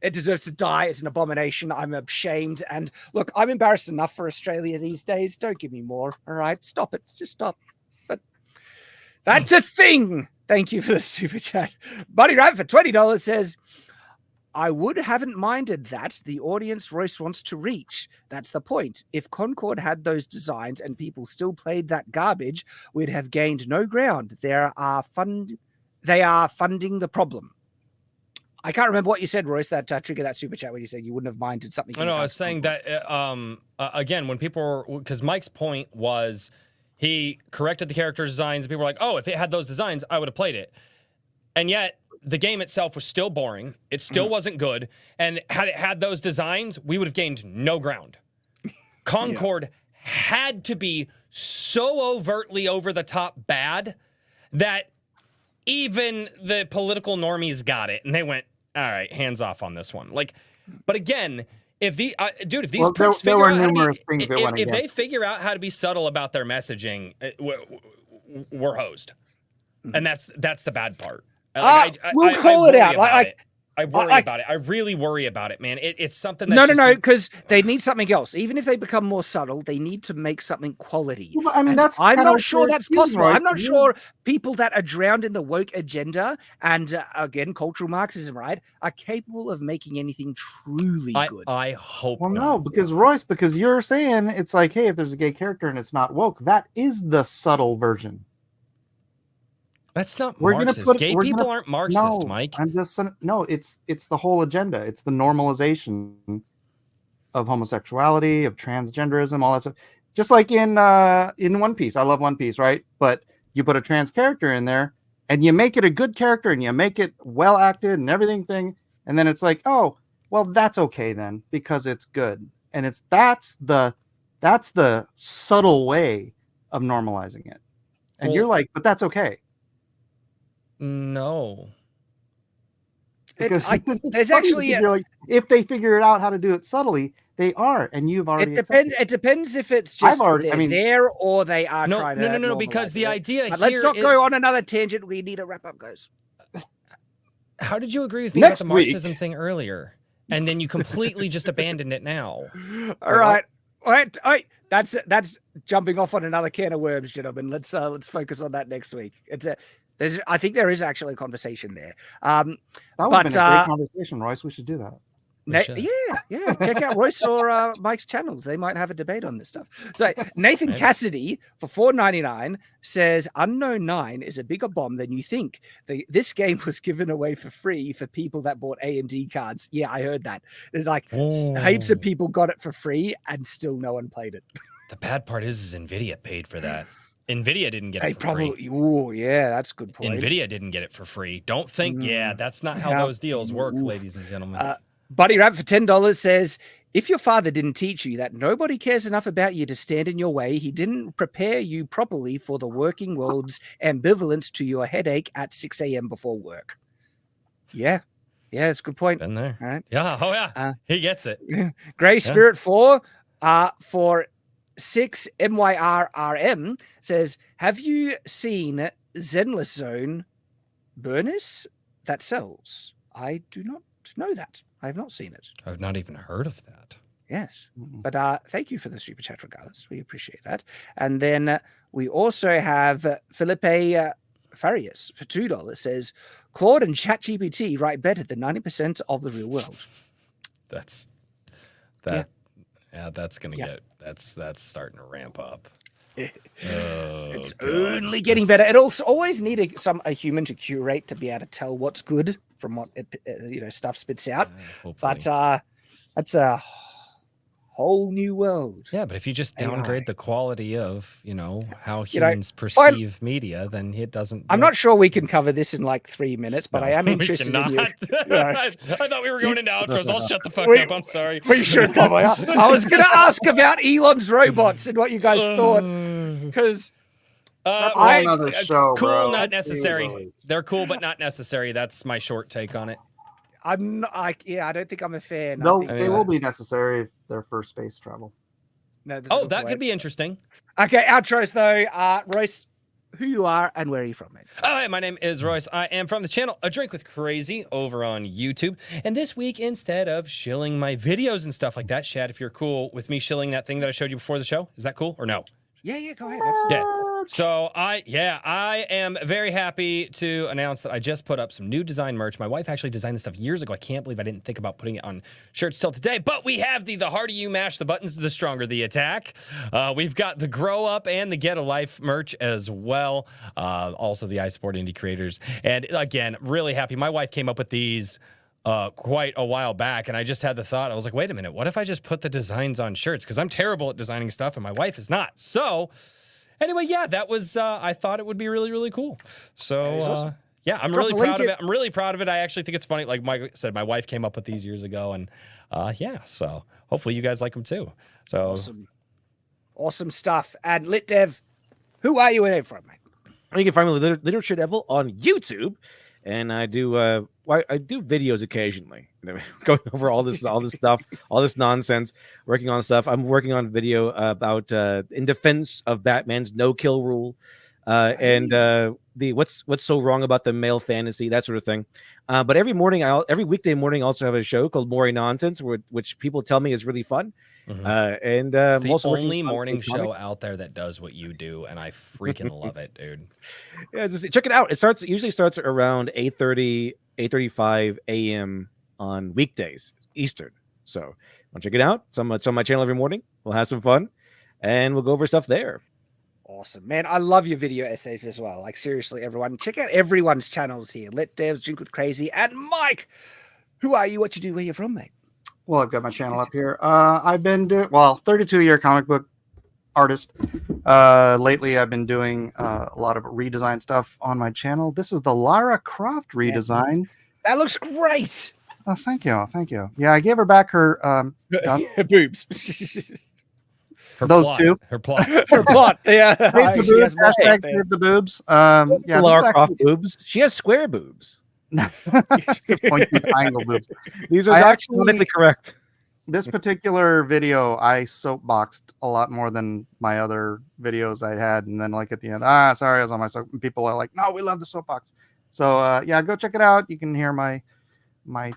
It deserves to die. It's an abomination. I'm ashamed. And look, I'm embarrassed enough for Australia these days. Don't give me more. All right. Stop it. Just stop. But that's a thing. Thank you for the super chat. Buddy Rat for $20 says, I haven't minded that the audience Royce wants to reach. That's the point. If Concord had those designs and people still played that garbage, we'd have gained no ground. They are funding the problem. I can't remember what you said, Royce, that triggered that super chat when you said you wouldn't have minded something. No, I was saying that again, when people were, because Mike's point was he corrected the character designs. And people were like, "Oh, if it had those designs, I would have played it." And yet, the game itself was still boring. It still wasn't good. And had it had those designs, we would have gained no ground. Concord had to be so overtly over the top bad that even the political normies got it, and they went, "All right, hands off on this one." Like, but again, if the if these pricks figure out if they figure out how to be subtle about their messaging, we're hosed, and that's the bad part. We'll call it out. I worry about it. I really worry about it, man. It's something that no, because they need something else. Even if they become more subtle, they need to make something quality. Well, I mean, I'm not sure that's possible. I'm not sure people that are drowned in the woke agenda and again, cultural Marxism, right, are capable of making anything truly good. I hope. Well, not. no, because Royce, because you're saying it's like, hey, if there's a gay character and it's not woke, that is the subtle version. That's not Marxist. Gay people aren't Marxist, Mike. I'm just it's the whole agenda. It's the normalization of homosexuality, of transgenderism, all that stuff. Just like in One Piece. I love One Piece, right? But you put a trans character in there and you make it a good character and you make it well acted and everything, and then it's like, oh, well, that's okay then because it's good. And that's the subtle way of normalizing it. And you're like, but that's okay. No, because there's actually you're like, if they figure it out how to do it subtly, they are, and you've already. It depends if it's just there or they are trying to. No, because the idea here. Let's not go on another tangent. We need a wrap up, guys. How did you agree with me about the Marxism thing earlier, and then you completely just abandoned it now? All right. That's jumping off on another can of worms, gentlemen. Let's focus on that next week. I think there is actually a conversation there. That would have been a great conversation, Royce. We should do that. Yeah. Check out Royce or Mike's channels. They might have a debate on this stuff. So Nathan Cassidy for $4.99 says Unknown 9 is a bigger bomb than you think. This game was given away for free for people that bought A&D cards. Yeah, I heard that. There's like heaps of people got it for free and still no one played it. The bad part is Nvidia paid for that. Nvidia didn't get it for free. Oh, yeah, that's a good point. Nvidia didn't get it for free. Don't think, that's not how those deals work, ladies and gentlemen. Buddy Rap for $10 says, if your father didn't teach you that nobody cares enough about you to stand in your way, he didn't prepare you properly for the working world's ambivalence to your headache at 6 a.m. before work. Yeah, it's a good point. Been there. All right. Yeah, he gets it. Gray Spirit 4 for 6 MYRRM says, have you seen Zenless Zone Burnus that sells? I do not know that. I have not seen it. I've not even heard of that. Yes. But thank you for the super chat regardless. We appreciate that. And then we also have Felipe Farias for $2 says, Claude and ChatGPT write better than 90% of the real world. That's gonna get that's starting to ramp up. It's only getting better. It also always needed a human to curate to be able to tell what's good from what stuff spits out. But that's a whole new world. Yeah, but if you just downgrade the quality of how humans perceive media, then it doesn't. I'm not sure we can cover this in like 3 minutes, but I am interested in you. I thought we were going into outros. I'll shut the fuck up. I'm sorry. We should cover. I was going to ask about Elon's robots and what you guys thought, because another show. Cool, bro. not necessary. They're cool, but not necessary. That's my short take on it. I don't think I'm a fan. They will be necessary if they're for space travel. No, that could be interesting. Okay, outros though. Royce, who you are and where are you from, mate? Hi, my name is Royce. I am from the channel A Drink with Crazy over on YouTube. And this week, instead of shilling my videos and stuff like that, Shad, if you're cool with me shilling that thing that I showed you before the show, is that cool or no? Yeah, go ahead. Absolutely. Yeah. So I am very happy to announce that I just put up some new design merch. My wife actually designed this stuff years ago. I can't believe I didn't think about putting it on shirts till today. But we have the harder you mash the buttons, the stronger the attack. We've got the Grow Up and the Get a Life merch as well. Also the I Support Indie Creators. And again, really happy. My wife came up with these quite a while back, and I just had the thought. I was like, wait a minute, what if I just put the designs on shirts? Because I'm terrible at designing stuff, and my wife is not. So anyway, yeah, that was. I thought it would be really, really cool. So awesome. yeah, I'm Drop really a link proud of in- it. I'm really proud of it. I actually think it's funny. Like Mike said, my wife came up with these years ago, and yeah. So hopefully you guys like them too. So Awesome stuff. And Lit Dev, who are you in from, mate? You can find me with Literature Devil on YouTube, and I do videos occasionally, going over all this stuff, all this nonsense, working on stuff. I'm working on video about in defense of Batman's no-kill rule, and the what's so wrong about the male fantasy, that sort of thing. But every weekday morning, I also have a show called Maury Nonsense, which people tell me is really fun. And it's the also only morning show out there that does what you do, and I freaking love it, dude. Yeah, just check it out. It usually starts around 8:35 a.m. on weekdays Eastern. So want to check it out? It's on my channel every morning. We'll have some fun, and we'll go over stuff there. Awesome, man. I love your video essays as well. Like, seriously, everyone, check out everyone's channels here. Lit Devs, Drink with Crazy, and Mike. Who are you? What you do? Where you from, mate? Well, I've got my channel up here. I've been doing 32-year comic book artist. Lately, I've been doing a lot of redesign stuff on my channel. This is the Lara Croft redesign. That looks great. Oh, thank you. Yeah, I gave her back her boobs. Those plot, two. Her plot. Her plot. Yeah. Save the She has boobs, more hashtag faith. save the boobs. Yeah, Lara Croft boobs. She has square boobs. pointy triangle boobs. These are I not actually- politically correct. This particular video, I soapboxed a lot more than my other videos I had, and then like at the end, sorry, I was on my soap. And people are like, no, we love the soapbox. So yeah, go check it out. You can hear my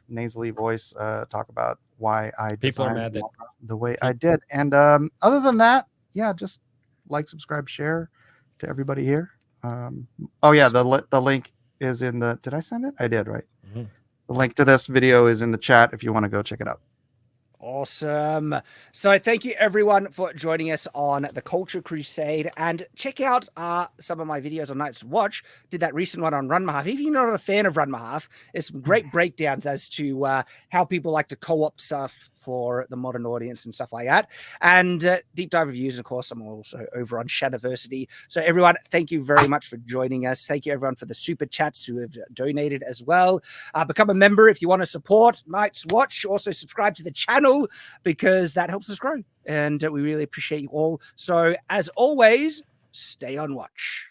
nasally voice talk about why I People are designed mad that the way I did. And other than that, yeah, just like, subscribe, share to everybody here. Oh yeah, the link is in the. Did I send it? I did, right? Mhm. The link to this video is in the chat if you want to go check it out. Awesome. So thank you everyone for joining us on the Culture Crusade, and check out some of my videos on Nights to Watch. Did that recent one on Run Mahalf. If you're not a fan of Run Mahalf, there's some great breakdowns as to how people like to co-op stuff for the modern audience and stuff like that, and deep dive reviews. And of course, I'm also over on Shadiversity. So everyone, thank you very much for joining us. Thank you everyone for the super chats who have donated as well. Become a member if you want to support Nights Watch. Also subscribe to the channel because that helps us grow, and we really appreciate you all. So as always, stay on watch.